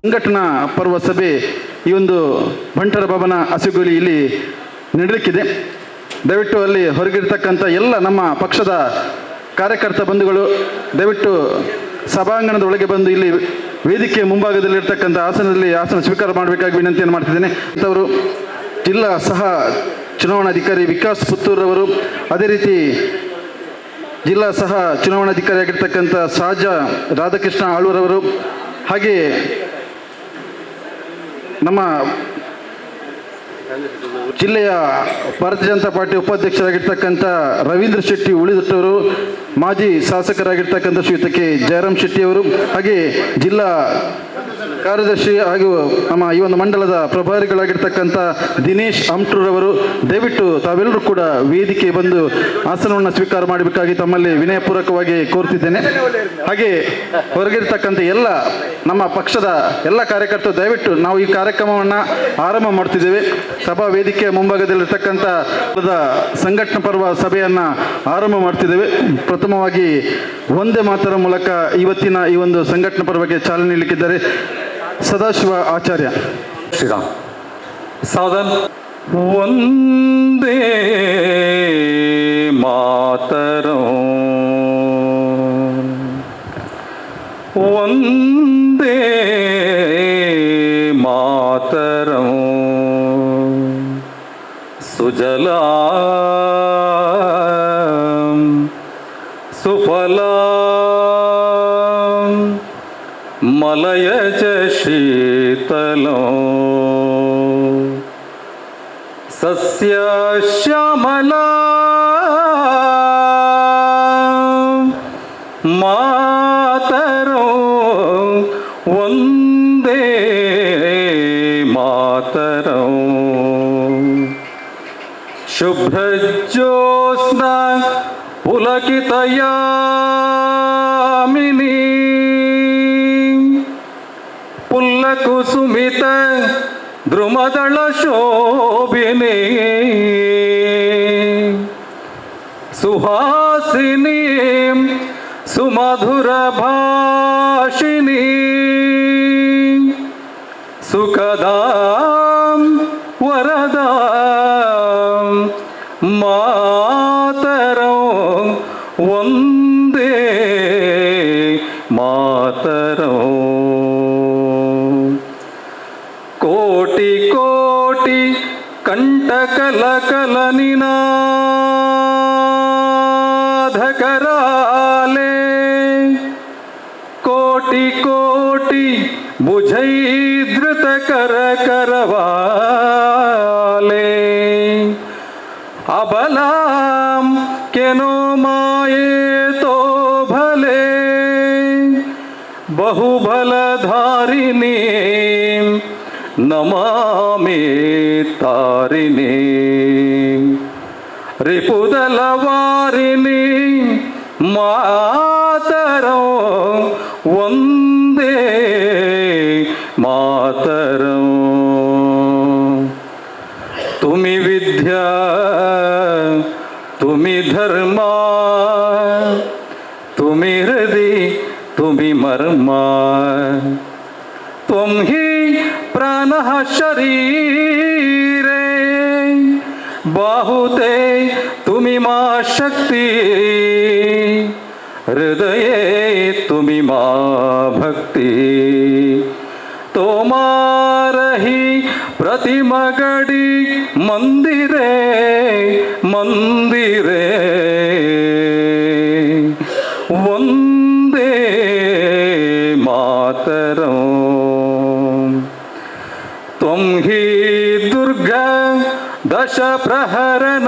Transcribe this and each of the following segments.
ಸಂಘಟನಾ ಪರ್ವ ಸಭೆ ಈ ಒಂದು ಬಂಟರ ಭವನ ಹಸಿಗುಲಿ ಇಲ್ಲಿ ನಡೆಯಲಿಕ್ಕಿದೆ. ದಯವಿಟ್ಟು ಅಲ್ಲಿ ಹೊರಗಿರ್ತಕ್ಕಂಥ ಎಲ್ಲ ನಮ್ಮ ಪಕ್ಷದ ಕಾರ್ಯಕರ್ತ ಬಂಧುಗಳು ದಯವಿಟ್ಟು ಸಭಾಂಗಣದ ಒಳಗೆ ಬಂದು ಇಲ್ಲಿ ವೇದಿಕೆ ಮುಂಭಾಗದಲ್ಲಿರ್ತಕ್ಕಂಥ ಆಸನ ಸ್ವೀಕಾರ ಮಾಡಬೇಕಾಗಿ ವಿನಂತಿಯನ್ನು ಮಾಡ್ತಿದ್ದೇನೆ. ಅವರು ಜಿಲ್ಲಾ ಸಹ ಚುನಾವಣಾಧಿಕಾರಿ ವಿಕಾಸ್ ಪುತ್ತೂರವರು, ಅದೇ ರೀತಿ ಜಿಲ್ಲಾ ಸಹ ಚುನಾವಣಾಧಿಕಾರಿಯಾಗಿರ್ತಕ್ಕಂಥ ಸಹಜ ರಾಧಾಕೃಷ್ಣ ಆಳ್ವರವರು, ಹಾಗೆ ನಮ್ಮ ಜಿಲ್ಲೆಯ ಭಾರತೀಯ ಜನತಾ ಪಾರ್ಟಿ ಉಪಾಧ್ಯಕ್ಷರಾಗಿರ್ತಕ್ಕಂಥ ರವೀಂದ್ರ ಶೆಟ್ಟಿ ಉಳಿದಟ್ಟವರು, ಮಾಜಿ ಶಾಸಕರಾಗಿರ್ತಕ್ಕಂಥ ಶ್ರೀಯುತ ಕೆ ಜಯರಾಮ್ ಶೆಟ್ಟಿಯವರು, ಹಾಗೆ ಜಿಲ್ಲಾ ಕಾರ್ಯದರ್ಶಿ ಹಾಗೂ ನಮ್ಮ ಈ ಒಂದು ಮಂಡಲದ ಪ್ರಭಾರಿಗಳಾಗಿರ್ತಕ್ಕಂಥ ದಿನೇಶ್ ಅಮ್ಟ್ರೂರವರು, ದಯವಿಟ್ಟು ತಾವೆಲ್ಲರೂ ಕೂಡ ವೇದಿಕೆ ಬಂದು ಆಸನವನ್ನು ಸ್ವೀಕಾರ ಮಾಡಬೇಕಾಗಿ ತಮ್ಮಲ್ಲಿ ವಿನಯಪೂರ್ವಕವಾಗಿ ಕೋರ್ತಿದ್ದೇನೆ. ಹಾಗೆ ಹೊರಗಿರ್ತಕ್ಕಂಥ ಎಲ್ಲ ನಮ್ಮ ಪಕ್ಷದ ಎಲ್ಲ ಕಾರ್ಯಕರ್ತರು ದಯವಿಟ್ಟು ನಾವು ಈ ಕಾರ್ಯಕ್ರಮವನ್ನು ಆರಂಭ ಮಾಡ್ತಿದ್ದೇವೆ. ಸಭಾ ವೇದಿಕೆಯ ಮುಂಭಾಗದಲ್ಲಿರ್ತಕ್ಕಂಥ ಸಂಘಟನಾ ಪರ್ವ ಸಭೆಯನ್ನು ಆರಂಭ ಮಾಡ್ತಿದ್ದೇವೆ. ಪ್ರಥಮವಾಗಿ ಒಂದೇ ಮಾತರ ಮೂಲಕ ಇವತ್ತಿನ ಈ ಒಂದು ಸಂಘಟನಾ ಪರ್ವಕ್ಕೆ ಚಾಲನೆ ನೀಡಲಿಕ್ಕಿದ್ದಾರೆ ಸದಾಶಿವ ಆಚಾರ್ಯ. ಶ್ರೀರಾಮ್ ಸಾಧನ್. ಒಂದೇ ಮಾತರಂ, ಒಂದೇ ಮಾತರಂ, ಸುಜಲಾಂ ಸುಫಲಾಂ ಮಲಯಜ ಶೀತಲಂ ಸಸ್ಯ ಶ್ಯಾಮಲಾಂ ಮಾತರಂ, ಒಂದೇ ಮಾತರಂ. ಶುಭ್ರಜ್ಯೋತ್ಸ್ನಾ ಪುಲಕಿತಯಾಮಿನಿ ಪುಲ್ಲಕುಸುಮಿತ ದ್ರುಮದಳ ಶೋಭಿನಿ ಸುಹಾಸಿನಿ ಸುಮಧುರ ಭಾಷಿಣಿ ಸುಖದಾಂ ವರದಾಂ ಮಾತರಂ, ಒಂದೇ ಮಾತರಂ. ಕೋಟಿ ಕೋಟಿ ಕಂಠಕಲಕಲ ನಿನಾಧಕರಾಲೆ ಕೋಟಿ ಕೋಟಿ ಭುಜೈಧೃತ ಕರ ಕರವಾಲೆ ಅಬಲಾಂ ಕೆನೋ ಮಾಯೇತೋ ಭಲೆ ಬಹುಬಲಧಾರಿಣಿ ನಮಾಮಿ ತಾರಿಣಿ ರಿಪುದಲವಾರಿಣಿ ಮಾತರಂ, ಒಂದೇ ಮಾತರಂ. ತುಮಿ ವಿದ್ಯಾ ತುಮಿ ಧರ್ಮ ತುಮಿ ಹೃದಯ ತುಮಿ ಮರ್ಮ ತ್ವಂ ಹಿ ಪ್ರಾಣಃ ಶರೀರೆ ಬಾಹುತೆ ತುಮಿ ಮಾ ಶಕ್ತಿ ಹೃದಯೇ ತುಮಿ ಮಾ ಭಕ್ತಿ ತೋಮಾರಹಿ ಪ್ರತಿಮಗಡಿ ಮಂದಿರೇ ಮಂದಿರೇ ಒಂದೇ ಮಾತರಂ. ತ್ವಂ ಹಿ ದುರ್ಗಾ ದಶ ಪ್ರಹರಣ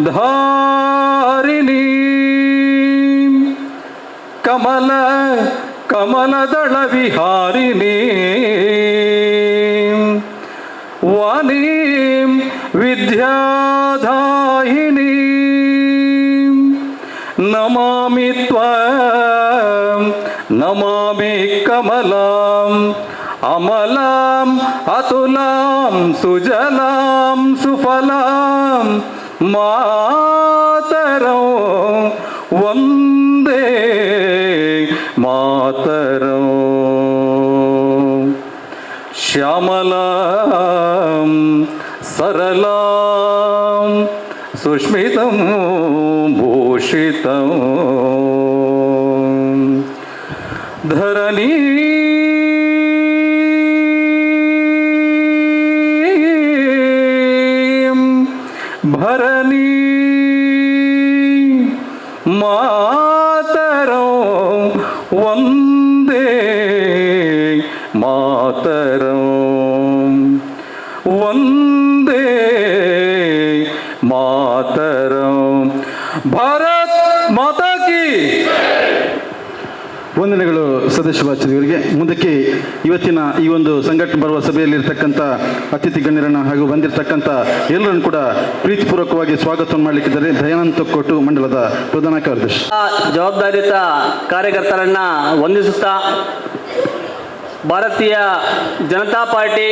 ಧಾರಿಣಿ ಕಮಲ ಕಮಲದಳ ವಿಹಾರಿಣಿ ವಾಣೀಂ ವಿದ್ಯಾದಾಯಿನಿ ನಮಾಮಿ ತ್ವಾಂ ನಮಾಮಿ ಕಮಲಾಂ ಅಮಲಾಂ ಅತುಲಾಂ ಸುಜಲಾಂ ಸುಫಲಾಂ ಮಾತರಂ, ಒಂದೇ ಮಾತರಂ. ಶ್ಯಾಮಲಾಂ ಸರಳಾಂ ಸುಷ್ಮಿತಂ ಭೂಷಿತಂ ಧರಣಿ ಭರಣಿ ಮಾತರಂ ವಂದೇ ಮಾತರಂ ವಂದೇ ಮಾತರಂ ಭಾರತ್ ಮಾತಾ ಕಿ. ವಂದನೆಗಳು ಸದಸ್ಯ ವಾಚಕರಿಗೆ. ಮುಂದಕ್ಕೆ ಇವತ್ತಿನ ಈ ಒಂದು ಸಂಘಟನೆ ಬರುವ ಸಭೆಯಲ್ಲಿರ್ತಕ್ಕಂಥ ಅತಿಥಿ ಗಣ್ಯರನ್ನು ಹಾಗೂ ಬಂದಿರತಕ್ಕಂಥ ಎಲ್ಲರನ್ನು ಕೂಡ ಪ್ರೀತಿಪೂರ್ವಕವಾಗಿ ಸ್ವಾಗತವನ್ನು ಮಾಡಲಿಕ್ಕಿದ್ದಾರೆ ದಯಾನಂದ ತೊಕ್ಕೋಟು ಮಂಡಲದ ಪ್ರಧಾನ ಕಾರ್ಯದರ್ಶಿ. ಜವಾಬ್ದಾರಿಯುತ ಕಾರ್ಯಕರ್ತರನ್ನ ವಂದಿಸುತ್ತಾ ಭಾರತೀಯ ಜನತಾ ಪಾರ್ಟಿ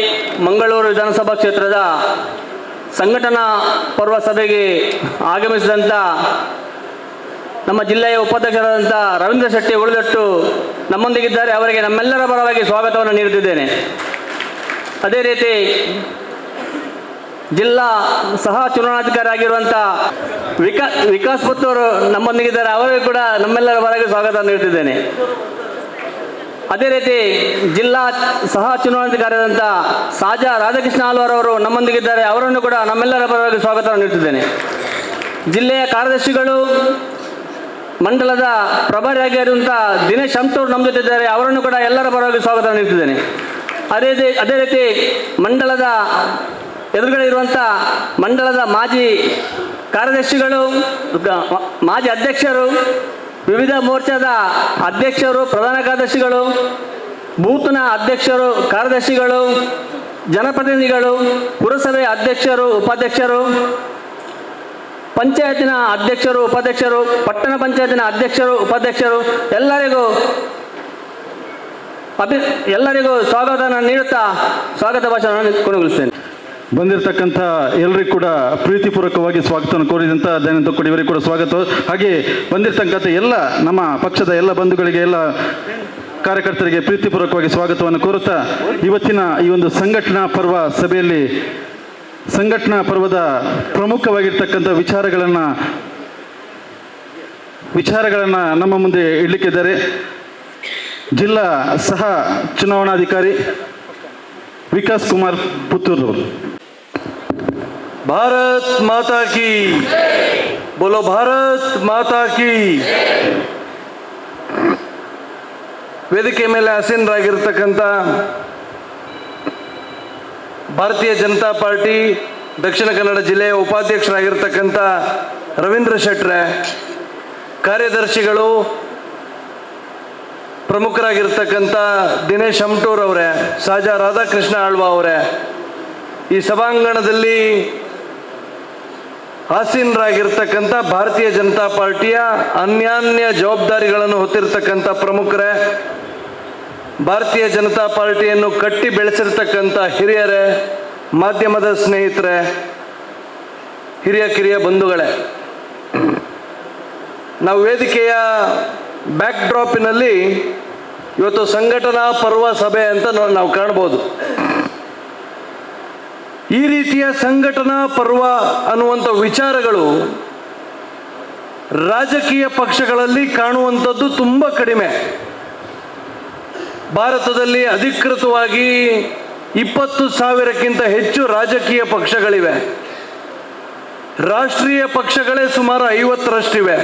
ಮಂಗಳೂರು ವಿಧಾನಸಭಾ ಕ್ಷೇತ್ರದ ಸಂಘಟನಾ ಪರ್ವ ಸಭೆಗೆ ಆಗಮಿಸಿದಂಥ ನಮ್ಮ ಜಿಲ್ಲೆಯ ಉಪಾಧ್ಯಕ್ಷರಾದಂಥ ರವೀಂದ್ರ ಶೆಟ್ಟಿ ಉಳಿದಟ್ಟು ನಮ್ಮೊಂದಿಗಿದ್ದಾರೆ. ಅವರಿಗೆ ನಮ್ಮೆಲ್ಲರ ಪರವಾಗಿ ಸ್ವಾಗತವನ್ನು ನೀಡುತ್ತಿದ್ದೇನೆ. ಅದೇ ರೀತಿ ಜಿಲ್ಲಾ ಸಹ ಚುನಾವಣಾಧಿಕಾರಿ ಆಗಿರುವಂಥ ವಿಕಾಸ್ ಪುತ್ತೂರು ನಮ್ಮೊಂದಿಗಿದ್ದಾರೆ. ಅವರಿಗೂ ಕೂಡ ನಮ್ಮೆಲ್ಲರ ಪರವಾಗಿ ಸ್ವಾಗತವನ್ನು ನೀಡುತ್ತಿದ್ದೇನೆ. ಅದೇ ರೀತಿ ಜಿಲ್ಲಾ ಸಹ ಚುನಾವಣಾಧಿಕಾರಿಯಾದಂಥ ಸಾಜಾ ರಾಧಾಕೃಷ್ಣ ಆಳ್ವಾರ್ ಅವರು ನಮ್ಮೊಂದಿಗಿದ್ದಾರೆ. ಅವರನ್ನು ಕೂಡ ನಮ್ಮೆಲ್ಲರ ಪರವಾಗಿ ಸ್ವಾಗತವನ್ನು ನೀಡುತ್ತಿದ್ದೇನೆ. ಜಿಲ್ಲೆಯ ಕಾರ್ಯದರ್ಶಿಗಳು ಮಂಡಲದ ಪ್ರಭಾರಿಯಾಗಿರುವಂಥ ದಿನೇಶ್ ಶಂತೂರ್ ನಮ್ಮ ಜೊತೆ ಇದ್ದಾರೆ. ಅವರನ್ನು ಕೂಡ ಎಲ್ಲರ ಪರವಾಗಿ ಸ್ವಾಗತವನ್ನು ನೀಡುತ್ತಿದ್ದೇನೆ. ಅದೇ ರೀತಿ ಮಂಡಲದ ಎದುರುಗಡೆ ಇರುವಂಥ ಮಂಡಲದ ಮಾಜಿ ಕಾರ್ಯದರ್ಶಿಗಳು, ಮಾಜಿ ಅಧ್ಯಕ್ಷರು, ವಿವಿಧ ಮೋರ್ಚಾದ ಅಧ್ಯಕ್ಷರು, ಪ್ರಧಾನ ಕಾರ್ಯದರ್ಶಿಗಳು, ಬೂತ್ನ ಅಧ್ಯಕ್ಷರು, ಕಾರ್ಯದರ್ಶಿಗಳು, ಜನಪ್ರತಿನಿಧಿಗಳು, ಪುರಸಭೆ ಅಧ್ಯಕ್ಷರು, ಉಪಾಧ್ಯಕ್ಷರು, ಪಂಚಾಯತಿನ ಅಧ್ಯಕ್ಷರು, ಉಪಾಧ್ಯಕ್ಷರು, ಪಟ್ಟಣ ಪಂಚಾಯತಿನ ಅಧ್ಯಕ್ಷರು, ಉಪಾಧ್ಯಕ್ಷರು ಎಲ್ಲರಿಗೂ ಸ್ವಾಗತವನ್ನು ನೀಡುತ್ತಾ ಸ್ವಾಗತ ಭಾಷಣವನ್ನು ಕೊನೆಗೊಳಿಸ್ತೇನೆ. ಬಂದಿರತಕ್ಕಂಥ ಎಲ್ಲರಿಗೂ ಕೂಡ ಪ್ರೀತಿಪೂರ್ವಕವಾಗಿ ಸ್ವಾಗತವನ್ನು ಕೋರಿದಂಥ ದಯಾನಂದ ತೊಕ್ಕೋಟು ಇವರಿಗೆ ಕೂಡ ಸ್ವಾಗತ. ಹಾಗೆ ಬಂದಿರತಕ್ಕಂಥ ಎಲ್ಲ ನಮ್ಮ ಪಕ್ಷದ ಎಲ್ಲ ಬಂಧುಗಳಿಗೆ, ಎಲ್ಲ ಕಾರ್ಯಕರ್ತರಿಗೆ ಪ್ರೀತಿಪೂರ್ವಕವಾಗಿ ಸ್ವಾಗತವನ್ನು ಕೋರುತ್ತಾ ಇವತ್ತಿನ ಈ ಒಂದು ಸಂಘಟನಾ ಪರ್ವ ಸಭೆಯಲ್ಲಿ ಸಂಘಟನಾ ಪರ್ವದ ಪ್ರಮುಖವಾಗಿರ್ತಕ್ಕಂಥ ವಿಚಾರಗಳನ್ನು ನಮ್ಮ ಮುಂದೆ ಇಡಲಿಕ್ಕಿದ್ದಾರೆ ಜಿಲ್ಲಾ ಸಹ ಚುನಾವಣಾಧಿಕಾರಿ ವಿಕಾಸ್ ಕುಮಾರ್ ಪುತ್ತೂರು. ಭಾರತ್ ಮಾತಾ ಕಿ ಬೋಲೋ, ಭಾರತ್ ಮಾತಾ ಕಿ. ವೇದಿಕೆ ಮೇಲೆ ಆಸೀನರಾಗಿರ್ತಕ್ಕಂಥ ಭಾರತೀಯ ಜನತಾ ಪಾರ್ಟಿ ದಕ್ಷಿಣ ಕನ್ನಡ ಜಿಲ್ಲೆಯ ಉಪಾಧ್ಯಕ್ಷರಾಗಿರ್ತಕ್ಕಂಥ ರವೀಂದ್ರ ಶೆಟ್ರೆ, ಕಾರ್ಯದರ್ಶಿಗಳು ಪ್ರಮುಖರಾಗಿರ್ತಕ್ಕಂಥ ದಿನೇಶ್ ಶಂತೂರ್ ಅವರೇ, ಸಾಜಾ ರಾಧಾಕೃಷ್ಣ ಆಳ್ವಾ ಅವರೇ, ಈ ಸಭಾಂಗಣದಲ್ಲಿ ಆಸೀನರಾಗಿರ್ತಕ್ಕಂಥ ಭಾರತೀಯ ಜನತಾ ಪಾರ್ಟಿಯ ಅನ್ಯಾನ್ಯ ಜವಾಬ್ದಾರಿಗಳನ್ನು ಹೊತ್ತಿರ್ತಕ್ಕಂಥ ಪ್ರಮುಖರೇ, ಭಾರತೀಯ ಜನತಾ ಪಾರ್ಟಿಯನ್ನು ಕಟ್ಟಿ ಬೆಳೆಸಿರ್ತಕ್ಕಂಥ ಹಿರಿಯರೇ, ಮಾಧ್ಯಮದ ಸ್ನೇಹಿತರೆ, ಹಿರಿಯ ಬಂಧುಗಳೇ, ನಾವು ವೇದಿಕೆಯ ಬ್ಯಾಕ್ ಡ್ರಾಪಿನಲ್ಲಿ ಇವತ್ತು ಸಂಘಟನಾ ಪರ್ವ ಸಭೆ ಅಂತ ನಾವು ಕಾಣ್ಬೋದು. ಈ ರೀತಿಯ ಸಂಘಟನಾ ಪರ್ವ ಅನ್ನುವಂಥ ವಿಚಾರಗಳು ರಾಜಕೀಯ ಪಕ್ಷಗಳಲ್ಲಿ ಕಾಣುವಂಥದ್ದು ತುಂಬ ಕಡಿಮೆ. ಭಾರತದಲ್ಲಿ ಅಧಿಕೃತವಾಗಿ 20,000ಕ್ಕಿಂತ ಹೆಚ್ಚು ರಾಜಕೀಯ ಪಕ್ಷಗಳಿವೆ. ರಾಷ್ಟ್ರೀಯ ಪಕ್ಷಗಳೇ ಸುಮಾರು 50ರಷ್ಟಿವೆ.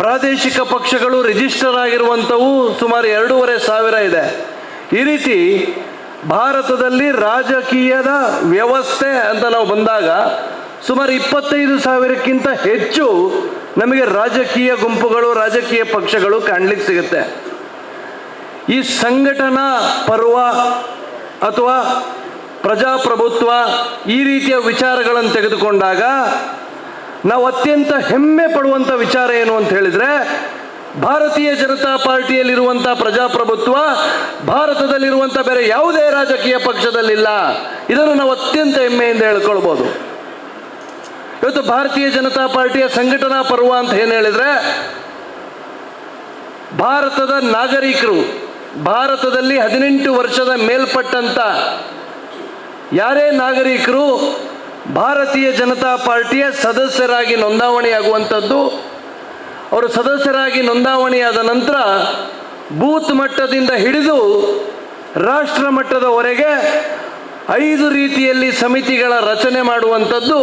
ಪ್ರಾದೇಶಿಕ ಪಕ್ಷಗಳು ರಿಜಿಸ್ಟರ್ ಆಗಿರುವಂಥವು ಸುಮಾರು 2,500 ಇದೆ. ಈ ರೀತಿ ಭಾರತದಲ್ಲಿ ರಾಜಕೀಯದ ವ್ಯವಸ್ಥೆ ಅಂತ ನಾವು ಬಂದಾಗ ಸುಮಾರು 25,000ಕ್ಕಿಂತ ಹೆಚ್ಚು ನಮಗೆ ರಾಜಕೀಯ ಗುಂಪುಗಳು, ರಾಜಕೀಯ ಪಕ್ಷಗಳು ಕಾಣಲಿಕ್ಕೆ ಸಿಗುತ್ತೆ. ಈ ಸಂಘಟನಾ ಪರ್ವ ಅಥವಾ ಪ್ರಜಾಪ್ರಭುತ್ವ ಈ ರೀತಿಯ ವಿಚಾರಗಳನ್ನು ತೆಗೆದುಕೊಂಡಾಗ ನಾವು ಅತ್ಯಂತ ಹೆಮ್ಮೆ ಪಡುವಂಥ ವಿಚಾರ ಏನು ಅಂತ ಹೇಳಿದರೆ, ಭಾರತೀಯ ಜನತಾ ಪಾರ್ಟಿಯಲ್ಲಿರುವಂಥ ಪ್ರಜಾಪ್ರಭುತ್ವ ಭಾರತದಲ್ಲಿರುವಂಥ ಬೇರೆ ಯಾವುದೇ ರಾಜಕೀಯ ಪಕ್ಷದಲ್ಲಿಲ್ಲ. ಇದನ್ನು ನಾವು ಅತ್ಯಂತ ಹೆಮ್ಮೆಯಿಂದ ಹೇಳ್ಕೊಳ್ಬೋದು. ಇವತ್ತು ಭಾರತೀಯ ಜನತಾ ಪಾರ್ಟಿಯ ಸಂಘಟನಾ ಪರ್ವ ಅಂತ ಏನು ಹೇಳಿದರೆ, ಭಾರತದ ನಾಗರಿಕರು ಭಾರತದಲ್ಲಿ 18 ವರ್ಷದ ಮೇಲ್ಪಟ್ಟಂತ ಯಾರೇ ನಾಗರಿಕರು ಭಾರತೀಯ ಜನತಾ ಪಾರ್ಟಿಯ ಸದಸ್ಯರಾಗಿ ನೋಂದಾವಣಿಯಾಗುವಂಥದ್ದು, ಅವರು ಸದಸ್ಯರಾಗಿ ನೋಂದಾವಣಿಯಾದ ನಂತರ ಬೂತ್ ಮಟ್ಟದಿಂದ ಹಿಡಿದು ರಾಷ್ಟ್ರ ಮಟ್ಟದವರೆಗೆ 5 ರೀತಿಯಲ್ಲಿ ಸಮಿತಿಗಳ ರಚನೆ ಮಾಡುವಂಥದ್ದು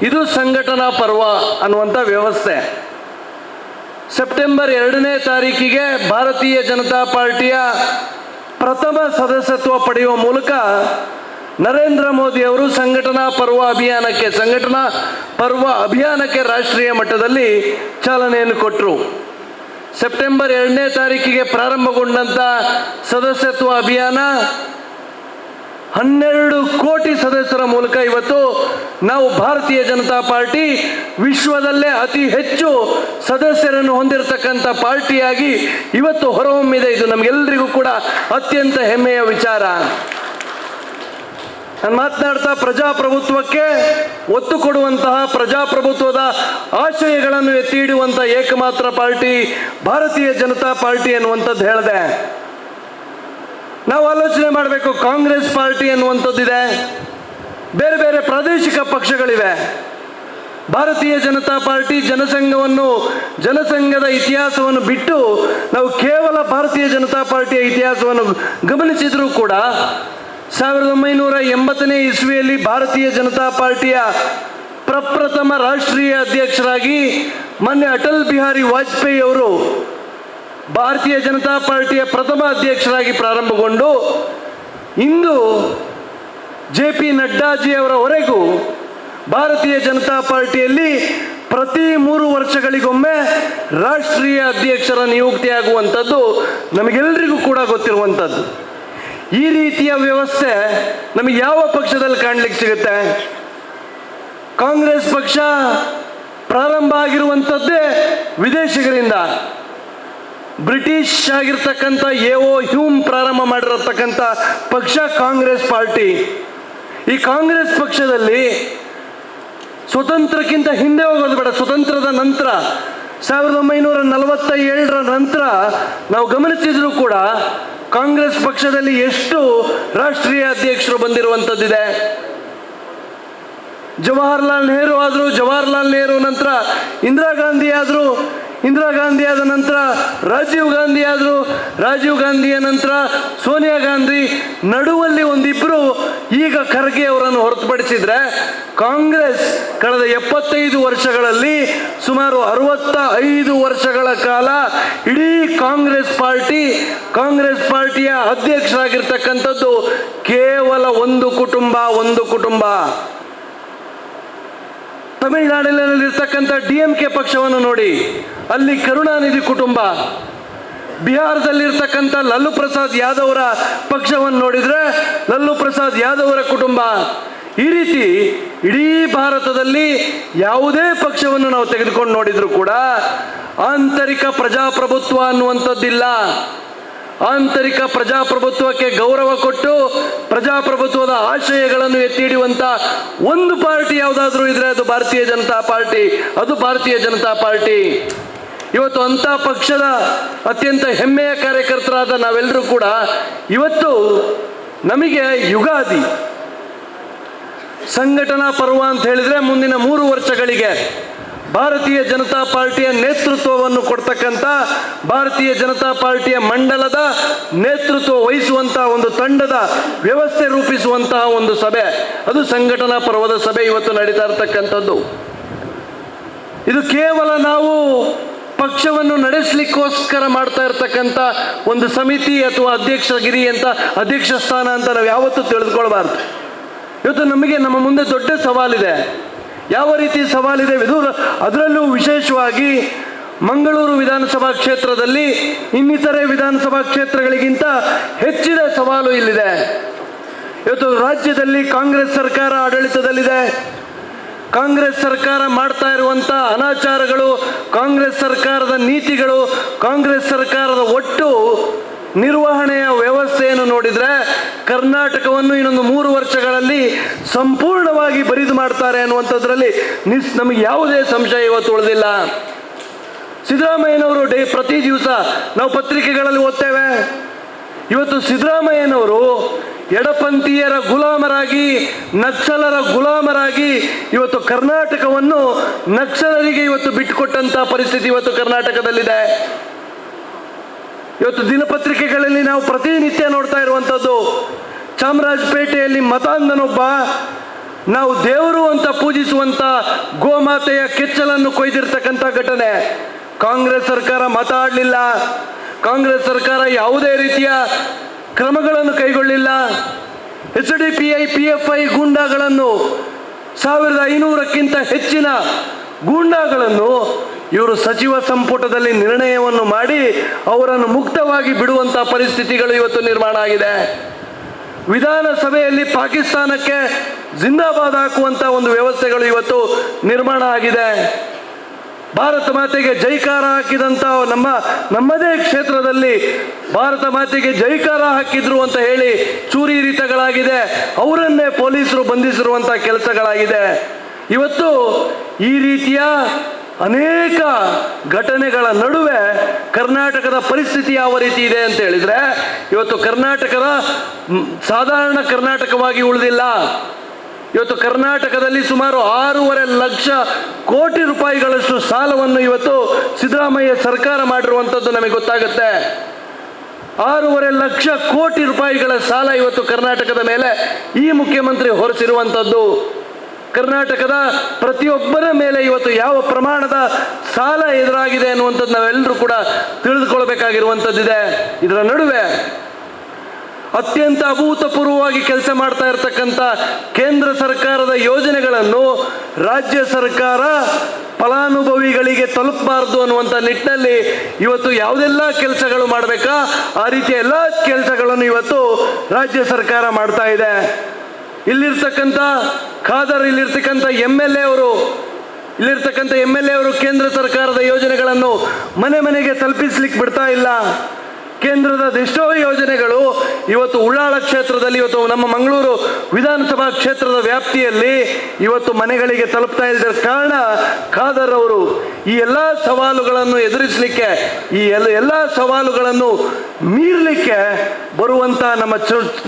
ಇದು ಸಂಘಟನಾ ಪರ್ವ ಅನ್ನುವಂಥ ವ್ಯವಸ್ಥೆ. ಸೆಪ್ಟೆಂಬರ್ 2ನೇ ತಾರೀಕಿಗೆ ಭಾರತೀಯ ಜನತಾ ಪಾರ್ಟಿಯ ಪ್ರಥಮ ಸದಸ್ಯತ್ವ ಪಡೆಯುವ ಮೂಲಕ ನರೇಂದ್ರ ಮೋದಿ ಅವರು ಸಂಘಟನಾ ಪರ್ವ ಅಭಿಯಾನಕ್ಕೆ ರಾಷ್ಟ್ರೀಯ ಮಟ್ಟದಲ್ಲಿ ಚಾಲನೆಯನ್ನು ಕೊಟ್ಟರು. ಸೆಪ್ಟೆಂಬರ್ 2ನೇ ತಾರೀಕಿಗೆ ಪ್ರಾರಂಭಗೊಂಡಂಥ ಸದಸ್ಯತ್ವ ಅಭಿಯಾನ 12 ಕೋಟಿ ಸದಸ್ಯರ ಮೂಲಕ ಇವತ್ತು ನಾವು ಭಾರತೀಯ ಜನತಾ ಪಾರ್ಟಿ ವಿಶ್ವದಲ್ಲೇ ಅತಿ ಹೆಚ್ಚು ಸದಸ್ಯರನ್ನು ಹೊಂದಿರತಕ್ಕಂಥ ಪಾರ್ಟಿಯಾಗಿ ಇವತ್ತು ಹೊರಹೊಮ್ಮಿದೆ. ಇದು ನಮಗೆಲ್ಲರಿಗೂ ಕೂಡ ಅತ್ಯಂತ ಹೆಮ್ಮೆಯ ವಿಚಾರ. ನಾನು ಮಾತನಾಡ್ತಾ ಪ್ರಜಾಪ್ರಭುತ್ವಕ್ಕೆ ಒತ್ತು ಕೊಡುವಂತಹ, ಪ್ರಜಾಪ್ರಭುತ್ವದ ಆಶಯಗಳನ್ನು ಎತ್ತಿ ಹಿಡಿಯುವಂಥ ಏಕಮಾತ್ರ ಪಾರ್ಟಿ ಭಾರತೀಯ ಜನತಾ ಪಾರ್ಟಿ ಅನ್ನುವಂಥದ್ದು ಹೇಳಿದೆ. ನಾವು ಆಲೋಚನೆ ಮಾಡಬೇಕು. ಕಾಂಗ್ರೆಸ್ ಪಾರ್ಟಿ ಅನ್ನುವಂಥದ್ದಿದೆ, ಬೇರೆ ಬೇರೆ ಪ್ರಾದೇಶಿಕ ಪಕ್ಷಗಳಿವೆ. ಭಾರತೀಯ ಜನತಾ ಪಾರ್ಟಿ ಜನಸಂಘದ ಇತಿಹಾಸವನ್ನು ಬಿಟ್ಟು ನಾವು ಕೇವಲ ಭಾರತೀಯ ಜನತಾ ಪಾರ್ಟಿಯ ಇತಿಹಾಸವನ್ನು ಗಮನಿಸಿದರೂ ಕೂಡ 1980ನೇ ಇಸ್ವಿಯಲ್ಲಿ ಭಾರತೀಯ ಜನತಾ ಪಾರ್ಟಿಯ ಪ್ರಪ್ರಥಮ ರಾಷ್ಟ್ರೀಯ ಅಧ್ಯಕ್ಷರಾಗಿ ಮೊನ್ನೆ ಅಟಲ್ ಬಿಹಾರಿ ವಾಜಪೇಯಿ ಅವರು ಭಾರತೀಯ ಜನತಾ ಪಾರ್ಟಿಯ ಪ್ರಥಮ ಅಧ್ಯಕ್ಷರಾಗಿ ಪ್ರಾರಂಭಗೊಂಡು ಇಂದು JP ನಡ್ಡಾಜಿ ಅವರವರೆಗೂ ಭಾರತೀಯ ಜನತಾ ಪಾರ್ಟಿಯಲ್ಲಿ ಪ್ರತಿ 3 ವರ್ಷಗಳಿಗೊಮ್ಮೆ ರಾಷ್ಟ್ರೀಯ ಅಧ್ಯಕ್ಷರ ನಿಯುಕ್ತಿಯಾಗುವಂಥದ್ದು ನಮಗೆಲ್ಲರಿಗೂ ಕೂಡ ಗೊತ್ತಿರುವಂಥದ್ದು. ಈ ರೀತಿಯ ವ್ಯವಸ್ಥೆ ನಮಗೆ ಯಾವ ಪಕ್ಷದಲ್ಲಿ ಕಾಣಲಿಕ್ಕೆ ಸಿಗುತ್ತೆ? ಕಾಂಗ್ರೆಸ್ ಪಕ್ಷ ಪ್ರಾರಂಭ ಆಗಿರುವಂಥದ್ದೇ ವಿದೇಶಿಗರಿಂದ. ಬ್ರಿಟಿಷ್ ಆಗಿರ್ತಕ್ಕಂಥ ಎಒ ಹ್ಯೂಮ್ ಪ್ರಾರಂಭ ಮಾಡಿರತಕ್ಕಂಥ ಪಕ್ಷ ಕಾಂಗ್ರೆಸ್ ಪಾರ್ಟಿ. ಈ ಕಾಂಗ್ರೆಸ್ ಪಕ್ಷದಲ್ಲಿ ಸ್ವತಂತ್ರಕ್ಕಿಂತ ಹಿಂದೆ ಹೋಗೋದು ಬೇಡ, ಸ್ವತಂತ್ರದ ನಂತರ 1947ರ ನಂತರ ನಾವು ಗಮನಿಸಿದ್ರು ಕೂಡ ಕಾಂಗ್ರೆಸ್ ಪಕ್ಷದಲ್ಲಿ ಎಷ್ಟು ರಾಷ್ಟ್ರೀಯ ಅಧ್ಯಕ್ಷರು ಬಂದಿರುವಂಥದ್ದಿದೆ. ಜವಾಹರ್ಲಾಲ್ ನೆಹರು ಆದರು, ಜವಾಹರ್ಲಾಲ್ ನೆಹರು ನಂತರ ಇಂದಿರಾ ಗಾಂಧಿ ಆದ ನಂತರ ರಾಜೀವ್ ಗಾಂಧಿ ಆದರು, ರಾಜೀವ್ ಗಾಂಧಿಯ ನಂತರ ಸೋನಿಯಾ ಗಾಂಧಿ, ನಡುವಲ್ಲಿ ಒಂದಿಬ್ಬರು ಈಗ ಖರ್ಗೆ ಅವರನ್ನು ಹೊರತುಪಡಿಸಿದ್ರೆ ಕಾಂಗ್ರೆಸ್ ಕಳೆದ 75 ವರ್ಷಗಳಲ್ಲಿ ಸುಮಾರು 65 ವರ್ಷಗಳ ಕಾಲ ಇಡೀ ಕಾಂಗ್ರೆಸ್ ಪಾರ್ಟಿಯ ಅಧ್ಯಕ್ಷರಾಗಿರ್ತಕ್ಕಂಥದ್ದು ಕೇವಲ ಒಂದು ಕುಟುಂಬ. ತಮಿಳುನಾಡಿನಲ್ಲಿರ್ತಕ್ಕಂಥ DMK ಪಕ್ಷವನ್ನು ನೋಡಿ, ಅಲ್ಲಿ ಕರುಣಾನಿಧಿ ಕುಟುಂಬ. ಬಿಹಾರದಲ್ಲಿರ್ತಕ್ಕಂಥ ಲಲ್ಲು ಪ್ರಸಾದ್ ಯಾದವರ ಪಕ್ಷವನ್ನು ನೋಡಿದರೆ ಲಲ್ಲು ಪ್ರಸಾದ್ ಯಾದವರ ಕುಟುಂಬ. ಈ ರೀತಿ ಇಡೀ ಭಾರತದಲ್ಲಿ ಯಾವುದೇ ಪಕ್ಷವನ್ನು ನಾವು ತೆಗೆದುಕೊಂಡು ನೋಡಿದ್ರು ಕೂಡ ಆಂತರಿಕ ಪ್ರಜಾಪ್ರಭುತ್ವ ಅನ್ನುವಂಥದ್ದಿಲ್ಲ. ಆಂತರಿಕ ಪ್ರಜಾಪ್ರಭುತ್ವಕ್ಕೆ ಗೌರವ ಕೊಟ್ಟು ಪ್ರಜಾಪ್ರಭುತ್ವದ ಆಶಯಗಳನ್ನು ಎತ್ತಿ ಹಿಡಿಯುವಂಥ ಒಂದು ಪಾರ್ಟಿ ಯಾವುದಾದ್ರೂ ಇದ್ರೆ ಅದು ಭಾರತೀಯ ಜನತಾ ಪಾರ್ಟಿ. ಇವತ್ತು ಅಂಥ ಪಕ್ಷದ ಅತ್ಯಂತ ಹೆಮ್ಮೆಯ ಕಾರ್ಯಕರ್ತರಾದ ನಾವೆಲ್ಲರೂ ಕೂಡ ಇವತ್ತು ನಮಗೆ ಯುಗಾದಿ ಸಂಘಟನಾ ಪರ್ವ ಅಂತ ಹೇಳಿದ್ರೆ ಮುಂದಿನ 3 ವರ್ಷಗಳಿಗೆ ಭಾರತೀಯ ಜನತಾ ಪಾರ್ಟಿಯ ನೇತೃತ್ವವನ್ನು ಕೊಡ್ತಕ್ಕಂಥ, ಭಾರತೀಯ ಜನತಾ ಪಾರ್ಟಿಯ ಮಂಡಲದ ನೇತೃತ್ವ ವಹಿಸುವಂತಹ ಒಂದು ತಂಡದ ವ್ಯವಸ್ಥೆ ರೂಪಿಸುವಂತಹ ಒಂದು ಸಭೆ, ಅದು ಸಂಘಟನಾ ಪರ್ವದ ಸಭೆ ಇವತ್ತು ನಡೀತಾ ಇರತಕ್ಕಂಥದ್ದು. ಇದು ಕೇವಲ ನಾವು ಪಕ್ಷವನ್ನು ನಡೆಸಲಿಕ್ಕೋಸ್ಕರ ಮಾಡ್ತಾ ಇರತಕ್ಕಂಥ ಒಂದು ಸಮಿತಿ ಅಥವಾ ಅಧ್ಯಕ್ಷ ಸ್ಥಾನ ಅಂತ ನಾವು ಯಾವತ್ತೂ ತಿಳಿದುಕೊಳ್ಬಾರ್ದು. ಇವತ್ತು ನಮ್ಮ ಮುಂದೆ ದೊಡ್ಡ ಸವಾಲಿದೆ. ಯಾವ ರೀತಿ ಸವಾಲಿದೆ? ಅದರಲ್ಲೂ ವಿಶೇಷವಾಗಿ ಮಂಗಳೂರು ವಿಧಾನಸಭಾ ಕ್ಷೇತ್ರದಲ್ಲಿ ಇನ್ನಿತರೆ ವಿಧಾನಸಭಾ ಕ್ಷೇತ್ರಗಳಿಗಿಂತ ಹೆಚ್ಚಿನ ಸವಾಲು ಇಲ್ಲಿದೆ. ಇವತ್ತು ರಾಜ್ಯದಲ್ಲಿ ಕಾಂಗ್ರೆಸ್ ಸರ್ಕಾರ ಆಡಳಿತದಲ್ಲಿದೆ. ಕಾಂಗ್ರೆಸ್ ಸರ್ಕಾರ ಮಾಡ್ತಾ ಇರುವಂಥ ಅನಾಚಾರಗಳು, ಕಾಂಗ್ರೆಸ್ ಸರ್ಕಾರದ ನೀತಿಗಳು, ಕಾಂಗ್ರೆಸ್ ಸರ್ಕಾರದ ಒಟ್ಟು ನಿರ್ವಹಣೆಯ ವ್ಯವಸ್ಥೆಯನ್ನು ನೋಡಿದರೆ ಕರ್ನಾಟಕವನ್ನು ಇನ್ನೊಂದು 3 ವರ್ಷಗಳಲ್ಲಿ ಸಂಪೂರ್ಣವಾಗಿ ಬರಿದು ಮಾಡ್ತಾರೆ ಅನ್ನುವಂಥದ್ರಲ್ಲಿ ನಮಗೆ ಯಾವುದೇ ಸಂಶಯ ಇವತ್ತು ಉಳಿದಿಲ್ಲ. ಸಿದ್ದರಾಮಯ್ಯನವರು ಪ್ರತಿ ದಿವಸ ನಾವು ಪತ್ರಿಕೆಗಳಲ್ಲಿ ಓದ್ತೇವೆ, ಇವತ್ತು ಸಿದ್ದರಾಮಯ್ಯನವರು ಎಡಪಂಥೀಯರ ಗುಲಾಮರಾಗಿ, ನಕ್ಸಲರ ಗುಲಾಮರಾಗಿ ಇವತ್ತು ಕರ್ನಾಟಕವನ್ನು ನಕ್ಸಲರಿಗೆ ಇವತ್ತು ಬಿಟ್ಟುಕೊಟ್ಟಂತ ಪರಿಸ್ಥಿತಿ ಇವತ್ತು ಕರ್ನಾಟಕದಲ್ಲಿದೆ. ಇವತ್ತು ದಿನಪತ್ರಿಕೆಗಳಲ್ಲಿ ನಾವು ಪ್ರತಿನಿತ್ಯ ನೋಡ್ತಾ ಇರುವಂಥದ್ದು, ಚಾಮರಾಜಪೇಟೆಯಲ್ಲಿ ಮತಾಂಧನೊಬ್ಬ ನಾವು ದೇವರು ಅಂತ ಪೂಜಿಸುವಂತ ಗೋಮಾತೆಯ ಕೆಚ್ಚಲನ್ನು ಕೊಯ್ದಿರ್ತಕ್ಕಂಥ ಘಟನೆ. ಕಾಂಗ್ರೆಸ್ ಸರ್ಕಾರ ಮಾತಾಡಲಿಲ್ಲ, ಕಾಂಗ್ರೆಸ್ ಸರ್ಕಾರ ಯಾವುದೇ ರೀತಿಯ ಕ್ರಮಗಳನ್ನು ಕೈಗೊಳ್ಳಿಲ್ಲ. SDPI PFI ಗೂಂಡಾಗಳನ್ನು 1500ಕ್ಕಿಂತ ಹೆಚ್ಚಿನ ಗೂಂಡಾಗಳನ್ನು ಇವರು ಸಚಿವ ಸಂಪುಟದಲ್ಲಿ ನಿರ್ಣಯವನ್ನು ಮಾಡಿ ಅವರನ್ನು ಮುಕ್ತವಾಗಿ ಬಿಡುವಂತ ಪರಿಸ್ಥಿತಿಗಳು ಇವತ್ತು ನಿರ್ಮಾಣ ಆಗಿದೆ. ವಿಧಾನಸಭೆಯಲ್ಲಿ ಪಾಕಿಸ್ತಾನಕ್ಕೆ ಜಿಂದಾಬಾದ್ ಹಾಕುವಂತ ಒಂದು ವ್ಯವಸ್ಥೆಗಳು ಇವತ್ತು ನಿರ್ಮಾಣ ಆಗಿದೆ. ಭಾರತ ಮಾತೆಗೆ ಜೈಕಾರ ಹಾಕಿದಂತ ನಮ್ಮದೇ ಕ್ಷೇತ್ರದಲ್ಲಿ ಭಾರತ ಮಾತೆಗೆ ಜೈಕಾರ ಹಾಕಿದ್ರು ಅಂತ ಹೇಳಿ ಚೂರಿರಿತಗಳಾಗಿದೆ, ಅವರನ್ನೇ ಪೊಲೀಸರು ಬಂಧಿಸಿರುವಂತ ಕೆಲಸಗಳಾಗಿದೆ. ಇವತ್ತು ಈ ರೀತಿಯ ಅನೇಕ ಘಟನೆಗಳ ನಡುವೆ ಕರ್ನಾಟಕದ ಪರಿಸ್ಥಿತಿ ಯಾವ ರೀತಿ ಇದೆ ಅಂತ ಹೇಳಿದ್ರೆ, ಇವತ್ತು ಕರ್ನಾಟಕದ ಸಾಧಾರಣ ಕರ್ನಾಟಕವಾಗಿ ಉಳಿದಿಲ್ಲ. ಇವತ್ತು ಕರ್ನಾಟಕದಲ್ಲಿ ಸುಮಾರು 6.5 ಲಕ್ಷ ಕೋಟಿ ರೂಪಾಯಿಗಳಷ್ಟು ಸಾಲವನ್ನು ಇವತ್ತು ಸಿದ್ದರಾಮಯ್ಯ ಸರ್ಕಾರ ಮಾಡಿರುವಂಥದ್ದು ನಮಗೆ ಗೊತ್ತಾಗುತ್ತೆ. 6.5 ಲಕ್ಷ ಕೋಟಿ ರೂಪಾಯಿಗಳ ಸಾಲ ಇವತ್ತು ಕರ್ನಾಟಕದ ಮೇಲೆ ಈ ಮುಖ್ಯಮಂತ್ರಿ ಹೊರಿಸಿರುವಂಥದ್ದು. ಕರ್ನಾಟಕದ ಪ್ರತಿಯೊಬ್ಬರ ಮೇಲೆ ಇವತ್ತು ಯಾವ ಪ್ರಮಾಣದ ಸಾಲ ಎದುರಾಗಿದೆ ಅನ್ನುವಂಥದ್ದು ನಾವೆಲ್ಲರೂ ಕೂಡ ತಿಳಿದುಕೊಳ್ಬೇಕಾಗಿರುವಂಥದ್ದಿದೆ. ಇದರ ನಡುವೆ ಅತ್ಯಂತ ಅಭೂತಪೂರ್ವವಾಗಿ ಕೆಲಸ ಮಾಡ್ತಾ ಇರತಕ್ಕಂಥ ಕೇಂದ್ರ ಸರ್ಕಾರದ ಯೋಜನೆಗಳನ್ನು ರಾಜ್ಯ ಸರ್ಕಾರ ಫಲಾನುಭವಿಗಳಿಗೆ ತಲುಪಬಾರದು ಅನ್ನುವಂಥ ನಿಟ್ಟಿನಲ್ಲಿ ಇವತ್ತು ಯಾವುದೆಲ್ಲ ಕೆಲಸಗಳು ಮಾಡಬೇಕಾ ಆ ರೀತಿಯ ಎಲ್ಲ ಕೆಲಸಗಳನ್ನು ಇವತ್ತು ರಾಜ್ಯ ಸರ್ಕಾರ ಮಾಡ್ತಾ ಇದೆ. ಇಲ್ಲಿರ್ತಕ್ಕಂಥ ಖಾದರ್, ಇಲ್ಲಿರ್ತಕ್ಕಂಥ MLA ಅವರು ಕೇಂದ್ರ ಸರ್ಕಾರದ ಯೋಜನೆಗಳನ್ನು ಮನೆ ಮನೆಗೆ ತಲುಪಿಸ್ಲಿಕ್ಕೆ ಬಿಡ್ತಾ ಇಲ್ಲ. ಕೇಂದ್ರದ ಎಷ್ಟೋ ಯೋಜನೆಗಳು ಇವತ್ತು ಉಳ್ಳಾಳ ಕ್ಷೇತ್ರದಲ್ಲಿ, ಇವತ್ತು ನಮ್ಮ ಮಂಗಳೂರು ವಿಧಾನಸಭಾ ಕ್ಷೇತ್ರದ ವ್ಯಾಪ್ತಿಯಲ್ಲಿ ಇವತ್ತು ಮನೆಗಳಿಗೆ ತಲುಪ್ತಾ ಇದ್ದ ಕಾರಣ ಖಾದರ್ ಅವರು ಈ ಎಲ್ಲ ಸವಾಲುಗಳನ್ನು ಎದುರಿಸಲಿಕ್ಕೆ, ಈ ಎಲ್ಲ ಸವಾಲುಗಳನ್ನು ಮೀರಲಿಕ್ಕೆ ಬರುವಂತ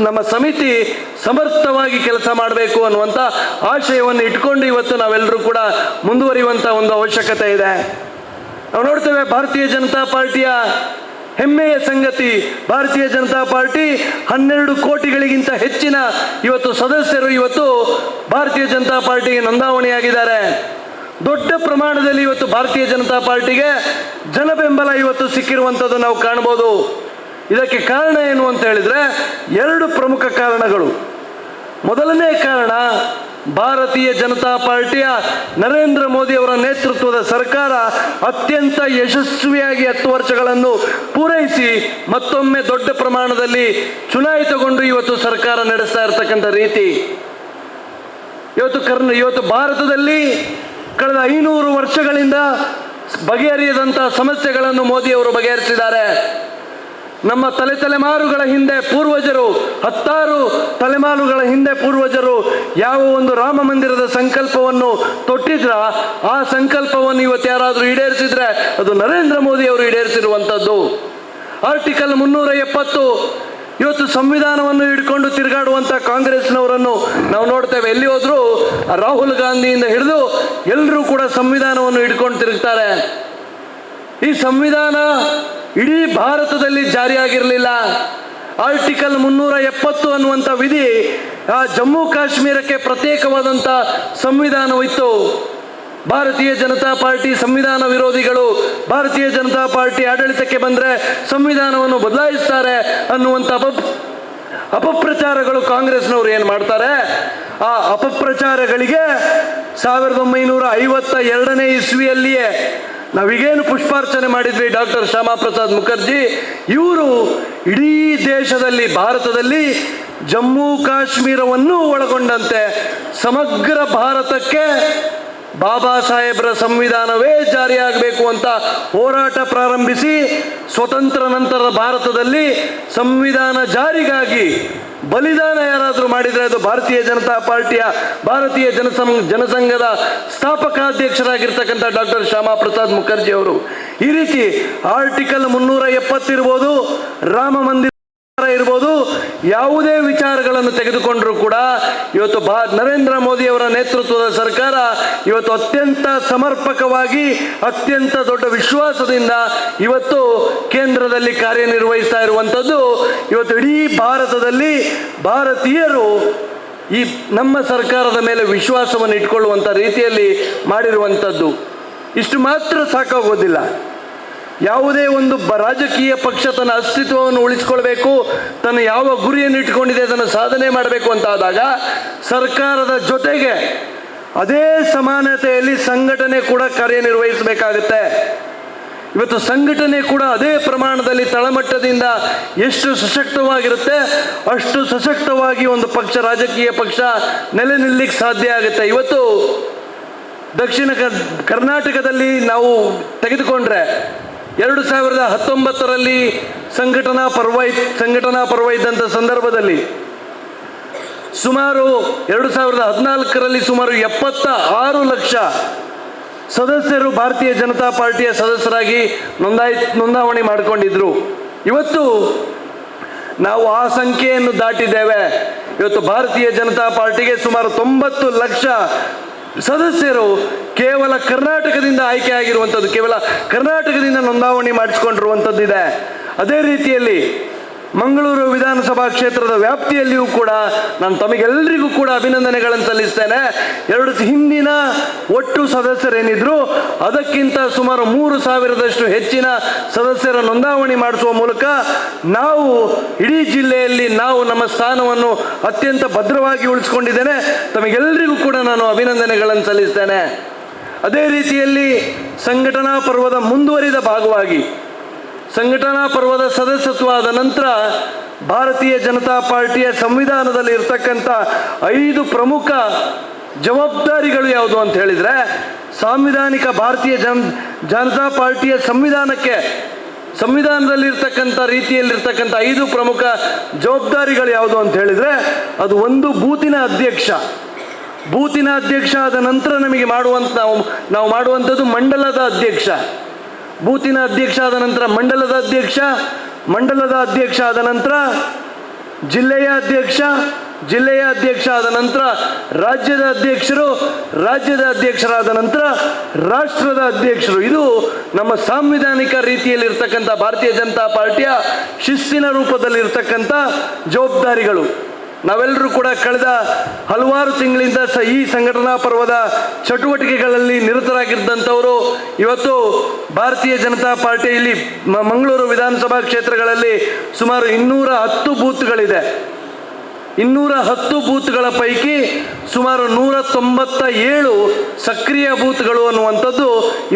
ನಮ್ಮ ಸಮಿತಿ ಸಮರ್ಥವಾಗಿ ಕೆಲಸ ಮಾಡಬೇಕು ಅನ್ನುವಂಥ ಆಶಯವನ್ನು ಇಟ್ಕೊಂಡು ಇವತ್ತು ನಾವೆಲ್ಲರೂ ಕೂಡ ಮುಂದುವರಿಯುವಂಥ ಒಂದು ಅವಶ್ಯಕತೆ ಇದೆ. ನಾವು ನೋಡ್ತೇವೆ, ಭಾರತೀಯ ಜನತಾ ಪಾರ್ಟಿಯ ಹೆಮ್ಮೆಯ ಸಂಗತಿ, ಭಾರತೀಯ ಜನತಾ ಪಾರ್ಟಿ 12 ಕೋಟಿಗಳಿಗಿಂತ ಹೆಚ್ಚಿನ ಇವತ್ತು ಸದಸ್ಯರು ಇವತ್ತು ಭಾರತೀಯ ಜನತಾ ಪಾರ್ಟಿಗೆ ನೋಂದಾವಣಿಯಾಗಿದ್ದಾರೆ. ದೊಡ್ಡ ಪ್ರಮಾಣದಲ್ಲಿ ಇವತ್ತು ಭಾರತೀಯ ಜನತಾ ಪಾರ್ಟಿಗೆ ಜನಬೆಂಬಲ ಇವತ್ತು ಸಿಕ್ಕಿರುವಂಥದ್ದು ನಾವು ಕಾಣ್ಬೋದು. ಇದಕ್ಕೆ ಕಾರಣ ಏನು ಅಂತ ಹೇಳಿದ್ರೆ 2 ಪ್ರಮುಖ ಕಾರಣಗಳು. ಮೊದಲನೇ ಕಾರಣ, ಭಾರತೀಯ ಜನತಾ ಪಾರ್ಟಿಯ ನರೇಂದ್ರ ಮೋದಿ ಅವರ ನೇತೃತ್ವದ ಸರ್ಕಾರ ಅತ್ಯಂತ ಯಶಸ್ವಿಯಾಗಿ 10 ವರ್ಷಗಳನ್ನು ಪೂರೈಸಿ ಮತ್ತೊಮ್ಮೆ ದೊಡ್ಡ ಪ್ರಮಾಣದಲ್ಲಿ ಚುನಾಯಿತಗೊಂಡು ಇವತ್ತು ಸರ್ಕಾರ ನಡೆಸ್ತಾ ಇರತಕ್ಕಂಥ ರೀತಿ. ಇವತ್ತು ಭಾರತದಲ್ಲಿ ಕಳೆದ 500 ವರ್ಷಗಳಿಂದ ಬಗೆಹರಿಯದಂಥ ಸಮಸ್ಯೆಗಳನ್ನು ಮೋದಿ ಅವರು ಬಗೆಹರಿಸಿದ್ದಾರೆ. ನಮ್ಮ ತಲೆಮಾರುಗಳ ಹಿಂದೆ ಪೂರ್ವಜರು, 10 ತಲೆಮಾರುಗಳ ಹಿಂದೆ ಪೂರ್ವಜರು ಯಾವ ಒಂದು ರಾಮ ಮಂದಿರದ ಸಂಕಲ್ಪವನ್ನು ತೊಟ್ಟಿದ್ರ, ಆ ಸಂಕಲ್ಪವನ್ನು ಇವತ್ತು ಯಾರಾದರೂ ಈಡೇರಿಸಿದ್ರೆ ಅದು ನರೇಂದ್ರ ಮೋದಿ ಅವರು ಈಡೇರಿಸಿರುವಂಥದ್ದು. ಆರ್ಟಿಕಲ್ 370 ಇವತ್ತು ಸಂವಿಧಾನವನ್ನು ಹಿಡ್ಕೊಂಡು ತಿರುಗಾಡುವಂಥ ಕಾಂಗ್ರೆಸ್ನವರನ್ನು ನಾವು ನೋಡ್ತೇವೆ. ಎಲ್ಲಿ ಹೋದ್ರು ರಾಹುಲ್ ಗಾಂಧಿಯಿಂದ ಹಿಡಿದು ಎಲ್ಲರೂ ಕೂಡ ಸಂವಿಧಾನವನ್ನು ಹಿಡ್ಕೊಂಡು ತಿರುಗ್ತಾರೆ. ಈ ಸಂವಿಧಾನ ಇಡೀ ಭಾರತದಲ್ಲಿ ಜಾರಿಯಾಗಿರಲಿಲ್ಲ. ಆರ್ಟಿಕಲ್ 370 ಅನ್ನುವಂಥ ವಿಧಿ ಆ ಜಮ್ಮು ಕಾಶ್ಮೀರಕ್ಕೆ ಪ್ರತ್ಯೇಕವಾದಂಥ ಸಂವಿಧಾನವಿತ್ತು. ಭಾರತೀಯ ಜನತಾ ಪಾರ್ಟಿ ಸಂವಿಧಾನ ವಿರೋಧಿಗಳು, ಭಾರತೀಯ ಜನತಾ ಪಾರ್ಟಿ ಆಡಳಿತಕ್ಕೆ ಬಂದರೆ ಸಂವಿಧಾನವನ್ನು ಬದಲಾಯಿಸ್ತಾರೆ ಅನ್ನುವಂಥ ಅಪಪ್ರಚಾರಗಳು ಕಾಂಗ್ರೆಸ್ನವರು ಏನು ಮಾಡ್ತಾರೆ, ಆ ಅಪಪ್ರಚಾರಗಳಿಗೆ 1952ನೇ ಇಸ್ವಿಯಲ್ಲಿಯೇ ನಾವೀಗೇನು ಪುಷ್ಪಾರ್ಚನೆ ಮಾಡಿದ್ವಿ ಡಾಕ್ಟರ್ ಶ್ಯಾಮಾ ಪ್ರಸಾದ್ ಮುಖರ್ಜಿ, ಇವರು ಇಡೀ ದೇಶದಲ್ಲಿ, ಭಾರತದಲ್ಲಿ ಜಮ್ಮು ಕಾಶ್ಮೀರವನ್ನು ಒಳಗೊಂಡಂತೆ ಸಮಗ್ರ ಭಾರತಕ್ಕೆ ಬಾಬಾ ಸಾಹೇಬ್ರ ಸಂವಿಧಾನವೇ ಜಾರಿಯಾಗಬೇಕು ಅಂತ ಹೋರಾಟ ಪ್ರಾರಂಭಿಸಿ, ಸ್ವತಂತ್ರ ನಂತರದ ಭಾರತದಲ್ಲಿ ಸಂವಿಧಾನ ಜಾರಿಗಾಗಿ ಬಲಿದಾನ ಯಾರಾದರೂ ಮಾಡಿದರೆ ಅದು ಭಾರತೀಯ ಜನತಾ ಪಾರ್ಟಿಯ, ಭಾರತೀಯ ಜನಸಂಘದ ಸ್ಥಾಪಕಾಧ್ಯಕ್ಷರಾಗಿರ್ತಕ್ಕಂಥ ಡಾಕ್ಟರ್ ಶ್ಯಾಮಾ ಪ್ರಸಾದ್ ಮುಖರ್ಜಿ ಅವರು. ಈ ರೀತಿ ಆರ್ಟಿಕಲ್ 370 ಇರ್ಬೋದು, ರಾಮ ಮಂದಿರ ಇರ್ಬೋದು, ಯಾವುದೇ ವಿಚಾರಗಳನ್ನು ತೆಗೆದುಕೊಂಡರೂ ಕೂಡ ಇವತ್ತು ನರೇಂದ್ರ ಮೋದಿ ಅವರ ನೇತೃತ್ವದ ಸರ್ಕಾರ ಇವತ್ತು ಅತ್ಯಂತ ಸಮರ್ಪಕವಾಗಿ, ಅತ್ಯಂತ ದೊಡ್ಡ ವಿಶ್ವಾಸದಿಂದ ಇವತ್ತು ಕೇಂದ್ರದಲ್ಲಿ ಕಾರ್ಯನಿರ್ವಹಿಸ್ತಾ ಇರುವಂಥದ್ದು. ಇವತ್ತು ಇಡೀ ಭಾರತದಲ್ಲಿ ಭಾರತೀಯರು ಈ ನಮ್ಮ ಸರ್ಕಾರದ ಮೇಲೆ ವಿಶ್ವಾಸವನ್ನು ಇಟ್ಕೊಳ್ಳುವಂಥ ರೀತಿಯಲ್ಲಿ ಮಾಡಿರುವಂಥದ್ದು. ಇಷ್ಟು ಮಾತ್ರ ಸಾಕಾಗೋದಿಲ್ಲ. ಯಾವುದೇ ಒಂದು ರಾಜಕೀಯ ಪಕ್ಷ ತನ್ನ ಅಸ್ತಿತ್ವವನ್ನು ಉಳಿಸಿಕೊಳ್ಬೇಕು, ತನ್ನ ಯಾವ ಗುರಿಯನ್ನು ಇಟ್ಕೊಂಡಿದೆ ಅದನ್ನು ಸಾಧನೆ ಮಾಡಬೇಕು ಅಂತ ಆದಾಗ ಸರ್ಕಾರದ ಜೊತೆಗೆ ಅದೇ ಸಮಾನತೆಯಲ್ಲಿ ಸಂಘಟನೆ ಕೂಡ ಕಾರ್ಯನಿರ್ವಹಿಸಬೇಕಾಗುತ್ತೆ. ಇವತ್ತು ಸಂಘಟನೆ ಕೂಡ ಅದೇ ಪ್ರಮಾಣದಲ್ಲಿ ತಳಮಟ್ಟದಿಂದ ಎಷ್ಟು ಸಶಕ್ತವಾಗಿರುತ್ತೆ ಅಷ್ಟು ಸಶಕ್ತವಾಗಿ ಒಂದು ಪಕ್ಷ, ರಾಜಕೀಯ ಪಕ್ಷ ನೆಲೆ ನಿಲ್ಲಕ್ಕೆ ಸಾಧ್ಯ ಆಗುತ್ತೆ. ಇವತ್ತು ದಕ್ಷಿಣ ಕರ್ನಾಟಕದಲ್ಲಿ ನಾವು ತೆಗೆದುಕೊಂಡ್ರೆ 2019ರಲ್ಲಿ ಸಂಘಟನಾ ಪರ್ವ ಇದ್ದಂಥ ಸಂದರ್ಭದಲ್ಲಿ ಸುಮಾರು 2014ರಲ್ಲಿ ಸುಮಾರು 76 ಲಕ್ಷ ಸದಸ್ಯರು ಭಾರತೀಯ ಜನತಾ ಪಾರ್ಟಿಯ ಸದಸ್ಯರಾಗಿ ನೋಂದಾವಣಿ ಮಾಡಿಕೊಂಡಿದ್ರು. ಇವತ್ತು ನಾವು ಆ ಸಂಖ್ಯೆಯನ್ನು ದಾಟಿದ್ದೇವೆ. ಇವತ್ತು ಭಾರತೀಯ ಜನತಾ ಪಾರ್ಟಿಗೆ ಸುಮಾರು 90 ಲಕ್ಷ ಸದಸ್ಯರು ಕೇವಲ ಕರ್ನಾಟಕದಿಂದ ಆಯ್ಕೆ ಆಗಿರುವಂಥದ್ದು, ಕೇವಲ ಕರ್ನಾಟಕದಿಂದ ನೋಂದಾವಣಿ ಮಾಡಿಸಿಕೊಂಡಿರುವಂಥದ್ದಿದೆ. ಅದೇ ರೀತಿಯಲ್ಲಿ ಮಂಗಳೂರು ವಿಧಾನಸಭಾ ಕ್ಷೇತ್ರದ ವ್ಯಾಪ್ತಿಯಲ್ಲಿಯೂ ಕೂಡ ನಾನು ತಮಗೆಲ್ಲರಿಗೂ ಕೂಡ ಅಭಿನಂದನೆಗಳನ್ನು ಸಲ್ಲಿಸ್ತೇನೆ. ಹಿಂದಿನ ಒಟ್ಟು ಸದಸ್ಯರೇನಿದ್ರು ಅದಕ್ಕಿಂತ ಸುಮಾರು 3,000ದಷ್ಟು ಹೆಚ್ಚಿನ ಸದಸ್ಯರ ನೋಂದಾವಣಿ ಮಾಡಿಸುವ ಮೂಲಕ ನಾವು ಇಡೀ ಜಿಲ್ಲೆಯಲ್ಲಿ ನಾವು ನಮ್ಮ ಸ್ಥಾನವನ್ನು ಅತ್ಯಂತ ಭದ್ರವಾಗಿ ಉಳಿಸಿಕೊಂಡಿದ್ದೇನೆ. ತಮಗೆಲ್ಲರಿಗೂ ಕೂಡ ನಾನು ಅಭಿನಂದನೆಗಳನ್ನು ಸಲ್ಲಿಸ್ತೇನೆ. ಅದೇ ರೀತಿಯಲ್ಲಿ ಸಂಘಟನಾ ಪರ್ವದ ಮುಂದುವರಿದ ಭಾಗವಾಗಿ ಸಂಘಟನಾ ಪರ್ವದ ಸದಸ್ಯತ್ವ ಆದ ನಂತರ ಭಾರತೀಯ ಜನತಾ ಪಾರ್ಟಿಯ ಸಂವಿಧಾನದಲ್ಲಿ ಇರ್ತಕ್ಕಂಥ 5 ಪ್ರಮುಖ ಜವಾಬ್ದಾರಿಗಳು ಯಾವುದು ಅಂತ ಹೇಳಿದರೆ, ಸಾಂವಿಧಾನಿಕ ಭಾರತೀಯ ಜನತಾ ಪಾರ್ಟಿಯ ಸಂವಿಧಾನದಲ್ಲಿರ್ತಕ್ಕಂಥ ರೀತಿಯಲ್ಲಿರ್ತಕ್ಕಂಥ 5 ಪ್ರಮುಖ ಜವಾಬ್ದಾರಿಗಳು ಯಾವುದು ಅಂತ ಹೇಳಿದರೆ, ಅದು ಒಂದು ಬೂತಿನ ಅಧ್ಯಕ್ಷ. ಬೂತಿನ ಅಧ್ಯಕ್ಷ ಆದ ನಂತರ ನಮಗೆ ನಾವು ಮಾಡುವಂಥದ್ದು ಮಂಡಲದ ಅಧ್ಯಕ್ಷ. ಬೂತಿನ ಅಧ್ಯಕ್ಷ ಆದ ನಂತರ ಮಂಡಲದ ಅಧ್ಯಕ್ಷ ಆದ ನಂತರ ಜಿಲ್ಲೆಯ ಅಧ್ಯಕ್ಷ ಆದ ನಂತರ ರಾಜ್ಯದ ಅಧ್ಯಕ್ಷರಾದ ನಂತರ ರಾಷ್ಟ್ರದ ಅಧ್ಯಕ್ಷರು. ಇದು ನಮ್ಮ ಸಾಂವಿಧಾನಿಕ ರೀತಿಯಲ್ಲಿ ಇರ್ತಕ್ಕಂಥ ಭಾರತೀಯ ಜನತಾ ಪಾರ್ಟಿಯ ಶಿಸ್ತಿನ ರೂಪದಲ್ಲಿ ಇರ್ತಕ್ಕಂಥ ಜವಾಬ್ದಾರಿಗಳು. ನಾವೆಲ್ಲರೂ ಕೂಡ ಕಳೆದ ಹಲವಾರು ತಿಂಗಳಿಂದ ಈ ಸಂಘಟನಾ ಪರ್ವದ ಚಟುವಟಿಕೆಗಳಲ್ಲಿ ನಿರತರಾಗಿದ್ದಂಥವರು. ಇವತ್ತು ಭಾರತೀಯ ಜನತಾ ಪಾರ್ಟಿಯಲ್ಲಿ ಮಂಗಳೂರು ವಿಧಾನಸಭಾ ಕ್ಷೇತ್ರಗಳಲ್ಲಿ ಸುಮಾರು 210 ಬೂತ್ಗಳಿದೆ. 210 ಬೂತ್ಗಳ ಪೈಕಿ ಸುಮಾರು 197 ಸಕ್ರಿಯ ಬೂತ್ಗಳು ಅನ್ನುವಂಥದ್ದು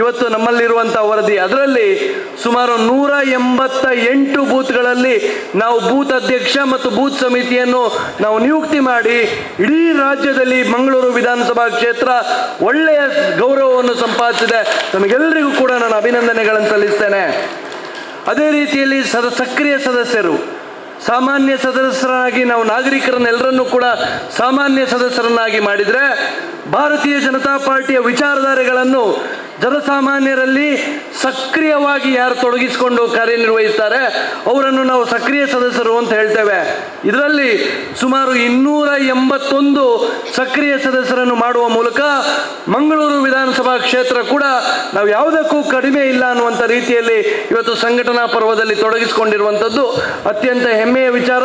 ಇವತ್ತು ನಮ್ಮಲ್ಲಿರುವಂಥ ವರದಿ. ಅದರಲ್ಲಿ ಸುಮಾರು 188 ಬೂತ್ಗಳಲ್ಲಿ ನಾವು ಬೂತ್ ಅಧ್ಯಕ್ಷ ಮತ್ತು ಬೂತ್ ಸಮಿತಿಯನ್ನು ನಾವು ನಿಯುಕ್ತಿ ಮಾಡಿ ಇಡೀ ರಾಜ್ಯದಲ್ಲಿ ಮಂಗಳೂರು ವಿಧಾನಸಭಾ ಕ್ಷೇತ್ರ ಒಳ್ಳೆಯ ಗೌರವವನ್ನು ಸಂಪಾದಿಸಿದೆ. ತಮಗೆಲ್ಲರಿಗೂ ಕೂಡ ನಾನು ಅಭಿನಂದನೆಗಳನ್ನು ಸಲ್ಲಿಸ್ತೇನೆ. ಅದೇ ರೀತಿಯಲ್ಲಿ ಸಕ್ರಿಯ ಸದಸ್ಯರು, ಸಾಮಾನ್ಯ ಸದಸ್ಯರಾಗಿ ನಾವು ನಾಗರಿಕರನ್ನೆಲ್ಲರನ್ನೂ ಕೂಡ ಸಾಮಾನ್ಯ ಸದಸ್ಯರನ್ನಾಗಿ ಮಾಡಿದರೆ ಭಾರತೀಯ ಜನತಾ ಪಾರ್ಟಿಯ ವಿಚಾರಧಾರೆಗಳನ್ನು ಜನಸಾಮಾನ್ಯರಲ್ಲಿ ಸಕ್ರಿಯವಾಗಿ ಯಾರು ತೊಡಗಿಸಿಕೊಂಡು ಕಾರ್ಯನಿರ್ವಹಿಸ್ತಾರೆ ಅವರನ್ನು ನಾವು ಸಕ್ರಿಯ ಸದಸ್ಯರು ಅಂತ ಹೇಳ್ತೇವೆ. ಇದರಲ್ಲಿ ಸುಮಾರು 281 ಸಕ್ರಿಯ ಸದಸ್ಯರನ್ನು ಮಾಡುವ ಮೂಲಕ ಮಂಗಳೂರು ವಿಧಾನಸಭಾ ಕ್ಷೇತ್ರ ಕೂಡ ನಾವು ಯಾವುದಕ್ಕೂ ಕಡಿಮೆ ಇಲ್ಲ ಅನ್ನುವಂಥ ರೀತಿಯಲ್ಲಿ ಇವತ್ತು ಸಂಘಟನಾ ಪರ್ವದಲ್ಲಿ ತೊಡಗಿಸಿಕೊಂಡಿರುವಂಥದ್ದು ಅತ್ಯಂತ ಹೆಮ್ಮೆಯ ವಿಚಾರ.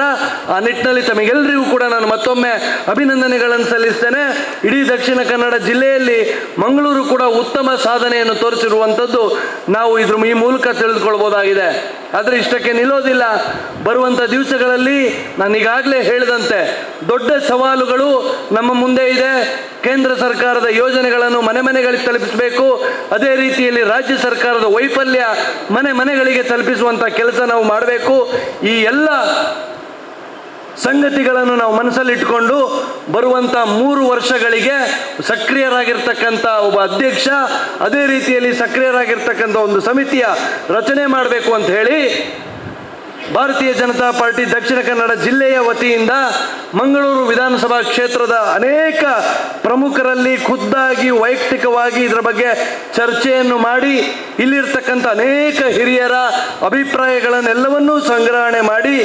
ಆ ನಿಟ್ಟಿನಲ್ಲಿ ತಮಗೆಲ್ಲರಿಗೂ ಕೂಡ ನಾನು ಮತ್ತೊಮ್ಮೆ ಅಭಿನಂದನೆಗಳನ್ನು ಸಲ್ಲಿಸ್ತೇನೆ. ಇಡೀ ದಕ್ಷಿಣ ಕನ್ನಡ ಜಿಲ್ಲೆಯಲ್ಲಿ ಮಂಗಳೂರು ಕೂಡ ಉತ್ತಮ ಸಾಧನೆಯನ್ನು ತೋರಿಸಿರುವಂಥದ್ದು ನಾವು ಈ ಮೂಲಕ ತಿಳಿದುಕೊಳ್ಬಹುದಾಗಿದೆ. ಆದರೆ ಇಷ್ಟಕ್ಕೆ ನಿಲ್ಲೋದಿಲ್ಲ. ಬರುವಂಥ ದಿವಸಗಳಲ್ಲಿ ನಾನು ಈಗಾಗಲೇ ಹೇಳಿದಂತೆ ದೊಡ್ಡ ಸವಾಲುಗಳು ನಮ್ಮ ಮುಂದೆ ಇದೆ. ಕೇಂದ್ರ ಸರ್ಕಾರದ ಯೋಜನೆಗಳನ್ನು ಮನೆಗಳಿಗೆ ತಲುಪಿಸಬೇಕು. ಅದೇ ರೀತಿಯಲ್ಲಿ ರಾಜ್ಯ ಸರ್ಕಾರದ ವೈಫಲ್ಯ ಮನೆಗಳಿಗೆ ತಲುಪಿಸುವಂಥ ಕೆಲಸ ನಾವು ಮಾಡಬೇಕು. ಈ ಎಲ್ಲ ಸಂಗತಿಗಳನ್ನು ನಾವು ಮನಸ್ಸಲ್ಲಿಟ್ಟುಕೊಂಡು ಬರುವಂಥ 3 ವರ್ಷಗಳಿಗೆ ಸಕ್ರಿಯರಾಗಿರ್ತಕ್ಕಂಥ ಒಬ್ಬ ಅಧ್ಯಕ್ಷ, ಅದೇ ರೀತಿಯಲ್ಲಿ ಸಕ್ರಿಯರಾಗಿರ್ತಕ್ಕಂಥ ಒಂದು ಸಮಿತಿಯ ರಚನೆ ಮಾಡಬೇಕು ಅಂತ ಹೇಳಿ ಭಾರತೀಯ ಜನತಾ ಪಾರ್ಟಿ ದಕ್ಷಿಣ ಕನ್ನಡ ಜಿಲ್ಲೆಯ ವತಿಯಿಂದ ಮಂಗಳೂರು ವಿಧಾನಸಭಾ ಕ್ಷೇತ್ರದ ಅನೇಕ ಪ್ರಮುಖರಲ್ಲಿ ಖುದ್ದಾಗಿ ವೈಯಕ್ತಿಕವಾಗಿ ಇದರ ಬಗ್ಗೆ ಚರ್ಚೆಯನ್ನು ಮಾಡಿ ಇಲ್ಲಿರ್ತಕ್ಕಂಥ ಅನೇಕ ಹಿರಿಯರ ಅಭಿಪ್ರಾಯಗಳನ್ನೆಲ್ಲವನ್ನೂ ಸಂಗ್ರಹಣೆ ಮಾಡಿ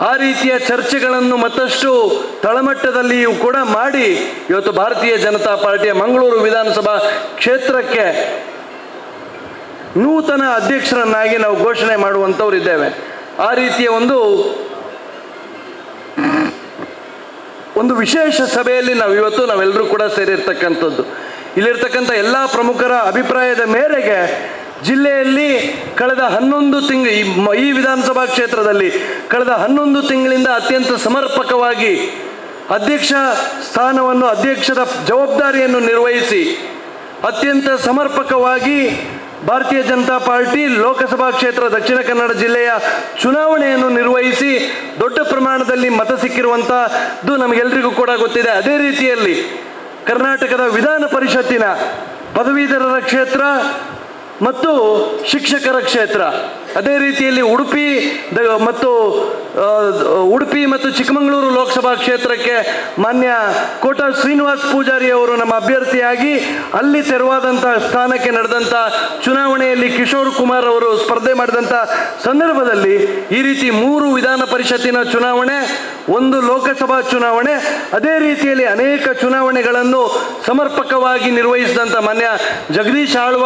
ಆ ರೀತಿಯ ಚರ್ಚೆಗಳನ್ನು ಮತ್ತಷ್ಟು ತಳಮಟ್ಟದಲ್ಲಿಯೂ ಕೂಡ ಮಾಡಿ ಇವತ್ತು ಭಾರತೀಯ ಜನತಾ ಪಾರ್ಟಿಯ ಮಂಗಳೂರು ವಿಧಾನಸಭಾ ಕ್ಷೇತ್ರಕ್ಕೆ ನೂತನ ಅಧ್ಯಕ್ಷರನ್ನಾಗಿ ನಾವು ಘೋಷಣೆ ಮಾಡುವಂಥವರಿದ್ದೇವೆ. ಆ ರೀತಿಯ ಒಂದು ವಿಶೇಷ ಸಭೆಯಲ್ಲಿ ನಾವೆಲ್ಲರೂ ಕೂಡ ಸೇರಿರ್ತಕ್ಕಂಥದ್ದು. ಇಲ್ಲಿರ್ತಕ್ಕಂಥ ಎಲ್ಲ ಪ್ರಮುಖರ ಅಭಿಪ್ರಾಯದ ಮೇರೆಗೆ ಜಿಲ್ಲೆಯಲ್ಲಿ ಕಳೆದ 11 ತಿಂಗಳು ಈ ವಿಧಾನಸಭಾ ಕ್ಷೇತ್ರದಲ್ಲಿ ಕಳೆದ 11 ತಿಂಗಳಿಂದ ಅತ್ಯಂತ ಸಮರ್ಪಕವಾಗಿ ಅಧ್ಯಕ್ಷ ಸ್ಥಾನವನ್ನು, ಅಧ್ಯಕ್ಷರ ಜವಾಬ್ದಾರಿಯನ್ನು ನಿರ್ವಹಿಸಿ ಅತ್ಯಂತ ಸಮರ್ಪಕವಾಗಿ ಭಾರತೀಯ ಜನತಾ ಪಾರ್ಟಿ ಲೋಕಸಭಾ ಕ್ಷೇತ್ರ ದಕ್ಷಿಣ ಕನ್ನಡ ಜಿಲ್ಲೆಯ ಚುನಾವಣೆಯನ್ನು ನಿರ್ವಹಿಸಿ ದೊಡ್ಡ ಪ್ರಮಾಣದಲ್ಲಿ ಮತ ಸಿಕ್ಕಿರುವಂಥದ್ದು ನಮಗೆಲ್ಲರಿಗೂ ಕೂಡ ಗೊತ್ತಿದೆ. ಅದೇ ರೀತಿಯಲ್ಲಿ ಕರ್ನಾಟಕದ ವಿಧಾನ ಪರಿಷತ್ತಿನ ಪದವೀಧರರ ಕ್ಷೇತ್ರ ಮತ್ತು ಶಿಕ್ಷಕರ ಕ್ಷೇತ್ರ, ಅದೇ ರೀತಿಯಲ್ಲಿ ಉಡುಪಿ ಮತ್ತು ಚಿಕ್ಕಮಗಳೂರು ಲೋಕಸಭಾ ಕ್ಷೇತ್ರಕ್ಕೆ ಮಾನ್ಯ ಕೋಟ ಶ್ರೀನಿವಾಸ್ ಪೂಜಾರಿ ಅವರು ನಮ್ಮ ಅಭ್ಯರ್ಥಿಯಾಗಿ ಅಲ್ಲಿ ತೆರವಾದಂಥ ಸ್ಥಾನಕ್ಕೆ ನಡೆದಂಥ ಚುನಾವಣೆಯಲ್ಲಿ ಕಿಶೋರ್ ಕುಮಾರ್ ಅವರು ಸ್ಪರ್ಧೆ ಮಾಡಿದಂಥ ಸಂದರ್ಭದಲ್ಲಿ ಈ ರೀತಿ 3 ವಿಧಾನ ಪರಿಷತ್ತಿನ ಚುನಾವಣೆ, 1 ಲೋಕಸಭಾ ಚುನಾವಣೆ, ಅದೇ ರೀತಿಯಲ್ಲಿ ಅನೇಕ ಚುನಾವಣೆಗಳನ್ನು ಸಮರ್ಪಕವಾಗಿ ನಿರ್ವಹಿಸಿದಂಥ ಮಾನ್ಯ ಜಗದೀಶ್ ಆಳ್ವ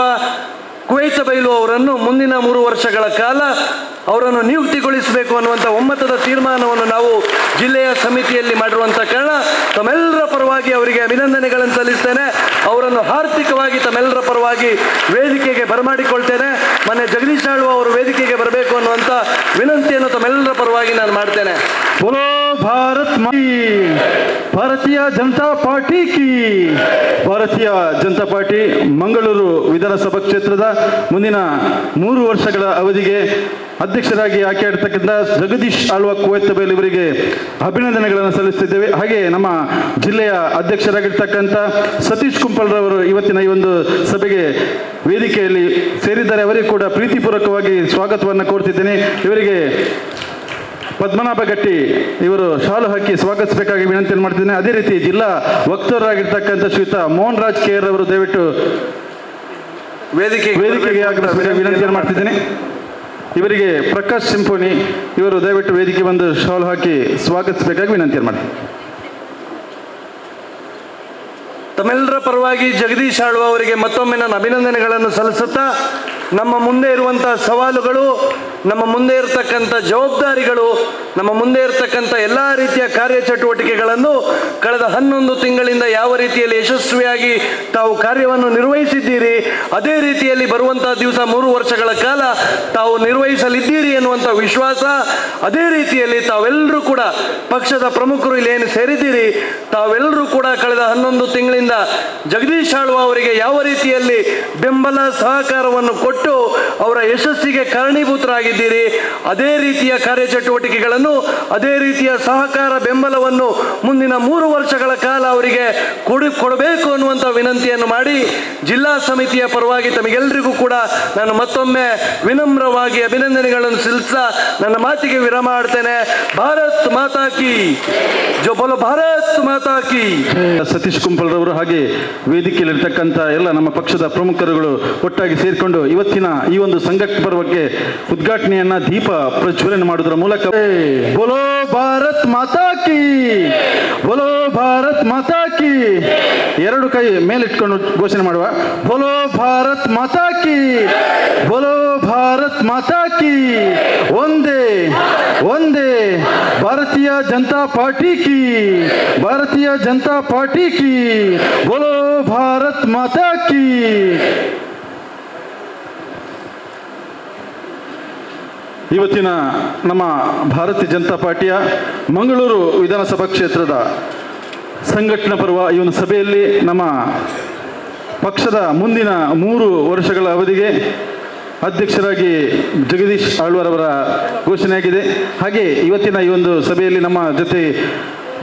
ಕುವೈತಬೈಲು ಅವರನ್ನು ಮುಂದಿನ 3 ವರ್ಷಗಳ ಕಾಲ ಅವರನ್ನು ನಿಯುಕ್ತಿಗೊಳಿಸಬೇಕು ಅನ್ನುವಂಥ ಒಮ್ಮತದ ತೀರ್ಮಾನವನ್ನು ನಾವು ಜಿಲ್ಲೆಯ ಸಮಿತಿಯಲ್ಲಿ ಮಾಡಿರುವಂಥ ಕಾರಣ ತಮ್ಮೆಲ್ಲರ ಪರವಾಗಿ ಅವರಿಗೆ ಅಭಿನಂದನೆಗಳನ್ನು ಸಲ್ಲಿಸ್ತೇನೆ. ಅವರನ್ನು ಆರ್ಥಿಕವಾಗಿ ತಮ್ಮೆಲ್ಲರ ಪರವಾಗಿ ವೇದಿಕೆಗೆ ಬರಮಾಡಿಕೊಳ್ತೇನೆ. ಮೊನ್ನೆ ಜಗದೀಶ್ ಆಳ್ವ ಅವರು ವೇದಿಕೆಗೆ ಬರಬೇಕು ಅನ್ನುವಂಥ ವಿನಂತಿಯನ್ನು ತಮ್ಮೆಲ್ಲರ ಪರವಾಗಿ ನಾನು ಮಾಡ್ತೇನೆ. बोलो भारत की, ಭಾರತೀಯ ಜನತಾ ಪಾರ್ಟಿ ಕಿ. ಭಾರತೀಯ ಜನತಾ ಪಾರ್ಟಿ ಮಂಗಳೂರು ವಿಧಾನಸಭಾ ಕ್ಷೇತ್ರದ ಮುಂದಿನ 3 ವರ್ಷಗಳ ಅವಧಿಗೆ ಅಧ್ಯಕ್ಷರಾಗಿ ಆಯ್ಕೆಯಾಗಿರ್ತಕ್ಕಂಥ ಜಗದೀಶ್ ಆಳ್ವ ಕುವೈತಬೈಲ್ ಇವರಿಗೆ ಅಭಿನಂದನೆಗಳನ್ನು ಸಲ್ಲಿಸುತ್ತಿದ್ದೇವೆ. ಹಾಗೆ ನಮ್ಮ ಜಿಲ್ಲೆಯ ಅಧ್ಯಕ್ಷರಾಗಿರ್ತಕ್ಕಂಥ ಸತೀಶ್ ಕುಂಪಲ್ರವರು ಇವತ್ತಿನ ಈ ಒಂದು ಸಭೆಗೆ ವೇದಿಕೆಯಲ್ಲಿ ಸೇರಿದ್ದಾರೆ. ಅವರಿಗೆ ಕೂಡ ಪ್ರೀತಿಪೂರ್ವಕವಾಗಿ ಸ್ವಾಗತವನ್ನು ಕೋರ್ತಿದ್ದೇನೆ. ಇವರಿಗೆ ಪದ್ಮನಾಭ ಗಟ್ಟಿ ಇವರು ಶಾಲು ಹಾಕಿ ಸ್ವಾಗತಿಸಬೇಕಾಗಿ ವಿನಂತಿಯನ್ನು ಮಾಡ್ತಿದ್ದೇನೆ. ಅದೇ ರೀತಿ ಜಿಲ್ಲಾ ವಕ್ತಾರರಾಗಿರ್ತಕ್ಕಂಥ ಶ್ರೀಯುತ ಮೋಹನ್ ರಾಜ್ ಕೆ ಅವರು ದಯವಿಟ್ಟು ವೇದಿಕೆಗೆ ಆಗಮಿಸಬೇಕಾಗಿ ವಿನಂತಿಯನ್ನು ಮಾಡ್ತಿದ್ದೇನೆ. ಇವರಿಗೆ ಪ್ರಕಾಶ್ ಸಿಂಫೋನಿ ಇವರು ದಯವಿಟ್ಟು ವೇದಿಕೆ ಬಂದು ಶಾಲು ಹಾಕಿ ಸ್ವಾಗತಿಸಬೇಕಾಗಿ ವಿನಂತಿಯನ್ನು ಮಾಡ್ತೀನಿ. ತಮ್ಮೆಲ್ಲರ ಪರವಾಗಿ ಜಗದೀಶ್ ಆಳ್ವ ಅವರಿಗೆ ಮತ್ತೊಮ್ಮೆ ನಾನು ಅಭಿನಂದನೆಗಳನ್ನು ಸಲ್ಲಿಸುತ್ತಾ, ನಮ್ಮ ಮುಂದೆ ಇರುವಂತಹ ಸವಾಲುಗಳು, ನಮ್ಮ ಮುಂದೆ ಇರತಕ್ಕಂಥ ಜವಾಬ್ದಾರಿಗಳು, ನಮ್ಮ ಮುಂದೆ ಇರತಕ್ಕಂಥ ಎಲ್ಲ ರೀತಿಯ ಕಾರ್ಯಚಟುವಟಿಕೆಗಳನ್ನು ಕಳೆದ 11 ತಿಂಗಳಿಂದ ಯಾವ ರೀತಿಯಲ್ಲಿ ಯಶಸ್ವಿಯಾಗಿ ತಾವು ಕಾರ್ಯವನ್ನು ನಿರ್ವಹಿಸಿದ್ದೀರಿ, ಅದೇ ರೀತಿಯಲ್ಲಿ ಬರುವಂತಹ ದಿವಸ 3 ವರ್ಷಗಳ ಕಾಲ ತಾವು ನಿರ್ವಹಿಸಲಿದ್ದೀರಿ ಎನ್ನುವಂಥ ವಿಶ್ವಾಸ, ಅದೇ ರೀತಿಯಲ್ಲಿ ತಾವೆಲ್ಲರೂ ಕೂಡ ಪಕ್ಷದ ಪ್ರಮುಖರು ಇಲ್ಲಿ ಏನು ಸೇರಿದ್ದೀರಿ, ತಾವೆಲ್ಲರೂ ಕೂಡ ಕಳೆದ 11 ತಿಂಗಳಿಂದ ಜಗದೀಶ್ ಆಳ್ವ ಅವರಿಗೆ ಯಾವ ರೀತಿಯಲ್ಲಿ ಬೆಂಬಲ ಸಹಕಾರವನ್ನು ಕೊಟ್ಟು ಅವರ ಯಶಸ್ಸಿಗೆ ಕಾರಣೀಭೂತರಾಗಿದ್ದೀರಿ, ಅದೇ ರೀತಿಯ ಕಾರ್ಯಚಟುವಟಿಕೆಗಳನ್ನು, ಅದೇ ರೀತಿಯ ಸಹಕಾರ ಬೆಂಬಲವನ್ನು ಮುಂದಿನ 3 ವರ್ಷಗಳ ಕಾಲ ಅವರಿಗೆ ಕೊಡಬೇಕು ಅನ್ನುವಂಥ ವಿನಂತಿಯನ್ನು ಮಾಡಿ ಜಿಲ್ಲಾ ಸಮಿತಿಯ ಪರವಾಗಿ ತಮಗೆಲ್ಲರಿಗೂ ಕೂಡ ನಾನು ಮತ್ತೊಮ್ಮೆ ವಿನಮ್ರವಾಗಿ ಅಭಿನಂದನೆಗಳನ್ನು ಸಲ್ಲಿಸ್ತಾ ನನ್ನ ಮಾತಿಗೆ ವಿರಾಮ ಮಾಡ್ತೇನೆ. ಭಾರತ್ ಮಾತಾ ಕಿ ಜೋ, ಬೋಲೋ ಭಾರತ್ ಮಾತಾ ಕಿ. ಸತೀಶ್ ಕುಂಪಲ್ರವರು ಹಾಗೆ ವೇದಿಕೆಯಲ್ಲಿರ್ತಕ್ಕಂಥ ಎಲ್ಲ ನಮ್ಮ ಪಕ್ಷದ ಪ್ರಮುಖರುಗಳು ಒಟ್ಟಾಗಿ ಸೇರಿಕೊಂಡು ಇವತ್ತಿನ ಈ ಒಂದು ಸಂಘಟನೆ ಪರ್ವಕ್ಕೆ ಉದ್ಘಾಟನೆಯನ್ನ ದೀಪ ಪ್ರಜ್ವಲನೆ ಮಾಡುವುದರ ಮೂಲಕ ಬೋಲೋ ಭಾರತ್ ಮಾತಾ ಕಿ, ಬೋಲೋ ಭಾರತ್ ಮಾತಾ ಕಿ, 2 ಕೈ ಮೇಲಿಟ್ಕೊಂಡು ಘೋಷಣೆ ಮಾಡುವ. ಬೋಲೋ ಭಾರತ್ ಮಾತಾ ಕಿ, ಬೋಲೋ ಭಾರತ್ ಮಾತಾ ಕಿ, ಒಂದೇ ಒಂದೇ ಭಾರತೀಯ ಜನತಾ ಪಾರ್ಟಿ ಕಿ, ಭಾರತೀಯ ಜನತಾ ಪಾರ್ಟಿ ಕಿ, ಬೋಲೋ ಭಾರತ್ ಮಾತಾ ಕಿ. ಇವತ್ತಿನ ನಮ್ಮ ಭಾರತೀಯ ಜನತಾ ಪಾರ್ಟಿಯ ಮಂಗಳೂರು ವಿಧಾನಸಭಾ ಕ್ಷೇತ್ರದ ಸಂಘಟನಾ ಪರ್ವ ಈ ಒಂದು ಸಭೆಯಲ್ಲಿ ನಮ್ಮ ಪಕ್ಷದ ಮುಂದಿನ 3 ವರ್ಷಗಳ ಅವಧಿಗೆ ಅಧ್ಯಕ್ಷರಾಗಿ ಜಗದೀಶ್ ಆಳ್ವರವರ ಘೋಷಣೆಯಾಗಿದೆ. ಹಾಗೆ ಇವತ್ತಿನ ಈ ಒಂದು ಸಭೆಯಲ್ಲಿ ನಮ್ಮ ಜೊತೆ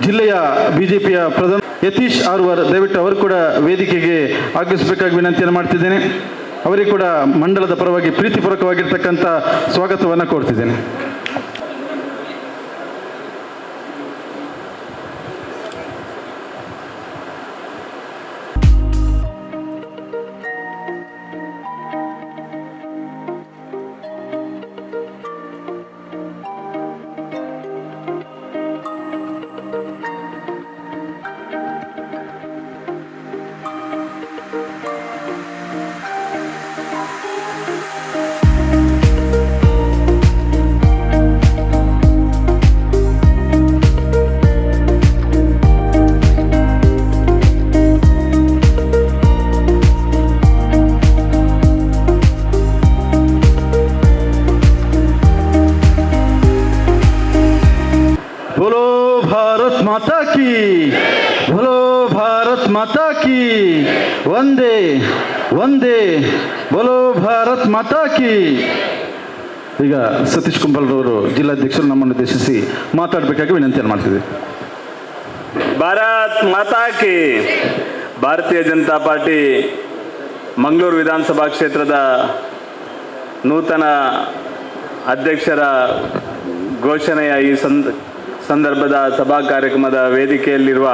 ಜಿಲ್ಲೆಯ ಬಿಜೆಪಿಯ ಪ್ರಧಾನ ಯತೀಶ್ ಆರ್ವರ್, ದಯವಿಟ್ಟು ಅವರು ಕೂಡ ವೇದಿಕೆಗೆ ಆಗಮಿಸಬೇಕಾಗಿ ವಿನಂತಿಯನ್ನು ಮಾಡ್ತಿದ್ದೇನೆ. ಅವರಿಗೆ ಕೂಡ ಮಂಡಲದ ಪರವಾಗಿ ಪ್ರೀತಿಪೂರ್ವಕವಾಗಿರ್ತಕ್ಕಂಥ ಸ್ವಾಗತವನ್ನು ಕೋರ್ತಿದ್ದೇನೆ. ಕಿ ಬೋಲೋ ಭಾರತ್ ಮಾತಾ ಕಿ ಒಂದೇ ಒಂದೇ ಬೋಲೋ ಭಾರತ್ ಮಾತಾ ಕಿ. ಈಗ ಸತೀಶ್ ಕುಂಬಲ್ರವರು ಜಿಲ್ಲಾಧ್ಯಕ್ಷರು ನಮ್ಮನ್ನು ಉದ್ದೇಶಿಸಿ ಮಾತಾಡಬೇಕಾಗಿ ವಿನಂತಿಯನ್ನು ಮಾಡ್ತಿದ್ದೆ. ಭಾರತ್ ಮಾತಾ ಕಿ. ಭಾರತೀಯ ಜನತಾ ಪಾರ್ಟಿ ಮಂಗಳೂರು ವಿಧಾನಸಭಾ ಕ್ಷೇತ್ರದ ನೂತನ ಅಧ್ಯಕ್ಷರ ಘೋಷಣೆಯ ಈ ಸಂದರ್ಭದ ಸಭಾ ಕಾರ್ಯಕ್ರಮದ ವೇದಿಕೆಯಲ್ಲಿರುವ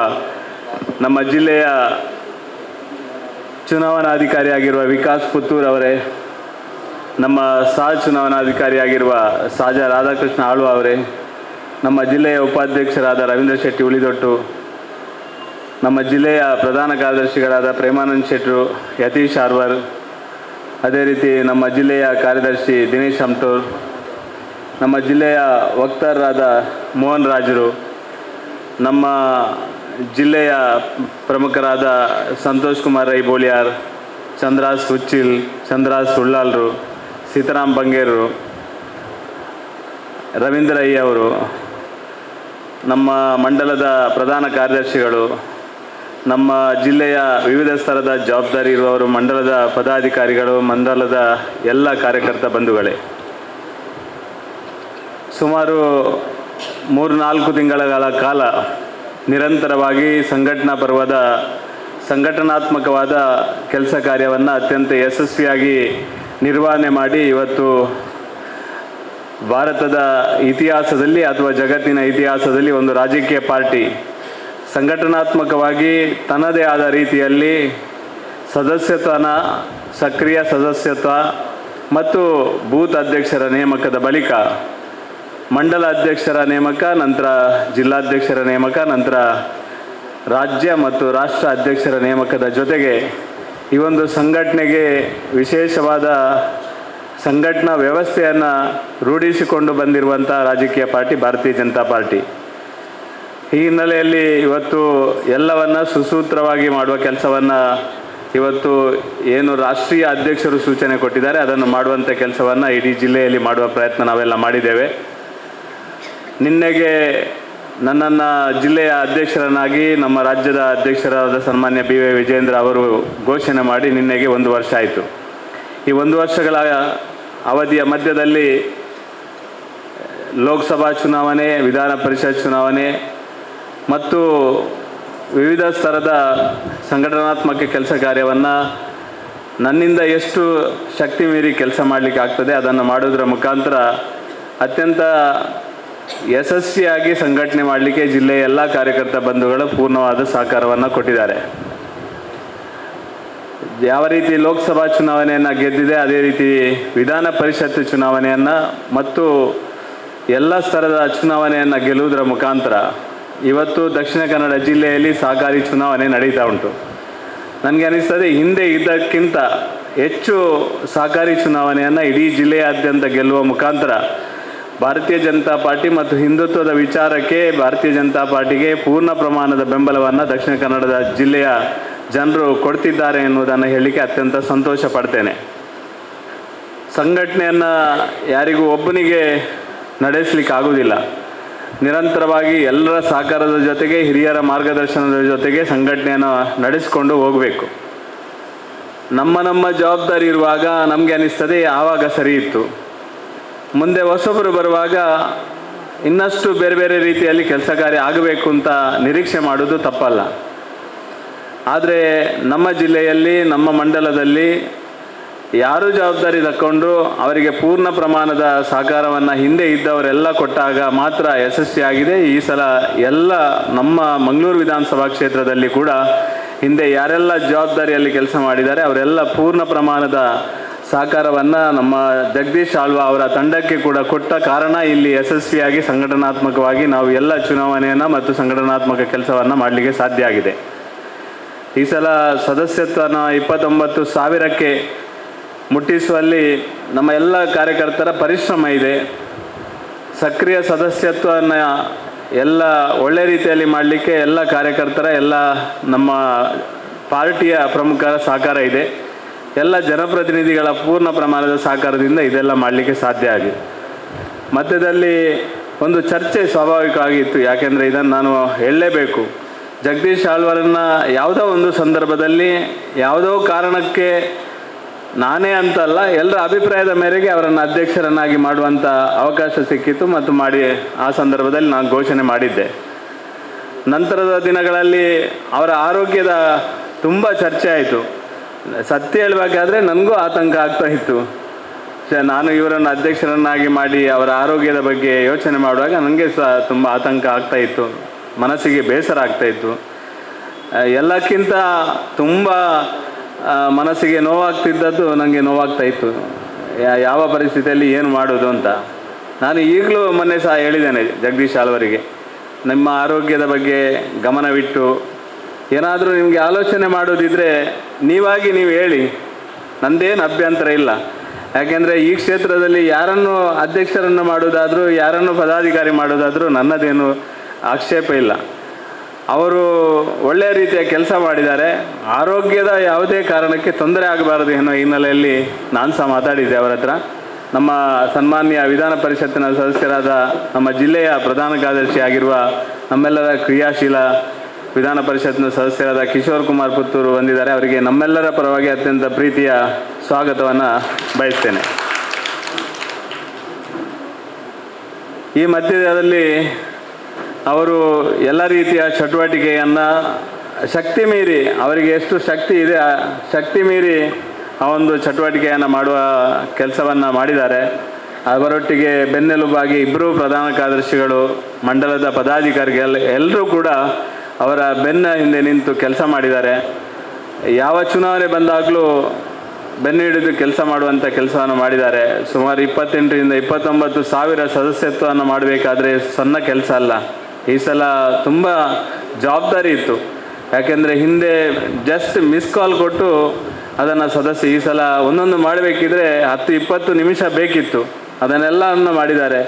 ನಮ್ಮ ಜಿಲ್ಲೆಯ ಚುನಾವಣಾಧಿಕಾರಿಯಾಗಿರುವ ವಿಕಾಸ್ ಪುತ್ತೂರ್ ಅವರೇ, ನಮ್ಮ ಸಹ ಚುನಾವಣಾಧಿಕಾರಿಯಾಗಿರುವ ಸಾಜಾ ರಾಧಾಕೃಷ್ಣ ಆಳ್ವ ಅವರೇ, ನಮ್ಮ ಜಿಲ್ಲೆಯ ಉಪಾಧ್ಯಕ್ಷರಾದ ರವೀಂದ್ರ ಶೆಟ್ಟಿ ಉಳಿದೊಟ್ಟು, ನಮ್ಮ ಜಿಲ್ಲೆಯ ಪ್ರಧಾನ ಕಾರ್ಯದರ್ಶಿಗಳಾದ ಪ್ರೇಮಾನಂದ್ ಶೆಟ್ರು, ಯತೀಶ್ ಆರ್ವರ್, ಅದೇ ರೀತಿ ನಮ್ಮ ಜಿಲ್ಲೆಯ ಕಾರ್ಯದರ್ಶಿ ದಿನೇಶ್ ಹಮ್ಟೂರ್, ನಮ್ಮ ಜಿಲ್ಲೆಯ ವಕ್ತಾರರಾದ ಮೋಹನ್ ರಾಜರು, ನಮ್ಮ ಜಿಲ್ಲೆಯ ಪ್ರಮುಖರಾದ ಸಂತೋಷ್ ಕುಮಾರ್ ರೈ ಬೋಳಿಯಾರ್, ಚಂದ್ರಾಸ್ ಹುಚ್ಚಿಲ್, ಚಂದ್ರಾಸ್ ಉಳ್ಳಾಲ್ರು, ಸೀತಾರಾಮ್ ಬಂಗೇರು, ರವೀಂದ್ರ ರೈ ಅವರು, ನಮ್ಮ ಮಂಡಲದ ಪ್ರಧಾನ ಕಾರ್ಯದರ್ಶಿಗಳು, ನಮ್ಮ ಜಿಲ್ಲೆಯ ವಿವಿಧ ಸ್ತರದ ಜವಾಬ್ದಾರಿ ಇರುವವರು, ಮಂಡಲದ ಪದಾಧಿಕಾರಿಗಳು, ಮಂಡಲದ ಎಲ್ಲ ಕಾರ್ಯಕರ್ತ ಬಂಧುಗಳೇ, ಸುಮಾರು 3-4 ತಿಂಗಳ ಕಾಲ ನಿರಂತರವಾಗಿ ಸಂಘಟನಾತ್ಮಕವಾದ ಕೆಲಸ ಕಾರ್ಯವನ್ನು ಅತ್ಯಂತ ಯಶಸ್ವಿಯಾಗಿ ನಿರ್ವಹಣೆ ಮಾಡಿ ಇವತ್ತು ಭಾರತದ ಇತಿಹಾಸದಲ್ಲಿ ಅಥವಾ ಜಗತ್ತಿನ ಇತಿಹಾಸದಲ್ಲಿ ಒಂದು ರಾಜಕೀಯ ಪಾರ್ಟಿ ಸಂಘಟನಾತ್ಮಕವಾಗಿ ತನ್ನದೇ ಆದ ರೀತಿಯಲ್ಲಿ ಸಕ್ರಿಯ ಸದಸ್ಯತ್ವ ಮತ್ತು ಬೂತ್ ಅಧ್ಯಕ್ಷರ ನೇಮಕದ ಬಳಿಕ ಮಂಡಲ ಅಧ್ಯಕ್ಷರ ನೇಮಕ, ನಂತರ ಜಿಲ್ಲಾಧ್ಯಕ್ಷರ ನೇಮಕ, ನಂತರ ರಾಜ್ಯ ಮತ್ತು ರಾಷ್ಟ್ರ ಅಧ್ಯಕ್ಷರ ನೇಮಕದ ಜೊತೆಗೆ ಈ ಒಂದು ಸಂಘಟನೆಗೆ ವಿಶೇಷವಾದ ಸಂಘಟನಾ ವ್ಯವಸ್ಥೆಯನ್ನು ರೂಢಿಸಿಕೊಂಡು ಬಂದಿರುವಂಥ ರಾಜಕೀಯ ಪಾರ್ಟಿ ಭಾರತೀಯ ಜನತಾ ಪಾರ್ಟಿ. ಈ ಹಿನ್ನೆಲೆಯಲ್ಲಿ ಇವತ್ತು ಎಲ್ಲವನ್ನ ಸುಸೂತ್ರವಾಗಿ ಮಾಡುವ ಕೆಲಸವನ್ನು ಇವತ್ತು ಏನು ರಾಷ್ಟ್ರೀಯ ಅಧ್ಯಕ್ಷರು ಸೂಚನೆ ಕೊಟ್ಟಿದ್ದಾರೆ ಅದನ್ನು ಮಾಡುವಂಥ ಕೆಲಸವನ್ನು ಇಡೀ ಜಿಲ್ಲೆಯಲ್ಲಿ ಮಾಡುವ ಪ್ರಯತ್ನ ನಾವೆಲ್ಲ ಮಾಡಿದ್ದೇವೆ. ನಿನ್ನೆಗೆ ನನ್ನನ್ನು ಜಿಲ್ಲೆಯ ಅಧ್ಯಕ್ಷರನ್ನಾಗಿ ನಮ್ಮ ರಾಜ್ಯದ ಅಧ್ಯಕ್ಷರಾದ ಸನ್ಮಾನ್ಯ ಬಿ ವೈ ವಿಜೇಂದ್ರ ಅವರು ಘೋಷಣೆ ಮಾಡಿ ನಿನ್ನೆಗೆ 1 ವರ್ಷ ಆಯಿತು. ಈ 1 ವರ್ಷಗಳ ಅವಧಿಯ ಮಧ್ಯದಲ್ಲಿ ಲೋಕಸಭಾ ಚುನಾವಣೆ, ವಿಧಾನ ಪರಿಷತ್ ಚುನಾವಣೆ ಮತ್ತು ವಿವಿಧ ಸ್ತರದ ಸಂಘಟನಾತ್ಮಕ ಕೆಲಸ ಕಾರ್ಯವನ್ನು ನನ್ನಿಂದ ಎಷ್ಟು ಶಕ್ತಿ ಮೀರಿ ಕೆಲಸ ಮಾಡಲಿಕ್ಕೆ ಆಗ್ತದೆ ಅದನ್ನು ಮಾಡೋದರ ಮುಖಾಂತರ ಅತ್ಯಂತ ಯಶಸ್ವಿಯಾಗಿ ಸಂಘಟನೆ ಮಾಡಲಿಕ್ಕೆ ಜಿಲ್ಲೆಯ ಎಲ್ಲ ಕಾರ್ಯಕರ್ತ ಬಂಧುಗಳು ಪೂರ್ಣವಾದ ಸಹಕಾರವನ್ನು ಕೊಟ್ಟಿದ್ದಾರೆ. ಯಾವ ರೀತಿ ಲೋಕಸಭಾ ಚುನಾವಣೆಯನ್ನು ಗೆದ್ದಿದೆ ಅದೇ ರೀತಿ ವಿಧಾನ ಪರಿಷತ್ ಚುನಾವಣೆಯನ್ನು ಮತ್ತು ಎಲ್ಲ ಸ್ತರದ ಚುನಾವಣೆಯನ್ನು ಗೆಲ್ಲುವುದರ ಮುಖಾಂತರ ಇವತ್ತು ದಕ್ಷಿಣ ಕನ್ನಡ ಜಿಲ್ಲೆಯಲ್ಲಿ ಸಹಕಾರಿ ಚುನಾವಣೆ ನಡೀತಾ ಉಂಟು. ನನಗೆ ಅನಿಸ್ತದೆ ಹಿಂದೆ ಇದ್ದಕ್ಕಿಂತ ಹೆಚ್ಚು ಸಹಕಾರಿ ಚುನಾವಣೆಯನ್ನು ಇಡೀ ಜಿಲ್ಲೆಯಾದ್ಯಂತ ಗೆಲ್ಲುವ ಮುಖಾಂತರ ಭಾರತೀಯ ಜನತಾ ಪಾರ್ಟಿ ಮತ್ತು ಹಿಂದುತ್ವದ ವಿಚಾರಕ್ಕೆ ಭಾರತೀಯ ಜನತಾ ಪಾರ್ಟಿಗೆ ಪೂರ್ಣ ಪ್ರಮಾಣದ ಬೆಂಬಲವನ್ನು ದಕ್ಷಿಣ ಕನ್ನಡದ ಜಿಲ್ಲೆಯ ಜನರು ಕೊಡ್ತಿದ್ದಾರೆ ಎನ್ನುವುದನ್ನು ಹೇಳಲಿಕ್ಕೆ ಅತ್ಯಂತ ಸಂತೋಷ ಪಡ್ತೇನೆ. ಸಂಘಟನೆಯನ್ನು ಯಾರಿಗೂ ಒಬ್ಬನಿಗೆ ನಡೆಸಲಿಕ್ಕೆ ಆಗುವುದಿಲ್ಲ. ನಿರಂತರವಾಗಿ ಎಲ್ಲರ ಸಹಕಾರದ ಜೊತೆಗೆ ಹಿರಿಯರ ಮಾರ್ಗದರ್ಶನದ ಜೊತೆಗೆ ಸಂಘಟನೆಯನ್ನು ನಡೆಸಿಕೊಂಡು ಹೋಗಬೇಕು. ನಮ್ಮ ಜವಾಬ್ದಾರಿ ಇರುವಾಗ ನಮಗೆ ಅನಿಸ್ತದೆ ಆವಾಗ ಸರಿ ಇತ್ತು. ಮುಂದೆ ಹೊಸಬರು ಬರುವಾಗ ಇನ್ನಷ್ಟು ಬೇರೆ ಬೇರೆ ರೀತಿಯಲ್ಲಿ ಕೆಲಸ ಕಾರ್ಯ ಆಗಬೇಕು ಅಂತ ನಿರೀಕ್ಷೆ ಮಾಡೋದು ತಪ್ಪಲ್ಲ. ಆದರೆ ನಮ್ಮ ಜಿಲ್ಲೆಯಲ್ಲಿ ನಮ್ಮ ಮಂಡಲದಲ್ಲಿ ಯಾರು ಜವಾಬ್ದಾರಿ ತಕ್ಕೊಂಡು ಅವರಿಗೆ ಪೂರ್ಣ ಪ್ರಮಾಣದ ಸಹಕಾರವನ್ನು ಹಿಂದೆ ಇದ್ದವರೆಲ್ಲ ಕೊಟ್ಟಾಗ ಮಾತ್ರ ಯಶಸ್ವಿಯಾಗಿದೆ. ಈ ಸಲ ಎಲ್ಲ ನಮ್ಮ ಮಂಗಳೂರು ವಿಧಾನಸಭಾ ಕ್ಷೇತ್ರದಲ್ಲಿ ಕೂಡ ಹಿಂದೆ ಯಾರೆಲ್ಲ ಜವಾಬ್ದಾರಿಯಲ್ಲಿ ಕೆಲಸ ಮಾಡಿದ್ದಾರೆ ಅವರೆಲ್ಲ ಪೂರ್ಣ ಪ್ರಮಾಣದ ಸಹಕಾರವನ್ನು ನಮ್ಮ ಜಗದೀಶ್ ಆಳ್ವ ಅವರ ತಂಡಕ್ಕೆ ಕೂಡ ಕೊಟ್ಟ ಕಾರಣ ಇಲ್ಲಿ ಯಶಸ್ವಿಯಾಗಿ ಸಂಘಟನಾತ್ಮಕವಾಗಿ ನಾವು ಎಲ್ಲ ಚುನಾವಣೆಯನ್ನು ಮತ್ತು ಸಂಘಟನಾತ್ಮಕ ಕೆಲಸವನ್ನು ಮಾಡಲಿಕ್ಕೆ ಸಾಧ್ಯ ಆಗಿದೆ. ಈ ಸಲ ಸದಸ್ಯತ್ವನ 29,000ಕ್ಕೆ ಮುಟ್ಟಿಸುವಲ್ಲಿ ನಮ್ಮ ಎಲ್ಲ ಕಾರ್ಯಕರ್ತರ ಪರಿಶ್ರಮ ಇದೆ. ಸಕ್ರಿಯ ಸದಸ್ಯತ್ವವನ್ನು ಎಲ್ಲ ಒಳ್ಳೆ ರೀತಿಯಲ್ಲಿ ಮಾಡಲಿಕ್ಕೆ ಎಲ್ಲ ಕಾರ್ಯಕರ್ತರ ಎಲ್ಲ ನಮ್ಮ ಪಾರ್ಟಿಯ ಪ್ರಮುಖರ ಸಹಕಾರ ಇದೆ. ಎಲ್ಲ ಜನಪ್ರತಿನಿಧಿಗಳ ಪೂರ್ಣ ಪ್ರಮಾಣದ ಸಹಕಾರದಿಂದ ಇದೆಲ್ಲ ಮಾಡಲಿಕ್ಕೆ ಸಾಧ್ಯ ಆಗಿದೆ. ಮಧ್ಯದಲ್ಲಿ ಒಂದು ಚರ್ಚೆ ಸ್ವಾಭಾವಿಕವಾಗಿತ್ತು. ಯಾಕೆಂದರೆ ಇದನ್ನು ನಾನು ಹೇಳಲೇಬೇಕು. ಜಗದೀಶ್ ಆಳ್ವಾರನ್ನು ಯಾವುದೋ ಒಂದು ಸಂದರ್ಭದಲ್ಲಿ ಯಾವುದೋ ಕಾರಣಕ್ಕೆ ನಾನೇ ಅಂತಲ್ಲ, ಎಲ್ಲರ ಅಭಿಪ್ರಾಯದ ಮೇರೆಗೆ ಅವರನ್ನು ಅಧ್ಯಕ್ಷರನ್ನಾಗಿ ಮಾಡುವಂಥ ಅವಕಾಶ ಸಿಕ್ಕಿತ್ತು ಮತ್ತು ಮಾಡಿ ಆ ಸಂದರ್ಭದಲ್ಲಿ ನಾನು ಘೋಷಣೆ ಮಾಡಿದ್ದೆ. ನಂತರದ ದಿನಗಳಲ್ಲಿ ಅವರ ಆರೋಗ್ಯದ ತುಂಬ ಚರ್ಚೆ ಆಯಿತು. ಸತ್ಯ ಹೇಳಬೇಕಾದ್ರೆ ನನಗೂ ಆತಂಕ ಆಗ್ತಾ ಇತ್ತು. ನಾನು ಇವರನ್ನು ಅಧ್ಯಕ್ಷರನ್ನಾಗಿ ಮಾಡಿ ಅವರ ಆರೋಗ್ಯದ ಬಗ್ಗೆ ಯೋಚನೆ ಮಾಡುವಾಗ ನನಗೆ ಸಹ ತುಂಬ ಆತಂಕ ಆಗ್ತಾಯಿತ್ತು, ಮನಸ್ಸಿಗೆ ಬೇಸರ ಆಗ್ತಾಯಿತ್ತು. ಎಲ್ಲಕ್ಕಿಂತ ತುಂಬ ಮನಸ್ಸಿಗೆ ನೋವಾಗ್ತಿದ್ದದ್ದು ನನಗೆ ನೋವಾಗ್ತಾಯಿತ್ತು, ಯಾವ ಪರಿಸ್ಥಿತಿಯಲ್ಲಿ ಏನು ಮಾಡೋದು ಅಂತ. ನಾನು ಈಗಲೂ ಮೊನ್ನೆ ಸಹ ಹೇಳಿದ್ದೇನೆ ಜಗದೀಶ್ ಆಳ್ವರಿಗೆ, ನಿಮ್ಮ ಆರೋಗ್ಯದ ಬಗ್ಗೆ ಗಮನವಿಟ್ಟು ಏನಾದರೂ ನಿಮಗೆ ಆಲೋಚನೆ ಮಾಡೋದಿದ್ದರೆ ನೀವಾಗಿ ನೀವು ಹೇಳಿ, ನಂದೇನು ಅಭ್ಯಂತರ ಇಲ್ಲ. ಯಾಕೆಂದರೆ ಈ ಕ್ಷೇತ್ರದಲ್ಲಿ ಯಾರನ್ನು ಅಧ್ಯಕ್ಷರನ್ನು ಮಾಡೋದಾದರೂ ಯಾರನ್ನು ಪದಾಧಿಕಾರಿ ಮಾಡೋದಾದರೂ ನನ್ನದೇನು ಆಕ್ಷೇಪ ಇಲ್ಲ. ಅವರು ಒಳ್ಳೆಯ ರೀತಿಯ ಕೆಲಸ ಮಾಡಿದ್ದಾರೆ. ಆರೋಗ್ಯದ ಯಾವುದೇ ಕಾರಣಕ್ಕೆ ತೊಂದರೆ ಆಗಬಾರದು ಎನ್ನುವ ಹಿನ್ನೆಲೆಯಲ್ಲಿ ನಾನು ಸಹ ಮಾತಾಡಿದ್ದೆ ಅವರ ಹತ್ರ. ನಮ್ಮ ಸನ್ಮಾನ್ಯ ವಿಧಾನ ಪರಿಷತ್ತಿನ ಸದಸ್ಯರಾದ ನಮ್ಮ ಜಿಲ್ಲೆಯ ಪ್ರಧಾನ ಕಾರ್ಯದರ್ಶಿ ಆಗಿರುವ ನಮ್ಮೆಲ್ಲರ ಕ್ರಿಯಾಶೀಲ ವಿಧಾನ ಪರಿಷತ್ನ ಸದಸ್ಯರಾದ ಕಿಶೋರ್ ಕುಮಾರ್ ಪುತ್ತೂರು ಬಂದಿದ್ದಾರೆ. ಅವರಿಗೆ ನಮ್ಮೆಲ್ಲರ ಪರವಾಗಿ ಅತ್ಯಂತ ಪ್ರೀತಿಯ ಸ್ವಾಗತವನ್ನು ಬಯಸ್ತೇನೆ. ಈ ಮಧ್ಯದಲ್ಲಿ ಅವರು ಎಲ್ಲ ರೀತಿಯ ಚಟುವಟಿಕೆಯನ್ನು ಶಕ್ತಿ ಮೀರಿ, ಅವರಿಗೆ ಎಷ್ಟು ಶಕ್ತಿ ಇದೆ ಆ ಶಕ್ತಿ ಮೀರಿ ಆ ಒಂದು ಚಟುವಟಿಕೆಯನ್ನು ಮಾಡುವ ಕೆಲಸವನ್ನು ಮಾಡಿದ್ದಾರೆ. ಅವರೊಟ್ಟಿಗೆ ಬೆನ್ನೆಲುಬಾಗಿ ಇಬ್ಬರೂ ಪ್ರಧಾನ ಕಾರ್ಯದರ್ಶಿಗಳು, ಮಂಡಲದ ಪದಾಧಿಕಾರಿಗಳು ಎಲ್ಲರೂ ಕೂಡ ಅವರ ಬೆನ್ನ ಹಿಂದೆ ನಿಂತು ಕೆಲಸ ಮಾಡಿದ್ದಾರೆ. ಯಾವ ಚುನಾವಣೆ ಬಂದಾಗಲೂ ಬೆನ್ನು ಹಿಡಿದು ಕೆಲಸ ಮಾಡುವಂಥ ಕೆಲಸವನ್ನು ಮಾಡಿದ್ದಾರೆ. ಸುಮಾರು 28ರಿಂದ 29 ಸಾವಿರ ಸದಸ್ಯತ್ವವನ್ನು ಮಾಡಬೇಕಾದ್ರೆ ಸಣ್ಣ ಕೆಲಸ ಅಲ್ಲ. ಈ ಸಲ ತುಂಬ ಜವಾಬ್ದಾರಿ ಇತ್ತು. ಯಾಕೆಂದರೆ ಹಿಂದೆ ಜಸ್ಟ್ ಮಿಸ್ ಕಾಲ್ ಕೊಟ್ಟು ಅದನ್ನು ಸದಸ್ಯ, ಈ ಸಲ ಒಂದೊಂದು ಮಾಡಬೇಕಿದ್ರೆ 10-20 ನಿಮಿಷ ಬೇಕಿತ್ತು. ಅದನ್ನೆಲ್ಲವನ್ನು ಮಾಡಿದ್ದಾರೆ.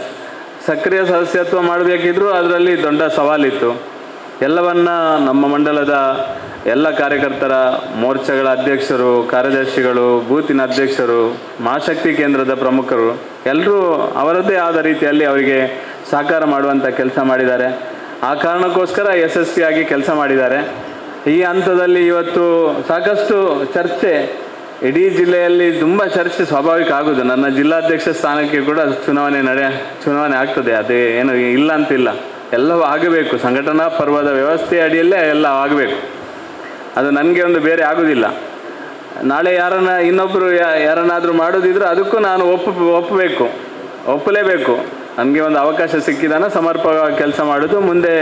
ಸಕ್ರಿಯ ಸದಸ್ಯತ್ವ ಮಾಡಬೇಕಿದ್ರೂ ಅದರಲ್ಲಿ ದೊಡ್ಡ ಸವಾಲಿತ್ತು. ಎಲ್ಲವನ್ನ ನಮ್ಮ ಮಂಡಲದ ಎಲ್ಲ ಕಾರ್ಯಕರ್ತರ, ಮೋರ್ಚಾಗಳ ಅಧ್ಯಕ್ಷರು, ಕಾರ್ಯದರ್ಶಿಗಳು, ಬೂತಿನ ಅಧ್ಯಕ್ಷರು, ಮಹಾಶಕ್ತಿ ಕೇಂದ್ರದ ಪ್ರಮುಖರು ಎಲ್ಲರೂ ಅವರದ್ದೇ ಆದ ರೀತಿಯಲ್ಲಿ ಅವರಿಗೆ ಸಹಕಾರ ಮಾಡುವಂಥ ಕೆಲಸ ಮಾಡಿದ್ದಾರೆ. ಆ ಕಾರಣಕ್ಕೋಸ್ಕರ ಯಶಸ್ವಿಯಾಗಿ ಕೆಲಸ ಮಾಡಿದ್ದಾರೆ. ಈ ಹಂತದಲ್ಲಿ ಇವತ್ತು ಸಾಕಷ್ಟು ಚರ್ಚೆ, ಇಡೀ ಜಿಲ್ಲೆಯಲ್ಲಿ ತುಂಬ ಚರ್ಚೆ ಸ್ವಾಭಾವಿಕ ಆಗೋದು. ನನ್ನ ಜಿಲ್ಲಾಧ್ಯಕ್ಷ ಸ್ಥಾನಕ್ಕೆ ಕೂಡ ಚುನಾವಣೆ ಆಗ್ತದೆ, ಅದೇ ಏನು ಇಲ್ಲ ಅಂತಿಲ್ಲ, ಎಲ್ಲವೂ ಆಗಬೇಕು. ಸಂಘಟನಾ ಪರ್ವದ ವ್ಯವಸ್ಥೆ ಅಡಿಯಲ್ಲೇ ಎಲ್ಲ ಆಗಬೇಕು. ಅದು ನನಗೆ ಒಂದು ಬೇರೆ ಆಗೋದಿಲ್ಲ. ನಾಳೆ ಇನ್ನೊಬ್ಬರು ಯಾರನ್ನಾದರೂ ಮಾಡೋದಿದ್ರೆ ಅದಕ್ಕೂ ನಾನು ಒಪ್ಪಲೇಬೇಕು. ನನಗೆ ಒಂದು ಅವಕಾಶ ಸಿಕ್ಕಿದಾನ ಸಮರ್ಪಕವಾಗಿ ಕೆಲಸ ಮಾಡೋದು, ಮುಂದೆ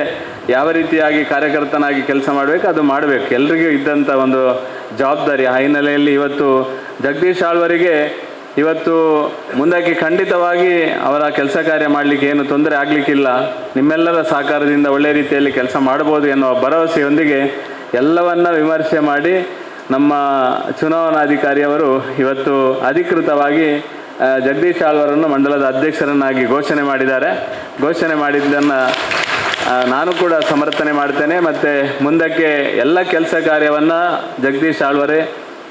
ಯಾವ ರೀತಿಯಾಗಿ ಕಾರ್ಯಕರ್ತನಾಗಿ ಕೆಲಸ ಮಾಡಬೇಕು ಅದು ಮಾಡಬೇಕು. ಎಲ್ರಿಗೂ ಇದ್ದಂಥ ಒಂದು ಜವಾಬ್ದಾರಿ. ಆ ಹಿನ್ನೆಲೆಯಲ್ಲಿ ಇವತ್ತು ಜಗದೀಶ್ ಆಳ್ವರಿಗೆ ಇವತ್ತು ಮುಂದಕ್ಕೆ ಖಂಡಿತವಾಗಿ ಅವರ ಕೆಲಸ ಕಾರ್ಯ ಮಾಡಲಿಕ್ಕೆ ಏನು ತೊಂದರೆ ಆಗಲಿಕ್ಕಿಲ್ಲ. ನಿಮ್ಮೆಲ್ಲರ ಸಹಕಾರದಿಂದ ಒಳ್ಳೆಯ ರೀತಿಯಲ್ಲಿ ಕೆಲಸ ಮಾಡ್ಬೋದು ಎನ್ನುವ ಭರವಸೆಯೊಂದಿಗೆ ಎಲ್ಲವನ್ನ ವಿಮರ್ಶೆ ಮಾಡಿ ನಮ್ಮ ಚುನಾವಣಾಧಿಕಾರಿಯವರು ಇವತ್ತು ಅಧಿಕೃತವಾಗಿ ಜಗದೀಶ್ ಆಳ್ವರನ್ನು ಮಂಡಲದ ಅಧ್ಯಕ್ಷರನ್ನಾಗಿ ಘೋಷಣೆ ಮಾಡಿದ್ದಾರೆ. ಘೋಷಣೆ ಮಾಡಿದ್ದನ್ನು ನಾನು ಕೂಡ ಸಮರ್ಥನೆ ಮಾಡ್ತೇನೆ. ಮತ್ತು ಮುಂದಕ್ಕೆ ಎಲ್ಲ ಕೆಲಸ ಕಾರ್ಯವನ್ನು ಜಗದೀಶ್ ಆಳ್ವರೇ,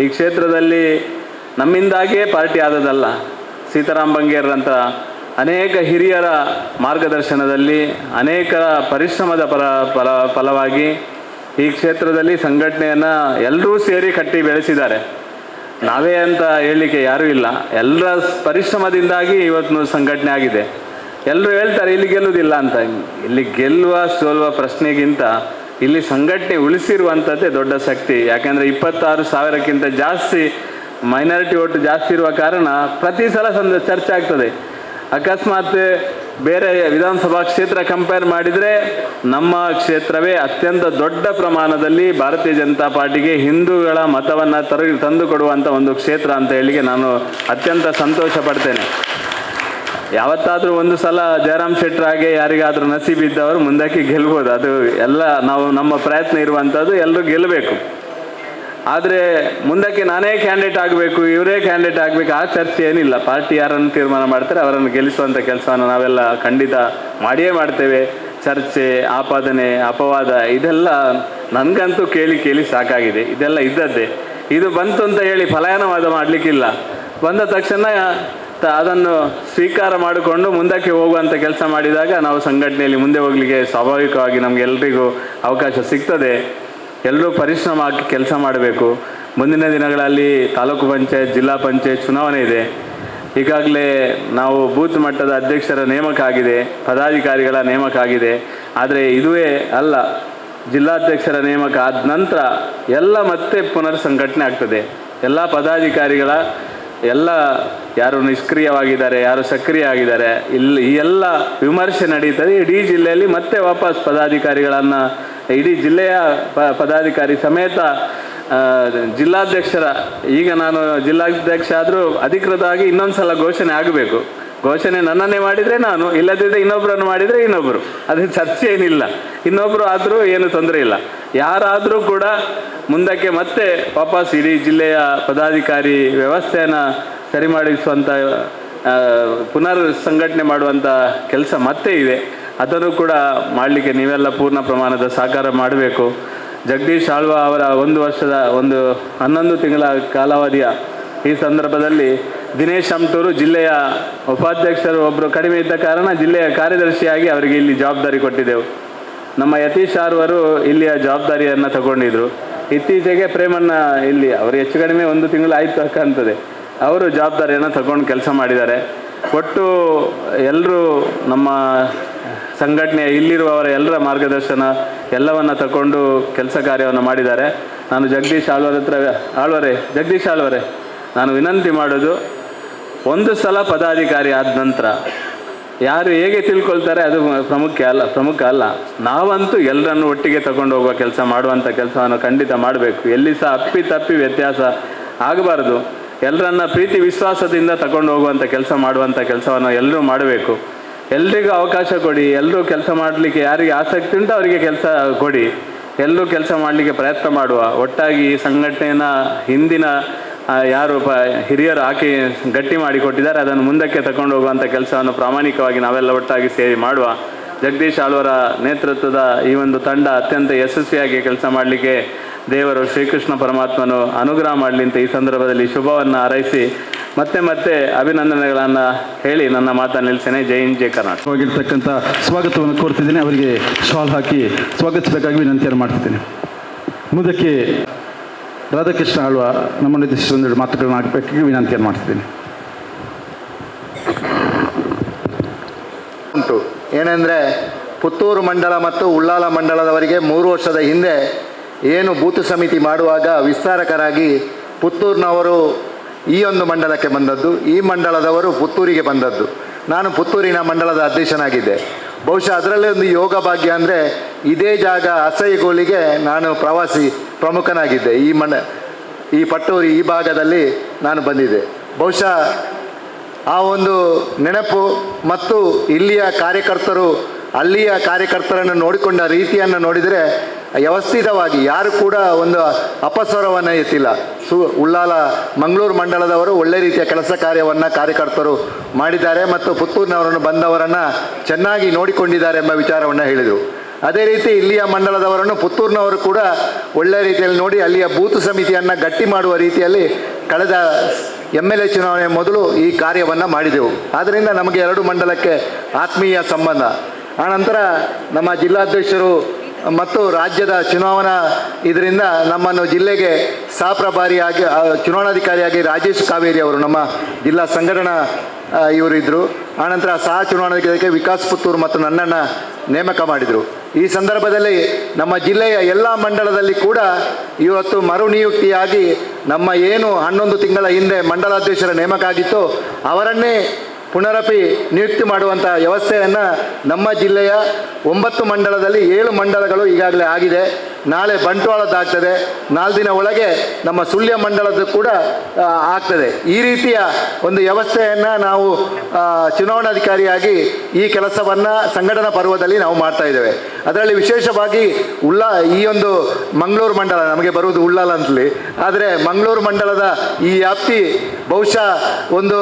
ಈ ಕ್ಷೇತ್ರದಲ್ಲಿ ನಮ್ಮಿಂದಾಗಿಯೇ ಪಾರ್ಟಿ ಆದದಲ್ಲ, ಸೀತಾರಾಮ್ ಬಂಗೇರ್ರಂಥ ಅನೇಕ ಹಿರಿಯರ ಮಾರ್ಗದರ್ಶನದಲ್ಲಿ, ಅನೇಕ ಪರಿಶ್ರಮದ ಫಲವಾಗಿ ಈ ಕ್ಷೇತ್ರದಲ್ಲಿ ಸಂಘಟನೆಯನ್ನು ಎಲ್ಲರೂ ಸೇರಿ ಕಟ್ಟಿ ಬೆಳೆಸಿದ್ದಾರೆ. ನಾವೇ ಅಂತ ಹೇಳಲಿಕ್ಕೆ ಯಾರೂ ಇಲ್ಲ. ಎಲ್ಲರ ಪರಿಶ್ರಮದಿಂದಾಗಿ ಇವತ್ತು ಸಂಘಟನೆ ಆಗಿದೆ. ಎಲ್ಲರೂ ಹೇಳ್ತಾರೆ ಇಲ್ಲಿ ಗೆಲ್ಲುವುದಿಲ್ಲ ಅಂತ. ಇಲ್ಲಿ ಗೆಲ್ಲುವ ಸೋಲುವ ಪ್ರಶ್ನೆಗಿಂತ ಇಲ್ಲಿ ಸಂಘಟನೆ ಉಳಿಸಿರುವಂಥದ್ದೇ ದೊಡ್ಡ ಶಕ್ತಿ. ಯಾಕೆಂದರೆ 26,000ಕ್ಕಿಂತ ಜಾಸ್ತಿ ಮೈನಾರಿಟಿ ಓಟು ಜಾಸ್ತಿ ಇರುವ ಕಾರಣ ಪ್ರತಿ ಸಲ ಚರ್ಚೆ ಆಗ್ತದೆ. ಅಕಸ್ಮಾತ್ ಬೇರೆ ವಿಧಾನಸಭಾ ಕ್ಷೇತ್ರ ಕಂಪೇರ್ ಮಾಡಿದರೆ ನಮ್ಮ ಕ್ಷೇತ್ರವೇ ಅತ್ಯಂತ ದೊಡ್ಡ ಪ್ರಮಾಣದಲ್ಲಿ ಭಾರತೀಯ ಜನತಾ ಪಾರ್ಟಿಗೆ ಹಿಂದೂಗಳ ಮತವನ್ನು ತಂದು ಕೊಡುವಂಥ ಒಂದು ಕ್ಷೇತ್ರ ಅಂತ ಹೇಳಿಗೆ ನಾನು ಅತ್ಯಂತ ಸಂತೋಷ ಪಡ್ತೇನೆ. ಯಾವತ್ತಾದರೂ ಒಂದು ಸಲ ಜಯರಾಮ್ ಶೆಟ್ಟರ್ ಹಾಗೆ ಯಾರಿಗಾದರೂ ನಸೀಬಿದ್ದವರು ಮುಂದಕ್ಕೆ ಗೆಲ್ಬೋದು. ಅದು ಎಲ್ಲ ನಮ್ಮ ಪ್ರಯತ್ನ ಇರುವಂಥದ್ದು, ಎಲ್ಲರೂ ಗೆಲ್ಲಬೇಕು. ಆದರೆ ಮುಂದಕ್ಕೆ ನಾನೇ ಕ್ಯಾಂಡಿಡೇಟ್ ಆಗಬೇಕು, ಇವರೇ ಕ್ಯಾಂಡಿಡೇಟ್ ಆಗಬೇಕು, ಆ ಚರ್ಚೆ ಏನಿಲ್ಲ. ಪಾರ್ಟಿ ಯಾರನ್ನು ತೀರ್ಮಾನ ಮಾಡ್ತಾರೆ ಅವರನ್ನು ಗೆಲ್ಲಿಸುವಂಥ ಕೆಲಸವನ್ನು ನಾವೆಲ್ಲ ಖಂಡಿತ ಮಾಡಿಯೇ ಮಾಡ್ತೇವೆ. ಚರ್ಚೆ, ಆಪಾದನೆ, ಅಪವಾದ ಇದೆಲ್ಲ ನನಗಂತೂ ಕೇಳಿ ಸಾಕಾಗಿದೆ. ಇದೆಲ್ಲ ಇದ್ದದ್ದೇ. ಇದು ಬಂತು ಅಂತ ಹೇಳಿ ಫಲಾಯನವಾದ ಮಾಡಲಿಕ್ಕಿಲ್ಲ. ಬಂದ ತಕ್ಷಣ ಅದನ್ನು ಸ್ವೀಕಾರ ಮಾಡಿಕೊಂಡು ಮುಂದಕ್ಕೆ ಹೋಗುವಂಥ ಕೆಲಸ ಮಾಡಿದಾಗ ನಾವು ಸಂಘಟನೆಯಲ್ಲಿ ಮುಂದೆ ಹೋಗಲಿಕ್ಕೆ ಸ್ವಾಭಾವಿಕವಾಗಿ ನಮಗೆಲ್ಲರಿಗೂ ಅವಕಾಶ ಸಿಗ್ತದೆ. ಎಲ್ಲರೂ ಪರಿಶ್ರಮ ಹಾಕಿ ಕೆಲಸ ಮಾಡಬೇಕು. ಮುಂದಿನ ದಿನಗಳಲ್ಲಿ ತಾಲೂಕು ಪಂಚಾಯತ್, ಜಿಲ್ಲಾ ಪಂಚಾಯತ್ ಚುನಾವಣೆ ಇದೆ. ಈಗಾಗಲೇ ನಾವು ಬೂತ್ ಮಟ್ಟದ ಅಧ್ಯಕ್ಷರ ನೇಮಕ ಆಗಿದೆ, ಪದಾಧಿಕಾರಿಗಳ ನೇಮಕ ಆಗಿದೆ. ಆದರೆ ಇದುವೇ ಅಲ್ಲ, ಜಿಲ್ಲಾಧ್ಯಕ್ಷರ ನೇಮಕ ಆದ ನಂತರ ಎಲ್ಲ ಮತ್ತೆ ಪುನರ್ ಸಂಘಟನೆ ಆಗ್ತದೆ. ಎಲ್ಲ ಪದಾಧಿಕಾರಿಗಳ ಎಲ್ಲ ಯಾರು ನಿಷ್ಕ್ರಿಯವಾಗಿದ್ದಾರೆ, ಯಾರು ಸಕ್ರಿಯ ಆಗಿದ್ದಾರೆ, ಈ ಎಲ್ಲ ವಿಮರ್ಶೆ ನಡೀತದೆ. ಇಡೀ ಜಿಲ್ಲೆಯಲ್ಲಿ ಮತ್ತೆ ವಾಪಸ್ ಪದಾಧಿಕಾರಿಗಳನ್ನು, ಇಡೀ ಜಿಲ್ಲೆಯ ಪದಾಧಿಕಾರಿ ಸಮೇತ ಜಿಲ್ಲಾಧ್ಯಕ್ಷರ, ಈಗ ನಾನು ಜಿಲ್ಲಾಧ್ಯಕ್ಷ ಆದರೂ ಅಧಿಕೃತವಾಗಿ ಇನ್ನೊಂದು ಸಲ ಘೋಷಣೆ ಆಗಬೇಕು. ಘೋಷಣೆ ನನ್ನನ್ನೇ ಮಾಡಿದರೆ ನಾನು, ಇಲ್ಲದಿದ್ದರೆ ಇನ್ನೊಬ್ಬರನ್ನು ಮಾಡಿದರೆ ಇನ್ನೊಬ್ಬರು, ಅದೇ ಚರ್ಚೆ ಏನಿಲ್ಲ. ಇನ್ನೊಬ್ಬರು ಆದರೂ ಏನು ತೊಂದರೆ ಇಲ್ಲ. ಯಾರಾದರೂ ಕೂಡ ಮುಂದಕ್ಕೆ ಮತ್ತೆ ವಾಪಸ್ ಇಡೀ ಜಿಲ್ಲೆಯ ಪದಾಧಿಕಾರಿ ವ್ಯವಸ್ಥೆಯನ್ನು ಸರಿ ಮಾಡಿಸುವಂಥ, ಪುನರ್ ಸಂಘಟನೆ ಮಾಡುವಂಥ ಕೆಲಸ ಮತ್ತೆ ಇದೆ. ಅದನ್ನು ಕೂಡ ಮಾಡಲಿಕ್ಕೆ ನೀವೆಲ್ಲ ಪೂರ್ಣ ಪ್ರಮಾಣದ ಸಹಕಾರ ಮಾಡಬೇಕು. ಜಗದೀಶ್ ಆಳ್ವ ಅವರ 11 ತಿಂಗಳ ಕಾಲಾವಧಿಯ ಈ ಸಂದರ್ಭದಲ್ಲಿ ದಿನೇಶ್ ಅಮ್ಟೂರು ಜಿಲ್ಲೆಯ ಉಪಾಧ್ಯಕ್ಷರು ಒಬ್ಬರು ಕಡಿಮೆ ಇದ್ದ ಕಾರಣ ಜಿಲ್ಲೆಯ ಕಾರ್ಯದರ್ಶಿಯಾಗಿ ಅವರಿಗೆ ಇಲ್ಲಿ ಜವಾಬ್ದಾರಿ ಕೊಟ್ಟಿದ್ದೆವು. ನಮ್ಮ ಯತೀಶ್ ಆರ್ವರು ಇಲ್ಲಿಯ ಜವಾಬ್ದಾರಿಯನ್ನು ತಗೊಂಡಿದ್ರು. ಇತ್ತೀಚೆಗೆ ಪ್ರೇಮಣ್ಣ ಇಲ್ಲಿ ಅವರು ಹೆಚ್ಚು ಕಡಿಮೆ 1 ತಿಂಗಳು ಆಯಿತು ಕಾಣ್ತದೆ, ಅವರು ಜವಾಬ್ದಾರಿಯನ್ನು ತಗೊಂಡು ಕೆಲಸ ಮಾಡಿದ್ದಾರೆ. ಒಟ್ಟು ಎಲ್ಲರೂ ನಮ್ಮ ಸಂಘಟನೆಯ ಇಲ್ಲಿರುವವರ ಎಲ್ಲರ ಮಾರ್ಗದರ್ಶನ ಎಲ್ಲವನ್ನು ತಗೊಂಡು ಕೆಲಸ ಕಾರ್ಯವನ್ನು ಮಾಡಿದ್ದಾರೆ. ನಾನು ಜಗದೀಶ್ ಆಳ್ವರೇ ನಾನು ವಿನಂತಿ ಮಾಡೋದು, ಒಂದು ಸಲ ಪದಾಧಿಕಾರಿ ಆದ ನಂತರ ಯಾರು ಹೇಗೆ ತಿಳ್ಕೊಳ್ತಾರೆ ಅದು ಪ್ರಮುಖ ಅಲ್ಲ. ನಾವಂತೂ ಎಲ್ಲರನ್ನು ಒಟ್ಟಿಗೆ ತಗೊಂಡು ಹೋಗುವ ಕೆಲಸ ಮಾಡುವಂಥ ಕೆಲಸವನ್ನು ಖಂಡಿತ ಮಾಡಬೇಕು. ಎಲ್ಲಿ ಸಹ ಅಪ್ಪಿ ವ್ಯತ್ಯಾಸ ಆಗಬಾರ್ದು. ಎಲ್ಲರನ್ನ ಪ್ರೀತಿ ವಿಶ್ವಾಸದಿಂದ ತಗೊಂಡು ಹೋಗುವಂಥ ಕೆಲಸ ಮಾಡುವಂಥ ಕೆಲಸವನ್ನು ಎಲ್ಲರೂ ಮಾಡಬೇಕು. ಎಲ್ರಿಗೂ ಅವಕಾಶ ಕೊಡಿ. ಎಲ್ಲರೂ ಕೆಲಸ ಮಾಡಲಿಕ್ಕೆ ಯಾರಿಗೆ ಆಸಕ್ತಿ ಉಂಟು ಅವರಿಗೆ ಕೆಲಸ ಕೊಡಿ. ಎಲ್ಲರೂ ಕೆಲಸ ಮಾಡಲಿಕ್ಕೆ ಪ್ರಯತ್ನ ಮಾಡುವ. ಒಟ್ಟಾಗಿ ಸಂಘಟನೆಯನ್ನು ಹಿಂದಿನ ಯಾರು ಹಿರಿಯರು ಹಾಕಿ ಗಟ್ಟಿ ಮಾಡಿಕೊಟ್ಟಿದ್ದಾರೆ ಅದನ್ನು ಮುಂದಕ್ಕೆ ತಗೊಂಡು ಹೋಗುವಂಥ ಕೆಲಸವನ್ನು ಪ್ರಾಮಾಣಿಕವಾಗಿ ನಾವೆಲ್ಲ ಒಟ್ಟಾಗಿ ಸೇರಿ ಮಾಡುವ. ಜಗದೀಶ್ ಆಳ್ವರ ನೇತೃತ್ವದ ಈ ಒಂದು ತಂಡ ಅತ್ಯಂತ ಯಶಸ್ವಿಯಾಗಿ ಕೆಲಸ ಮಾಡಲಿಕ್ಕೆ ದೇವರು ಶ್ರೀಕೃಷ್ಣ ಪರಮಾತ್ಮನು ಅನುಗ್ರಹ ಮಾಡಲಿ ಅಂತ ಈ ಸಂದರ್ಭದಲ್ಲಿ ಶುಭವನ್ನು ಹಾರೈಸಿ ಮತ್ತೆ ಅಭಿನಂದನೆಗಳನ್ನು ಹೇಳಿ ನನ್ನ ಮಾತನ್ನು ನಿಲ್ಲಿಸ್ತೇನೆ. ಜೈ ಹಿಂದ್, ಜೈ ಕರ್ನಾಟಕ. ಆಗಿರ್ತಕ್ಕಂಥ ಸ್ವಾಗತವನ್ನು ಕೋರ್ತಿದ್ದೇನೆ. ಅವರಿಗೆ ಶಾಲ್ ಹಾಕಿ ಸ್ವಾಗತಿಸಬೇಕಾಗಿ ವಿನಂತಿಯನ್ನು ಮಾಡ್ತಿದ್ದೇನೆ. ಮುಂದಕ್ಕೆ ರಾಧಾಕೃಷ್ಣ ಆಳ್ವ ನಮ್ಮನ್ನು ಉದ್ದೇಶಿಸಿ ಒಂದೆರಡು ಮಾತುಗಳನ್ನು ಹಾಕಬೇಕಾಗಿ ವಿನಂತಿಯನ್ನು ಮಾಡ್ತಿದ್ದೇನೆ. ಉಂಟು ಏನೆಂದರೆ ಪುತ್ತೂರು ಮಂಡಲ ಮತ್ತು ಉಳ್ಳಾಲ ಮಂಡಲದವರಿಗೆ 3 ವರ್ಷದ ಹಿಂದೆ ಏನು ಬೂತು ಸಮಿತಿ ಮಾಡುವಾಗ ವಿಸ್ತಾರಕರಾಗಿ ಪುತ್ತೂರಿನವರು ಈ ಒಂದು ಮಂಡಲಕ್ಕೆ ಬಂದದ್ದು, ಈ ಮಂಡಲದವರು ಪುತ್ತೂರಿಗೆ ಬಂದದ್ದು. ನಾನು ಪುತ್ತೂರಿನ ಮಂಡಲದ ಅಧ್ಯಕ್ಷನಾಗಿದ್ದೆ. ಬಹುಶಃ ಅದರಲ್ಲೇ ಒಂದು ಯೋಗ ಭಾಗ್ಯ ಅಂದರೆ ಇದೇ ಜಾಗ ಅಸಹ್ಯಗೋಳಿಗೆ ನಾನು ಪ್ರವಾಸಿ ಪ್ರಮುಖನಾಗಿದ್ದೆ. ಈ ಪಟ್ಟೂರಿ ಈ ಭಾಗದಲ್ಲಿ ನಾನು ಬಂದಿದ್ದೆ. ಬಹುಶಃ ಆ ಒಂದು ನೆನಪು ಮತ್ತು ಇಲ್ಲಿಯ ಕಾರ್ಯಕರ್ತರು ಅಲ್ಲಿಯ ಕಾರ್ಯಕರ್ತರನ್ನು ನೋಡಿಕೊಂಡ ರೀತಿಯನ್ನು ನೋಡಿದರೆ ವ್ಯವಸ್ಥಿತವಾಗಿ ಯಾರು ಕೂಡ ಒಂದು ಅಪಸ್ವರವನ್ನು ಎತ್ತಿಲ್ಲ. ಉಳ್ಳಾಲ ಮಂಗಳೂರು ಮಂಡಲದವರು ಒಳ್ಳೆ ರೀತಿಯ ಕೆಲಸ ಕಾರ್ಯವನ್ನು ಕಾರ್ಯಕರ್ತರು ಮಾಡಿದ್ದಾರೆ ಮತ್ತು ಪುತ್ತೂರಿನವರನ್ನು ಬಂದವರನ್ನು ಚೆನ್ನಾಗಿ ನೋಡಿಕೊಂಡಿದ್ದಾರೆ ಎಂಬ ವಿಚಾರವನ್ನು ಹೇಳಿದರು. ಅದೇ ರೀತಿ ಇಲ್ಲಿಯ ಮಂಡಲದವರನ್ನು ಪುತ್ತೂರಿನವರು ಕೂಡ ಒಳ್ಳೆ ರೀತಿಯಲ್ಲಿ ನೋಡಿ ಅಲ್ಲಿಯ ಬೂತ್ ಸಮಿತಿಯನ್ನು ಗಟ್ಟಿ ಮಾಡುವ ರೀತಿಯಲ್ಲಿ ಕಳೆದ MLA ಚುನಾವಣೆ ಮೊದಲು ಈ ಕಾರ್ಯವನ್ನು ಮಾಡಿದೆವು. ಆದ್ದರಿಂದ ನಮಗೆ 2 ಮಂಡಲಕ್ಕೆ ಆತ್ಮೀಯ ಸಂಬಂಧ. ಆನಂತರ ನಮ್ಮ ಜಿಲ್ಲಾಧ್ಯಕ್ಷರು ಮತ್ತು ರಾಜ್ಯದ ಚುನಾವಣಾ ಇದರಿಂದ ನಮ್ಮನ್ನು ಜಿಲ್ಲೆಗೆ ಸಹಪ್ರಭಾರಿಯಾಗಿ ಚುನಾವಣಾಧಿಕಾರಿಯಾಗಿ ರಾಜೇಶ್ ಕಾವೇರಿ ಅವರು ನಮ್ಮ ಜಿಲ್ಲಾ ಸಂಘಟನಾ ಇವರಿದ್ದರು. ಆನಂತರ ಸಹ ಚುನಾವಣಾಧಿಕಾರಿಗೆ ವಿಕಾಸ್ ಪುತ್ತೂರು ಮತ್ತು ನನ್ನನ್ನು ನೇಮಕ ಮಾಡಿದರು. ಈ ಸಂದರ್ಭದಲ್ಲಿ ನಮ್ಮ ಜಿಲ್ಲೆಯ ಎಲ್ಲ ಮಂಡಲದಲ್ಲಿ ಕೂಡ ಇವತ್ತು ಮರು ನಿಯುಕ್ತಿಯಾಗಿ ನಮ್ಮ ಏನು 11 ತಿಂಗಳ ಹಿಂದೆ ಮಂಡಲಾಧ್ಯಕ್ಷರ ನೇಮಕ ಆಗಿತ್ತು ಅವರನ್ನೇ ಪುನರಪಿ ನಿಯುಕ್ತಿ ಮಾಡುವಂಥ ವ್ಯವಸ್ಥೆಯನ್ನು ನಮ್ಮ ಜಿಲ್ಲೆಯ 9 ಮಂಡಲದಲ್ಲಿ 7 ಮಂಡಲಗಳು ಈಗಾಗಲೇ ಆಗಿದೆ. ನಾಳೆ ಬಂಟ್ವಾಳದ್ದಾಗ್ತದೆ. 4 ದಿನ ಒಳಗೆ ನಮ್ಮ ಸುಳ್ಯ ಮಂಡಲದ ಕೂಡ ಆಗ್ತದೆ. ಈ ರೀತಿಯ ಒಂದು ವ್ಯವಸ್ಥೆಯನ್ನು ನಾವು ಚುನಾವಣಾಧಿಕಾರಿಯಾಗಿ ಈ ಕೆಲಸವನ್ನು ಸಂಘಟನಾ ಪರ್ವದಲ್ಲಿ ನಾವು ಮಾಡ್ತಾ ಇದ್ದೇವೆ. ಅದರಲ್ಲಿ ವಿಶೇಷವಾಗಿ ಈ ಒಂದು ಮಂಗಳೂರು ಮಂಡಲ ನಮಗೆ ಬರುವುದು ಉಳ್ಳಾಲ ಅಂತಲೇ, ಆದರೆ ಮಂಗಳೂರು ಮಂಡಲದ ಈ ವ್ಯಾಪ್ತಿ ಬಹುಶಃ ಒಂದು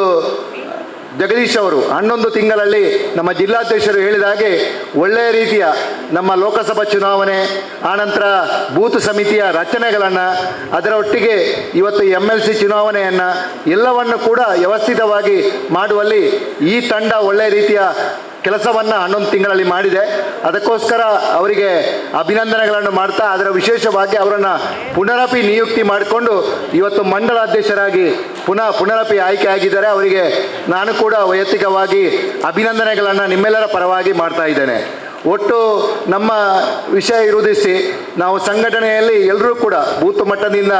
ಜಗದೀಶ್ ಅವರು 11 ತಿಂಗಳಲ್ಲಿ ನಮ್ಮ ಜಿಲ್ಲಾಧ್ಯಕ್ಷರು ಹೇಳಿದ ಹಾಗೆ ಒಳ್ಳೆಯ ರೀತಿಯ ನಮ್ಮ ಲೋಕಸಭಾ ಚುನಾವಣೆ ಆನಂತರ ಬೂತ್ ಸಮಿತಿಯ ರಚನೆಗಳನ್ನು ಅದರ ಒಟ್ಟಿಗೆ ಇವತ್ತು MLC ಚುನಾವಣೆಯನ್ನು ಎಲ್ಲವನ್ನು ಕೂಡ ವ್ಯವಸ್ಥಿತವಾಗಿ ಮಾಡುವಲ್ಲಿ ಈ ತಂಡ ಒಳ್ಳೆಯ ರೀತಿಯ ಕೆಲಸವನ್ನು 11 ತಿಂಗಳಲ್ಲಿ ಮಾಡಿದೆ. ಅದಕ್ಕೋಸ್ಕರ ಅವರಿಗೆ ಅಭಿನಂದನೆಗಳನ್ನು ಮಾಡ್ತಾ ಅದರ ವಿಶೇಷವಾಗಿ ಅವರನ್ನು ಪುನರಪಿ ನಿಯುಕ್ತಿ ಮಾಡಿಕೊಂಡು ಇವತ್ತು ಮಂಡಲ ಅಧ್ಯಕ್ಷರಾಗಿ ಪುನರಪಿ ಆಯ್ಕೆ ಆಗಿದ್ದಾರೆ. ಅವರಿಗೆ ನಾನು ಕೂಡ ವೈಯಕ್ತಿಕವಾಗಿ ಅಭಿನಂದನೆಗಳನ್ನು ನಿಮ್ಮೆಲ್ಲರ ಪರವಾಗಿ ಮಾಡ್ತಾ ಇದ್ದೇನೆ. ಒಟ್ಟು ನಮ್ಮ ವಿಷಯ ಇರುವುದಿಸಿ ನಾವು ಸಂಘಟನೆಯಲ್ಲಿ ಎಲ್ಲರೂ ಕೂಡ ಬೂತ್ ಮಟ್ಟದಿಂದ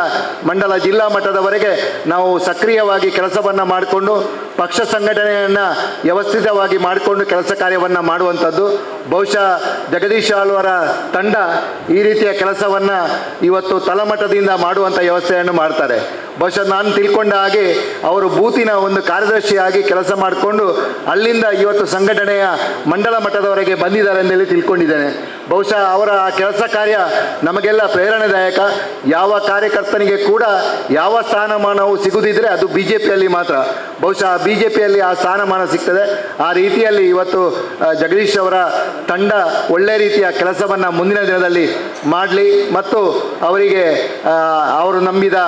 ಮಂಡಲ ಜಿಲ್ಲಾ ಮಟ್ಟದವರೆಗೆ ನಾವು ಸಕ್ರಿಯವಾಗಿ ಕೆಲಸವನ್ನು ಮಾಡಿಕೊಂಡು ಪಕ್ಷ ಸಂಘಟನೆಯನ್ನು ವ್ಯವಸ್ಥಿತವಾಗಿ ಮಾಡಿಕೊಂಡು ಕೆಲಸ ಕಾರ್ಯವನ್ನು ಮಾಡುವಂಥದ್ದು. ಬಹುಶಃ ಜಗದೀಶ್ ಆಳ್ವರ ತಂಡ ಈ ರೀತಿಯ ಕೆಲಸವನ್ನು ಇವತ್ತು ತಳಮಟ್ಟದಿಂದ ಮಾಡುವಂಥ ವ್ಯವಸ್ಥೆಯನ್ನು ಮಾಡ್ತಾರೆ. ಬಹುಶಃ ನಾನು ತಿಳ್ಕೊಂಡ ಹಾಗೆ ಅವರು ಬೂತಿನ ಒಂದು ಕಾರ್ಯದರ್ಶಿಯಾಗಿ ಕೆಲಸ ಮಾಡಿಕೊಂಡು ಅಲ್ಲಿಂದ ಇವತ್ತು ಸಂಘಟನೆಯ ಮಂಡಲ ಮಟ್ಟದವರೆಗೆ ಬಂದಿದ್ದಾರೆ ಅಂತೇಳಿ ತಿಳ್ಕೊಂಡಿದ್ದೇನೆ. ಬಹುಶಃ ಅವರ ಕೆಲಸ ಕಾರ್ಯ ನಮಗೆಲ್ಲ ಪ್ರೇರಣೆದಾಯಕ. ಯಾವ ಕಾರ್ಯಕರ್ತನಿಗೆ ಕೂಡ ಯಾವ ಸ್ಥಾನಮಾನವು ಸಿಗುದಿದ್ರೆ ಅದು BJPಯಲ್ಲಿ ಮಾತ್ರ. ಬಹುಶಃ BJPಯಲ್ಲಿ ಆ ಸ್ಥಾನಮಾನ ಸಿಗ್ತದೆ. ಆ ರೀತಿಯಲ್ಲಿ ಇವತ್ತು ಜಗದೀಶ್ ಅವರ ತಂಡ ಒಳ್ಳೆ ರೀತಿಯ ಕೆಲಸವನ್ನು ಮುಂದಿನ ದಿನದಲ್ಲಿ ಮಾಡಲಿ ಮತ್ತು ಅವರಿಗೆ ಅವರು ನಂಬಿದ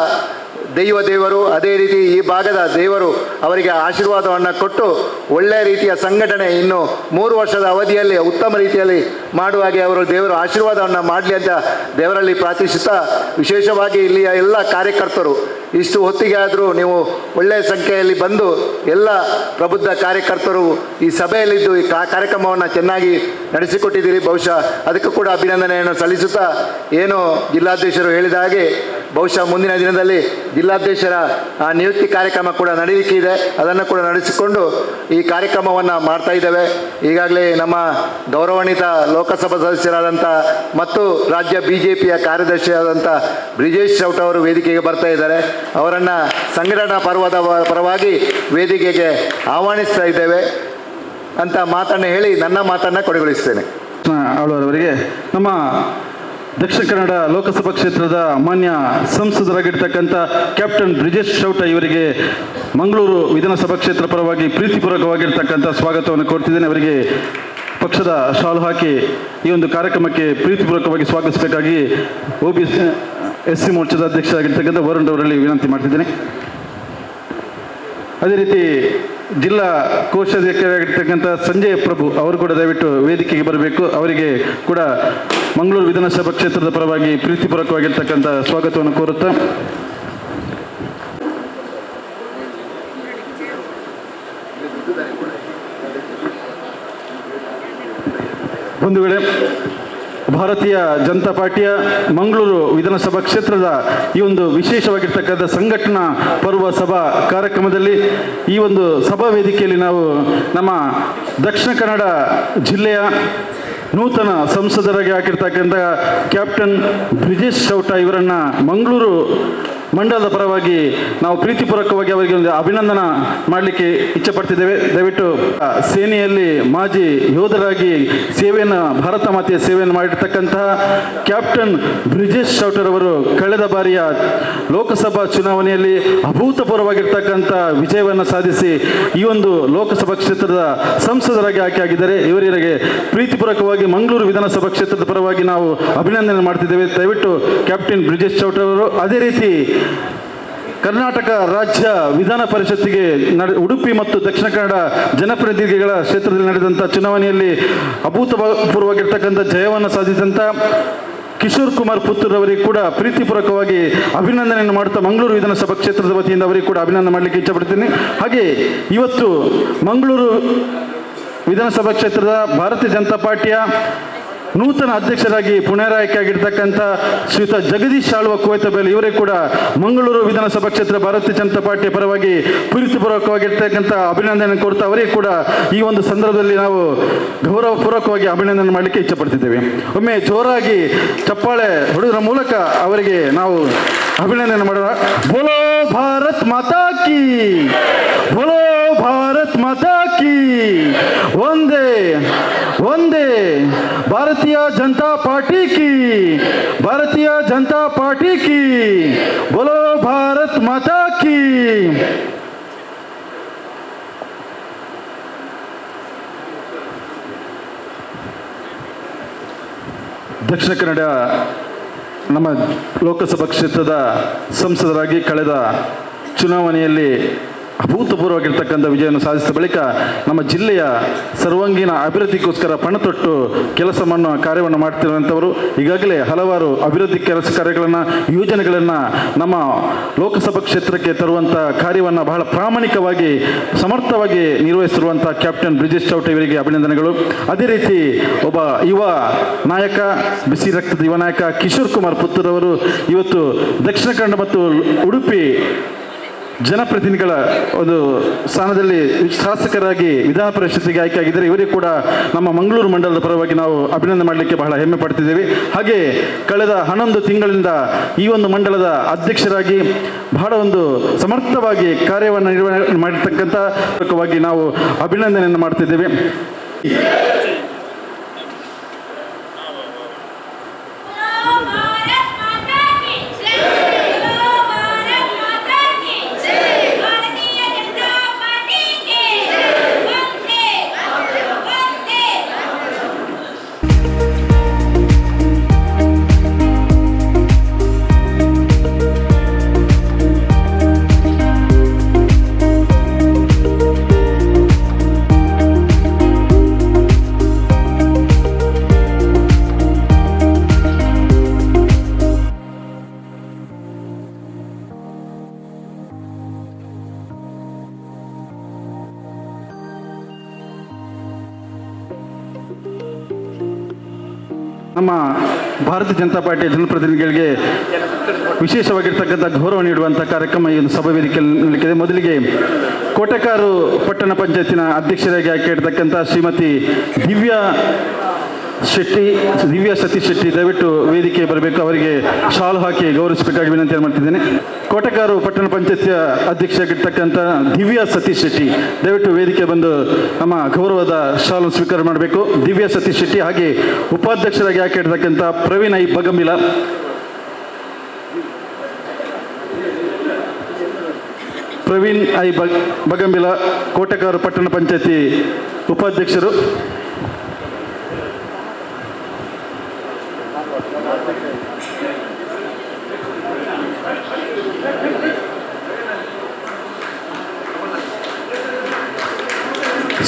ದೇವರು ಅದೇ ರೀತಿ ಈ ಭಾಗದ ದೇವರು ಅವರಿಗೆ ಆಶೀರ್ವಾದವನ್ನು ಕೊಟ್ಟು ಒಳ್ಳೆಯ ರೀತಿಯ ಸಂಘಟನೆ ಇನ್ನು 3 ವರ್ಷದ ಅವಧಿಯಲ್ಲಿ ಉತ್ತಮ ರೀತಿಯಲ್ಲಿ ಮಾಡುವ ಹಾಗೆ ಅವರು ದೇವರು ಆಶೀರ್ವಾದವನ್ನು ಮಾಡಲಿ ಅಂತ ದೇವರಲ್ಲಿ ಪ್ರಾರ್ಥಿಸುತ್ತಾ, ವಿಶೇಷವಾಗಿ ಇಲ್ಲಿಯ ಎಲ್ಲ ಕಾರ್ಯಕರ್ತರು ಇಷ್ಟು ಹೊತ್ತಿಗೆ ಆದರೂ ನೀವು ಒಳ್ಳೆಯ ಸಂಖ್ಯೆಯಲ್ಲಿ ಬಂದು ಎಲ್ಲ ಪ್ರಬುದ್ಧ ಕಾರ್ಯಕರ್ತರು ಈ ಸಭೆಯಲ್ಲಿದ್ದು ಈ ಕಾರ್ಯಕ್ರಮವನ್ನು ಚೆನ್ನಾಗಿ ನಡೆಸಿಕೊಟ್ಟಿದ್ದೀರಿ. ಬಹುಶಃ ಅದಕ್ಕೂ ಕೂಡ ಅಭಿನಂದನೆಯನ್ನು ಸಲ್ಲಿಸುತ್ತಾ, ಏನು ಜಿಲ್ಲಾಧ್ಯಕ್ಷರು ಹೇಳಿದ ಹಾಗೆ ಬಹುಶಃ ಮುಂದಿನ ದಿನದಲ್ಲಿ ಜಿಲ್ಲಾಧ್ಯಕ್ಷರ ನಿಯುಕ್ತಿ ಕಾರ್ಯಕ್ರಮ ಕೂಡ ನಡೆಯಲಿಕ್ಕಿದೆ. ಅದನ್ನು ಕೂಡ ನಡೆಸಿಕೊಂಡು ಈ ಕಾರ್ಯಕ್ರಮವನ್ನು ಮಾಡ್ತಾ ಇದ್ದೇವೆ. ಈಗಾಗಲೇ ನಮ್ಮ ಗೌರವಾನ್ವಿತ ಲೋಕಸಭಾ ಸದಸ್ಯರಾದಂಥ ಮತ್ತು ರಾಜ್ಯ BJPಯ ಕಾರ್ಯದರ್ಶಿಯಾದಂಥ ಬ್ರಿಜೇಶ್ ಚೌಟ ಅವರು ವೇದಿಕೆಗೆ ಬರ್ತಾ ಇದ್ದಾರೆ. ಅವರನ್ನು ಸಂಘಟನಾ ಪರವಾಗಿ ವೇದಿಕೆಗೆ ಆಹ್ವಾನಿಸ್ತಾ ಇದ್ದೇವೆ ಅಂತ ಮಾತನ್ನು ಹೇಳಿ ನನ್ನ ಮಾತನ್ನು ಕೊನೆಗೊಳಿಸ್ತೇನೆ. ಆಳ್ವರವರಿಗೆ ನಮ್ಮ ದಕ್ಷಿಣ ಕನ್ನಡ ಲೋಕಸಭಾ ಕ್ಷೇತ್ರದ ಮಾನ್ಯ ಸಂಸದರಾಗಿರ್ತಕ್ಕಂಥ ಕ್ಯಾಪ್ಟನ್ ಬ್ರಿಜೇಶ್ ಚೌಟ ಇವರಿಗೆ ಮಂಗಳೂರು ವಿಧಾನಸಭಾ ಕ್ಷೇತ್ರ ಪರವಾಗಿ ಪ್ರೀತಿಪೂರ್ವಕವಾಗಿರ್ತಕ್ಕಂಥ ಸ್ವಾಗತವನ್ನು ಕೋರ್ತಿದ್ದೇನೆ. ಅವರಿಗೆ ಪಕ್ಷದ ಶಾಲು ಹಾಕಿ ಈ ಒಂದು ಕಾರ್ಯಕ್ರಮಕ್ಕೆ ಪ್ರೀತಿಪೂರ್ವಕವಾಗಿ ಸ್ವಾಗತಿಸಬೇಕಾಗಿ OBC SC ಮೋರ್ಚಾದ ಅಧ್ಯಕ್ಷರಾಗಿರ್ತಕ್ಕಂಥ ವರುಣ್ ಅವರಲ್ಲಿ ವಿನಂತಿ ಮಾಡ್ತಿದ್ದೇನೆ. ಅದೇ ರೀತಿ ಜಿಲ್ಲಾ ಕೋಶಾಧ್ಯಕ್ಷರಾಗಿರ್ತಕ್ಕಂಥ ಸಂಜಯ್ ಪ್ರಭು ಅವರು ಕೂಡ ದಯವಿಟ್ಟು ವೇದಿಕೆಗೆ ಬರಬೇಕು. ಅವರಿಗೆ ಕೂಡ ಮಂಗಳೂರು ವಿಧಾನಸಭಾ ಕ್ಷೇತ್ರದ ಪರವಾಗಿ ಪ್ರೀತಿಪೂರ್ವಕವಾಗಿರ್ತಕ್ಕಂಥ ಸ್ವಾಗತವನ್ನು ಕೋರುತ್ತಾ, ಒಂದು ವೇಳೆ ಭಾರತೀಯ ಜನತಾ ಪಾರ್ಟಿಯ ಮಂಗಳೂರು ವಿಧಾನಸಭಾ ಕ್ಷೇತ್ರದ ಈ ಒಂದು ವಿಶೇಷವಾಗಿರ್ತಕ್ಕಂಥ ಸಂಘಟನಾ ಪರ್ವ ಸಭಾ ಕಾರ್ಯಕ್ರಮದಲ್ಲಿ ಈ ಒಂದು ಸಭಾ ವೇದಿಕೆಯಲ್ಲಿ ನಾವು ನಮ್ಮ ದಕ್ಷಿಣ ಕನ್ನಡ ಜಿಲ್ಲೆಯ ನೂತನ ಸಂಸದರಾಗಿ ಆಗಿರ್ತಕ್ಕಂಥ ಕ್ಯಾಪ್ಟನ್ ಬ್ರಿಜೇಶ್ ಚೌಟ ಇವರನ್ನು ಮಂಗಳೂರು ಮಂಡಲದ ಪರವಾಗಿ ನಾವು ಪ್ರೀತಿಪೂರ್ವಕವಾಗಿ ಅವರಿಗೆ ಒಂದು ಅಭಿನಂದನ ಮಾಡಲಿಕ್ಕೆ ಇಚ್ಛೆ ಪಡ್ತಿದ್ದೇವೆ. ದಯವಿಟ್ಟು ಸೇನೆಯಲ್ಲಿ ಮಾಜಿ ಯೋಧರಾಗಿ ಭಾರತ ಮಾತೆಯ ಸೇವೆಯನ್ನು ಮಾಡಿರ್ತಕ್ಕಂತಹ ಕ್ಯಾಪ್ಟನ್ ಬ್ರಿಜೇಶ್ ಚೌಟರವರು ಕಳೆದ ಬಾರಿಯ ಲೋಕಸಭಾ ಚುನಾವಣೆಯಲ್ಲಿ ಅಭೂತಪೂರ್ವವಾಗಿರ್ತಕ್ಕಂಥ ವಿಜಯವನ್ನು ಸಾಧಿಸಿ ಈ ಒಂದು ಲೋಕಸಭಾ ಕ್ಷೇತ್ರದ ಸಂಸದರಾಗಿ ಆಯ್ಕೆಯಾಗಿದ್ದಾರೆ. ಇವರಿಗೆ ಪ್ರೀತಿಪೂರ್ವಕವಾಗಿ ಮಂಗಳೂರು ವಿಧಾನಸಭಾ ಕ್ಷೇತ್ರದ ಪರವಾಗಿ ನಾವು ಅಭಿನಂದನೆ ಮಾಡ್ತಿದ್ದೇವೆ. ದಯವಿಟ್ಟು ಕ್ಯಾಪ್ಟನ್ ಬ್ರಿಜೇಶ್ ಚೌಟರವರು ಅದೇ ರೀತಿ ಕರ್ನಾಟಕ ರಾಜ್ಯ ವಿಧಾನ ಪರಿಷತ್ತಿಗೆ ಉಡುಪಿ ಮತ್ತು ದಕ್ಷಿಣ ಕನ್ನಡ ಜನಪ್ರತಿನಿಧಿಗಳ ಕ್ಷೇತ್ರದಲ್ಲಿ ನಡೆದಂಥ ಚುನಾವಣೆಯಲ್ಲಿ ಅಭೂತಪೂರ್ವವಾಗಿರ್ತಕ್ಕಂಥ ಜಯವನ್ನು ಸಾಧಿಸಿದಂಥ ಕಿಶೋರ್ ಕುಮಾರ್ ಪುತ್ತೂರ್ ಅವರಿಗೆ ಕೂಡ ಪ್ರೀತಿಪೂರ್ವಕವಾಗಿ ಅಭಿನಂದನೆಯನ್ನು ಮಾಡುತ್ತಾ ಮಂಗಳೂರು ವಿಧಾನಸಭಾ ಕ್ಷೇತ್ರದ ವತಿಯಿಂದ ಅವರಿಗೆ ಕೂಡ ಅಭಿನಂದನೆ ಮಾಡಲಿಕ್ಕೆ ಇಚ್ಛಪಡ್ತೀನಿ. ಹಾಗೆ ಇವತ್ತು ಮಂಗಳೂರು ವಿಧಾನಸಭಾ ಕ್ಷೇತ್ರದ ಭಾರತೀಯ ಜನತಾ ಪಾರ್ಟಿಯ ನೂತನ ಅಧ್ಯಕ್ಷರಾಗಿ ಪುನರಾಯ್ಕೆಯಾಗಿರ್ತಕ್ಕಂಥ ಶ್ರೀಯುತ ಜಗದೀಶ್ ಆಳ್ವ ಕುವೈತಬೇಲಿ ಇವರೇ ಕೂಡ ಮಂಗಳೂರು ವಿಧಾನಸಭಾ ಕ್ಷೇತ್ರ ಭಾರತೀಯ ಜನತಾ ಪಾರ್ಟಿಯ ಪರವಾಗಿ ಪ್ರೀತಿಪೂರ್ವಕವಾಗಿರ್ತಕ್ಕಂಥ ಅಭಿನಂದನೆ ಕೊಡ್ತಾ ಅವರಿಗೆ ಕೂಡ ಈ ಒಂದು ಸಂದರ್ಭದಲ್ಲಿ ನಾವು ಗೌರವಪೂರ್ವಕವಾಗಿ ಅಭಿನಂದನೆ ಮಾಡಲಿಕ್ಕೆ ಇಚ್ಛಪಡ್ತಿದ್ದೇವೆ. ಒಮ್ಮೆ ಜೋರಾಗಿ ಚಪ್ಪಾಳೆ ಹೊಡೆಯುವ ಮೂಲಕ ಅವರಿಗೆ ನಾವು ಅಭಿನಂದನೆ ಮಾಡೋಣ. ಬೋಲೋ ಭಾರತ್ ಮಾತಾ ಕಿ, ಬೋಲೋ ಭಾರತ್ ಮಾತಾ ಕಿ, ಒಂದೇ ಒಂದೇ ಭಾರತೀಯ ಜನತಾ ಪಾರ್ಟಿ ಕಿ, ಭಾರತೀಯ ಜನತಾ ಪಾರ್ಟಿ ಕಿ, ಬೋಲೋ ಭಾರತ್ ಮಾತಾ ಕಿ. ದಕ್ಷಿಣ ಕನ್ನಡ ನಮ್ಮ ಲೋಕಸಭಾ ಕ್ಷೇತ್ರದ ಸಂಸದರಾಗಿ ಕಳೆದ ಚುನಾವಣೆಯಲ್ಲಿ ಅಭೂತಪೂರ್ವವಾಗಿರ್ತಕ್ಕಂಥ ವಿಜಯವನ್ನು ಸಾಧಿಸಿದ ಬಳಿಕ ನಮ್ಮ ಜಿಲ್ಲೆಯ ಸರ್ವಾಂಗೀಣ ಅಭಿವೃದ್ಧಿಗೋಸ್ಕರ ಪಣತೊಟ್ಟು ಕೆಲಸವನ್ನು ಕಾರ್ಯವನ್ನು ಮಾಡ್ತಿರುವಂಥವರು ಈಗಾಗಲೇ ಹಲವಾರು ಅಭಿವೃದ್ಧಿ ಕೆಲಸ ಕಾರ್ಯಗಳನ್ನು ಯೋಜನೆಗಳನ್ನು ನಮ್ಮ ಲೋಕಸಭಾ ಕ್ಷೇತ್ರಕ್ಕೆ ತರುವಂಥ ಕಾರ್ಯವನ್ನು ಬಹಳ ಪ್ರಾಮಾಣಿಕವಾಗಿ ಸಮರ್ಥವಾಗಿ ನಿರ್ವಹಿಸಿರುವಂಥ ಕ್ಯಾಪ್ಟನ್ ಬ್ರಿಜೇಶ್ ಚೌಟ ಇವರಿಗೆ ಅಭಿನಂದನೆಗಳು. ಅದೇ ರೀತಿ ಒಬ್ಬ ಯುವ ನಾಯಕ, ಬಿಸಿ ರಕ್ತದ ಯುವ ನಾಯಕ ಕಿಶೋರ್ ಕುಮಾರ್ ಪುತ್ತೂರ್ ಅವರು ಇವತ್ತು ದಕ್ಷಿಣ ಕನ್ನಡ ಮತ್ತು ಉಡುಪಿ ಜನಪ್ರತಿನಿಧಿಗಳ ಒಂದು ಸ್ಥಾನದಲ್ಲಿ ಶಾಸಕರಾಗಿ ವಿಧಾನ ಪರಿಷತ್ತಿಗೆ ಆಯ್ಕೆಯಾಗಿದ್ದಾರೆ. ಇವರಿಗೆ ಕೂಡ ನಮ್ಮ ಮಂಗಳೂರು ಮಂಡಲದ ಪರವಾಗಿ ನಾವು ಅಭಿನಂದನೆ ಮಾಡಲಿಕ್ಕೆ ಬಹಳ ಹೆಮ್ಮೆ ಪಡ್ತಿದ್ದೇವೆ. ಹಾಗೆ ಕಳೆದ 11 ತಿಂಗಳಿಂದ ಈ ಒಂದು ಮಂಡಲದ ಅಧ್ಯಕ್ಷರಾಗಿ ಬಹಳ ಒಂದು ಸಮರ್ಥವಾಗಿ ಕಾರ್ಯವನ್ನು ನಿರ್ವಹಣೆ ಮಾಡಿರ್ತಕ್ಕಂಥ ನಾವು ಅಭಿನಂದನೆಯನ್ನು ಮಾಡ್ತಿದ್ದೇವೆ. ನಮ್ಮ ಭಾರತೀಯ ಜನತಾ ಪಾರ್ಟಿಯ ಜನಪ್ರತಿನಿಧಿಗಳಿಗೆ ವಿಶೇಷವಾಗಿರ್ತಕ್ಕಂಥ ಗೌರವ ನೀಡುವಂಥ ಕಾರ್ಯಕ್ರಮ ಈ ಒಂದು ಸಭಾ ವೇದಿಕೆಯಲ್ಲಿ ಮೊದಲಿಗೆ ಕೋಟೆಕಾರು ಪಟ್ಟಣ ಪಂಚಾಯತಿನ ಅಧ್ಯಕ್ಷರಾಗಿ ಆಯ್ಕೆ ಇರ್ತಕ್ಕಂಥ ಶ್ರೀಮತಿ ದಿವ್ಯಾ ಸತೀಶ್ ಶೆಟ್ಟಿ ದಯವಿಟ್ಟು ವೇದಿಕೆ ಬರಬೇಕು. ಅವರಿಗೆ ಶಾಲು ಹಾಕಿ ಗೌರವಿಸಬೇಕಾಗಿ ವಿನಂತಿಯನ್ನು ಮಾಡ್ತಿದ್ದೇನೆ. ಕೋಟೆಕಾರು ಪಟ್ಟಣ ಪಂಚಾಯತಿಯ ಅಧ್ಯಕ್ಷರಾಗಿರ್ತಕ್ಕಂಥ ದಿವ್ಯಾ ಸತೀಶ್ ಶೆಟ್ಟಿ ದಯವಿಟ್ಟು ವೇದಿಕೆ ಬಂದು ನಮ್ಮ ಗೌರವದ ಶಾಲು ಸ್ವೀಕಾರ ಮಾಡಬೇಕು. ದಿವ್ಯಾ ಸತೀಶ್ ಶೆಟ್ಟಿ ಹಾಗೆ ಉಪಾಧ್ಯಕ್ಷರಾಗಿ ಆಯ್ಕೆ ಇರ್ತಕ್ಕಂಥ ಪ್ರವೀಣ್ ಐ ಬಗಂಬಿಲ ಬಗಂಬಿಲ ಕೋಟೆಕಾರು ಪಟ್ಟಣ ಪಂಚಾಯತಿ ಉಪಾಧ್ಯಕ್ಷರು.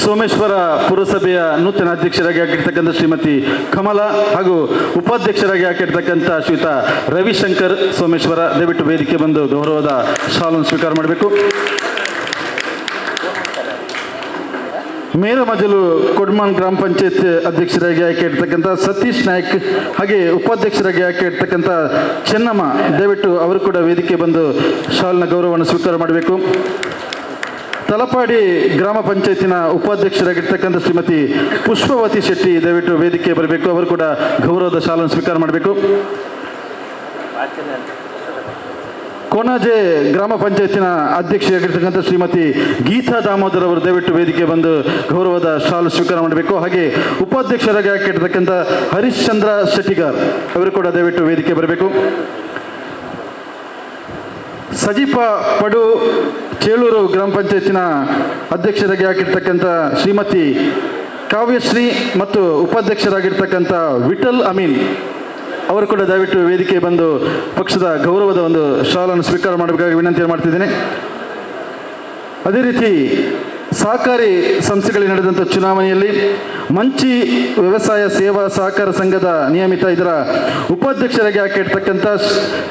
ಸೋಮೇಶ್ವರ ಪುರಸಭೆಯ ನೂತನ ಅಧ್ಯಕ್ಷರಾಗಿ ಆಗಿರ್ತಕ್ಕಂಥ ಶ್ರೀಮತಿ ಕಮಲಾ ಹಾಗೂ ಉಪಾಧ್ಯಕ್ಷರಾಗಿ ಆಗಿರ್ತಕ್ಕಂಥ ಶ್ರೀಯುತ ರವಿಶಂಕರ್ ಸೋಮೇಶ್ವರ ದಯವಿಟ್ಟು ವೇದಿಕೆ ಬಂದು ಗೌರವದ ಶಾಲನ್ನು ಸ್ವೀಕಾರ ಮಾಡಬೇಕು. ಮೇರಮಜಲು ಕೊಡ್ಮಾನ್ ಗ್ರಾಮ ಪಂಚಾಯತ್ ಅಧ್ಯಕ್ಷರಾಗಿ ಆಯ್ಕೆ ಇರ್ತಕ್ಕಂಥ ಸತೀಶ್ ನಾಯ್ಕ್ ಹಾಗೆ ಉಪಾಧ್ಯಕ್ಷರಾಗಿ ಆಯ್ಕೆ ಇರ್ತಕ್ಕಂಥ ಚೆನ್ನಮ್ಮ ದಯವಿಟ್ಟು ಅವರು ಕೂಡ ವೇದಿಕೆ ಬಂದು ಶಾಲ್ನ ಗೌರವವನ್ನು ಸ್ವೀಕಾರ ಮಾಡಬೇಕು. ತಲಪಾಡಿ ಗ್ರಾಮ ಪಂಚಾಯತಿನ ಉಪಾಧ್ಯಕ್ಷರಾಗಿರ್ತಕ್ಕಂಥ ಶ್ರೀಮತಿ ಪುಷ್ಪವತಿ ಶೆಟ್ಟಿ ದಯವಿಟ್ಟು ವೇದಿಕೆ ಬರಬೇಕು. ಅವರು ಕೂಡ ಗೌರವದ ಶಾಲನ್ನು ಸ್ವೀಕಾರ ಮಾಡಬೇಕು. ಕೋಣಾಜೆ ಗ್ರಾಮ ಪಂಚಾಯತಿನ ಅಧ್ಯಕ್ಷರಾಗಿರ್ತಕ್ಕಂಥ ಶ್ರೀಮತಿ ಗೀತಾ ದಾಮೋದರ್ ಅವರು ದಯವಿಟ್ಟು ವೇದಿಕೆ ಬಂದು ಗೌರವದ ಶಾಲು ಸ್ವೀಕಾರ ಮಾಡಬೇಕು. ಹಾಗೆ ಉಪಾಧ್ಯಕ್ಷರಾಗಿ ಆಗಿರ್ತಕ್ಕಂಥ ಹರಿಶ್ಚಂದ್ರ ಶೆಟ್ಟಿಗಾರ್ ಅವರು ಕೂಡ ದಯವಿಟ್ಟು ವೇದಿಕೆ ಬರಬೇಕು. ಸಜಿಪ ಪಡು ಚೇಳೂರು ಗ್ರಾಮ ಪಂಚಾಯತಿನ ಅಧ್ಯಕ್ಷರಾಗಿ ಆಗಿರ್ತಕ್ಕಂಥ ಶ್ರೀಮತಿ ಕಾವ್ಯಶ್ರೀ ಮತ್ತು ಉಪಾಧ್ಯಕ್ಷರಾಗಿರ್ತಕ್ಕಂಥ ವಿಠಲ್ ಅಮೀನ್ ಅವರು ಕೂಡ ದಯವಿಟ್ಟು ವೇದಿಕೆ ಬಂದು ಪಕ್ಷದ ಗೌರವದ ಒಂದು ಶಾಲನ್ನು ಸ್ವೀಕಾರ ಮಾಡಬೇಕಾಗಿ ವಿನಂತಿ ಮಾಡ್ತಿದ್ದೇನೆ. ಅದೇ ರೀತಿ ಸಹಕಾರಿ ಸಂಸ್ಥೆಗಳಿಗೆ ನಡೆದಂಥ ಚುನಾವಣೆಯಲ್ಲಿ ಮಂಚಿ ವ್ಯವಸಾಯ ಸೇವಾ ಸಹಕಾರ ಸಂಘದ ನಿಯಮಿತ ಇದರ ಉಪಾಧ್ಯಕ್ಷರಾಗಿ ಆಯ್ಕೆ ಇರ್ತಕ್ಕಂಥ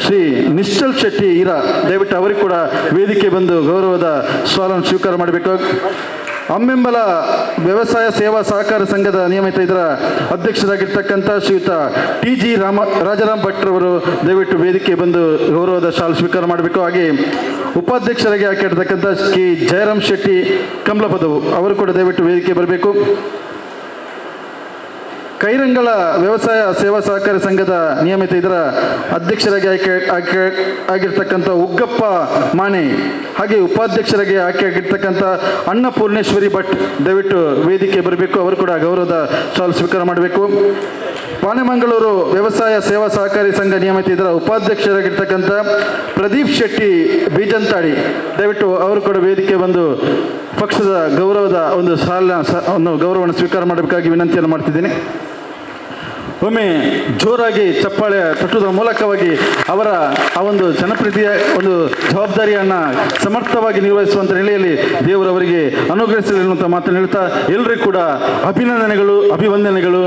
ಶ್ರೀ ನಿಶ್ಚಲ್ ಶೆಟ್ಟಿ ಈರಾ ದಯವಿಟ್ಟು ಅವರಿಗೆ ಕೂಡ ವೇದಿಕೆ ಬಂದು ಗೌರವದ ಶಾಲನ್ನು ಸ್ವೀಕಾರ ಮಾಡಬೇಕು. ಅಮ್ಮೆಂಬಲ ವ್ಯವಸಾಯ ಸೇವಾ ಸಹಕಾರ ಸಂಘದ ನಿಯಮಿತ ಇದರ ಅಧ್ಯಕ್ಷರಾಗಿರ್ತಕ್ಕಂಥ ಶ್ರೀಯುತ TG ರಾಜಾರಾಮ್ ಭಟ್ರವರು ದಯವಿಟ್ಟು ವೇದಿಕೆ ಬಂದು ಗೌರವದ ಶಾಲು ಸ್ವೀಕಾರ ಮಾಡಬೇಕು. ಹಾಗೆ ಉಪಾಧ್ಯಕ್ಷರಾಗಿ ಆಯ್ಕೆ ಇರ್ತಕ್ಕಂಥ ಕೆ ಜಯರಾಮ್ ಶೆಟ್ಟಿ ಕಮಲಪದವು ಅವರು ಕೂಡ ದಯವಿಟ್ಟು ವೇದಿಕೆ ಬರಬೇಕು. ಕೈರಂಗಳ ವ್ಯವಸಾಯ ಸೇವಾ ಸಹಕಾರಿ ಸಂಘದ ನಿಯಮಿತ ಇದರ ಅಧ್ಯಕ್ಷರಾಗಿ ಆಯ್ಕೆ ಆಗಿರ್ತಕ್ಕಂಥ ಉಗ್ಗಪ್ಪ ಮಾಣೆ ಹಾಗೆ ಉಪಾಧ್ಯಕ್ಷರಾಗಿ ಆಯ್ಕೆ ಆಗಿರ್ತಕ್ಕಂಥ ಅನ್ನಪೂರ್ಣೇಶ್ವರಿ ಭಟ್ ದಯವಿಟ್ಟು ವೇದಿಕೆ ಬರಬೇಕು. ಅವರು ಕೂಡ ಗೌರವದ ಶಾಲು ಸ್ವೀಕಾರ ಮಾಡಬೇಕು. ಪಾನೆಮಂಗಳೂರು ವ್ಯವಸಾಯ ಸೇವಾ ಸಹಕಾರಿ ಸಂಘ ನಿಯಮಿತ ಇದರ ಉಪಾಧ್ಯಕ್ಷರಾಗಿರ್ತಕ್ಕಂಥ ಪ್ರದೀಪ್ ಶೆಟ್ಟಿ ಬೀಜಂತಾಡಿ ದಯವಿಟ್ಟು ಅವರು ಕೂಡ ವೇದಿಕೆ ಬಂದು ಪಕ್ಷದ ಗೌರವದ ಒಂದು ಗೌರವವನ್ನು ಸ್ವೀಕಾರ ಮಾಡಬೇಕಾಗಿ ವಿನಂತಿಯನ್ನು ಮಾಡ್ತಿದ್ದೀನಿ. ಒಮ್ಮೆ ಜೋರಾಗಿ ಚಪ್ಪಾಳೆ ತಟ್ಟುವುದರ ಮೂಲಕವಾಗಿ ಅವರ ಆ ಒಂದು ಜನಪ್ರತಿಯ ಒಂದು ಜವಾಬ್ದಾರಿಯನ್ನು ಸಮರ್ಥವಾಗಿ ನಿರ್ವಹಿಸುವಂಥ ನೆಲೆಯಲ್ಲಿ ದೇವರವರಿಗೆ ಅನುಗ್ರಹಿಸಲಿ ಅನ್ನುವಂಥ ಮಾತನ್ನು ಹೇಳ್ತಾ ಎಲ್ಲರಿಗೂ ಕೂಡ ಅಭಿನಂದನೆಗಳು, ಅಭಿವಂದನೆಗಳು.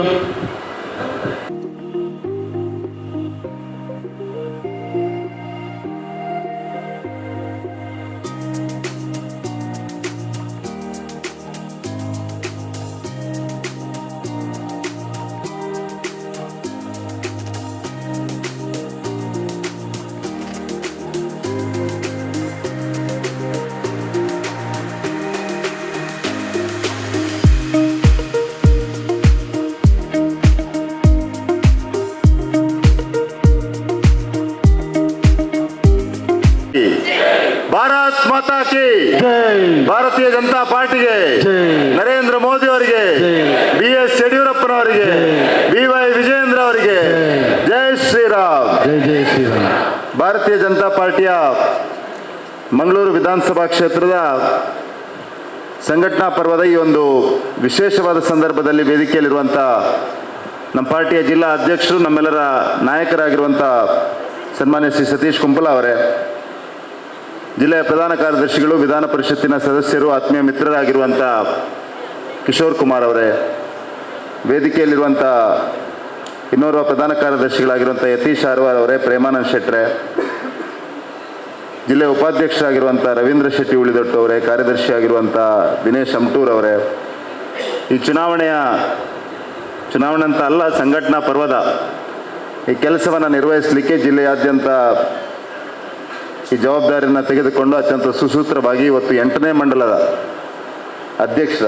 ಭಾರತ್ ಮಾತಾ ಕಿ ಜೈ. ಭಾರತೀಯ ಜನತಾ ಪಾರ್ಟಿಗೆ ಜೈ. ನರೇಂದ್ರ ಮೋದಿ ಅವರಿಗೆ, BS ಯಡಿಯೂರಪ್ಪನವರಿಗೆ, BY ವಿಜಯೇಂದ್ರ ಅವರಿಗೆ ಜೈ ಶ್ರೀರಾಮ್. ಜೈ ಜೈ ಶ್ರೀರಾಮ್. ಭಾರತೀಯ ಜನತಾ ಪಾರ್ಟಿಯ ಮಂಗಳೂರು ವಿಧಾನಸಭಾ ಕ್ಷೇತ್ರದ ಸಂಘಟನಾ ಪರ್ವದ ಈ ಒಂದು ವಿಶೇಷವಾದ ಸಂದರ್ಭದಲ್ಲಿ ವೇದಿಕೆಯಲ್ಲಿರುವಂಥ ನಮ್ಮ ಪಾರ್ಟಿಯ ಜಿಲ್ಲಾ ಅಧ್ಯಕ್ಷರು, ನಮ್ಮೆಲ್ಲರ ನಾಯಕರಾಗಿರುವಂಥ ಸನ್ಮಾನ್ಯ ಶ್ರೀ ಸತೀಶ್ ಕುಂಪಲ ಅವರೇ, ಜಿಲ್ಲೆಯ ಪ್ರಧಾನ ಕಾರ್ಯದರ್ಶಿಗಳು, ವಿಧಾನ ಪರಿಷತ್ತಿನ ಸದಸ್ಯರು, ಆತ್ಮೀಯ ಮಿತ್ರರಾಗಿರುವಂಥ ಕಿಶೋರ್ ಕುಮಾರ್ ಅವರೇ, ವೇದಿಕೆಯಲ್ಲಿರುವಂಥ ಇನ್ನೋರ್ವ ಪ್ರಧಾನ ಕಾರ್ಯದರ್ಶಿಗಳಾಗಿರುವಂಥ ಯತೀಶ್ ಆರ್ವಾರ್ ಅವರೇ, ಪ್ರೇಮಾನಂದ್ ಶೆಟ್ರೆ, ಜಿಲ್ಲೆಯ ಉಪಾಧ್ಯಕ್ಷರಾಗಿರುವಂಥ ರವೀಂದ್ರ ಶೆಟ್ಟಿ ಉಳಿದೊಟ್ಟು ಅವರೇ, ಕಾರ್ಯದರ್ಶಿ ಆಗಿರುವಂಥ ದಿನೇಶ್ ಅಮ್ಟೂರ್ ಅವರೇ, ಈ ಚುನಾವಣೆ ಅಂತ ಅಲ್ಲ, ಸಂಘಟನಾ ಪರ್ವದ ಈ ಕೆಲಸವನ್ನು ನಿರ್ವಹಿಸಲಿಕ್ಕೆ ಜಿಲ್ಲೆಯಾದ್ಯಂತ ಈ ಜವಾಬ್ದಾರಿಯನ್ನು ತೆಗೆದುಕೊಂಡು ಅತ್ಯಂತ ಸುಸೂತ್ರವಾಗಿ ಇವತ್ತು 8ನೇ ಮಂಡಲದ ಅಧ್ಯಕ್ಷರ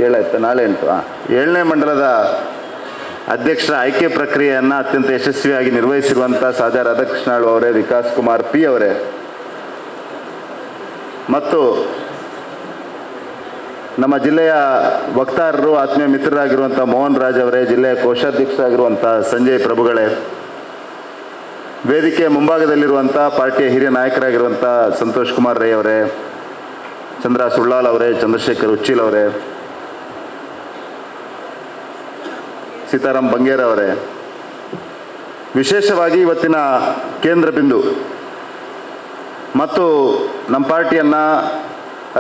7ನೇ ಮಂಡಲದ ಅಧ್ಯಕ್ಷರ ಆಯ್ಕೆ ಪ್ರಕ್ರಿಯೆಯನ್ನು ಅತ್ಯಂತ ಯಶಸ್ವಿಯಾಗಿ ನಿರ್ವಹಿಸಿರುವಂಥ ಸಾಜಾ ರಾಧಾಕೃಷ್ಣ ಅವರೇ, ವಿಕಾಸ್ ಕುಮಾರ್ ಪಿ ಅವರೇ, ಮತ್ತು ನಮ್ಮ ಜಿಲ್ಲೆಯ ವಕ್ತಾರರು, ಆತ್ಮೀಯ ಮಿತ್ರರಾಗಿರುವಂಥ ಮೋಹನ್ ರಾಜ್ ಅವರೇ, ಜಿಲ್ಲೆಯ ಕೋಶಾಧ್ಯಕ್ಷರಾಗಿರುವಂಥ ಸಂಜಯ್ ಪ್ರಭುಗಳೇ, ವೇದಿಕೆಯ ಮುಂಭಾಗದಲ್ಲಿರುವಂಥ ಪಾರ್ಟಿಯ ಹಿರಿಯ ನಾಯಕರಾಗಿರುವಂಥ ಸಂತೋಷ್ ಕುಮಾರ್ ರೈ ಅವರೇ, ಚಂದ್ರ ಸುಳ್ಳಾಲ್ ಅವರೇ, ಚಂದ್ರಶೇಖರ್ ಉಚ್ಚಿಲ್ ಅವರೇ, ಸೀತಾರಾಮ್ ಬಂಗೇರ ಅವರೇ, ವಿಶೇಷವಾಗಿ ಇವತ್ತಿನ ಕೇಂದ್ರ ಬಿಂದು ಮತ್ತು ನಮ್ಮ ಪಾರ್ಟಿಯನ್ನು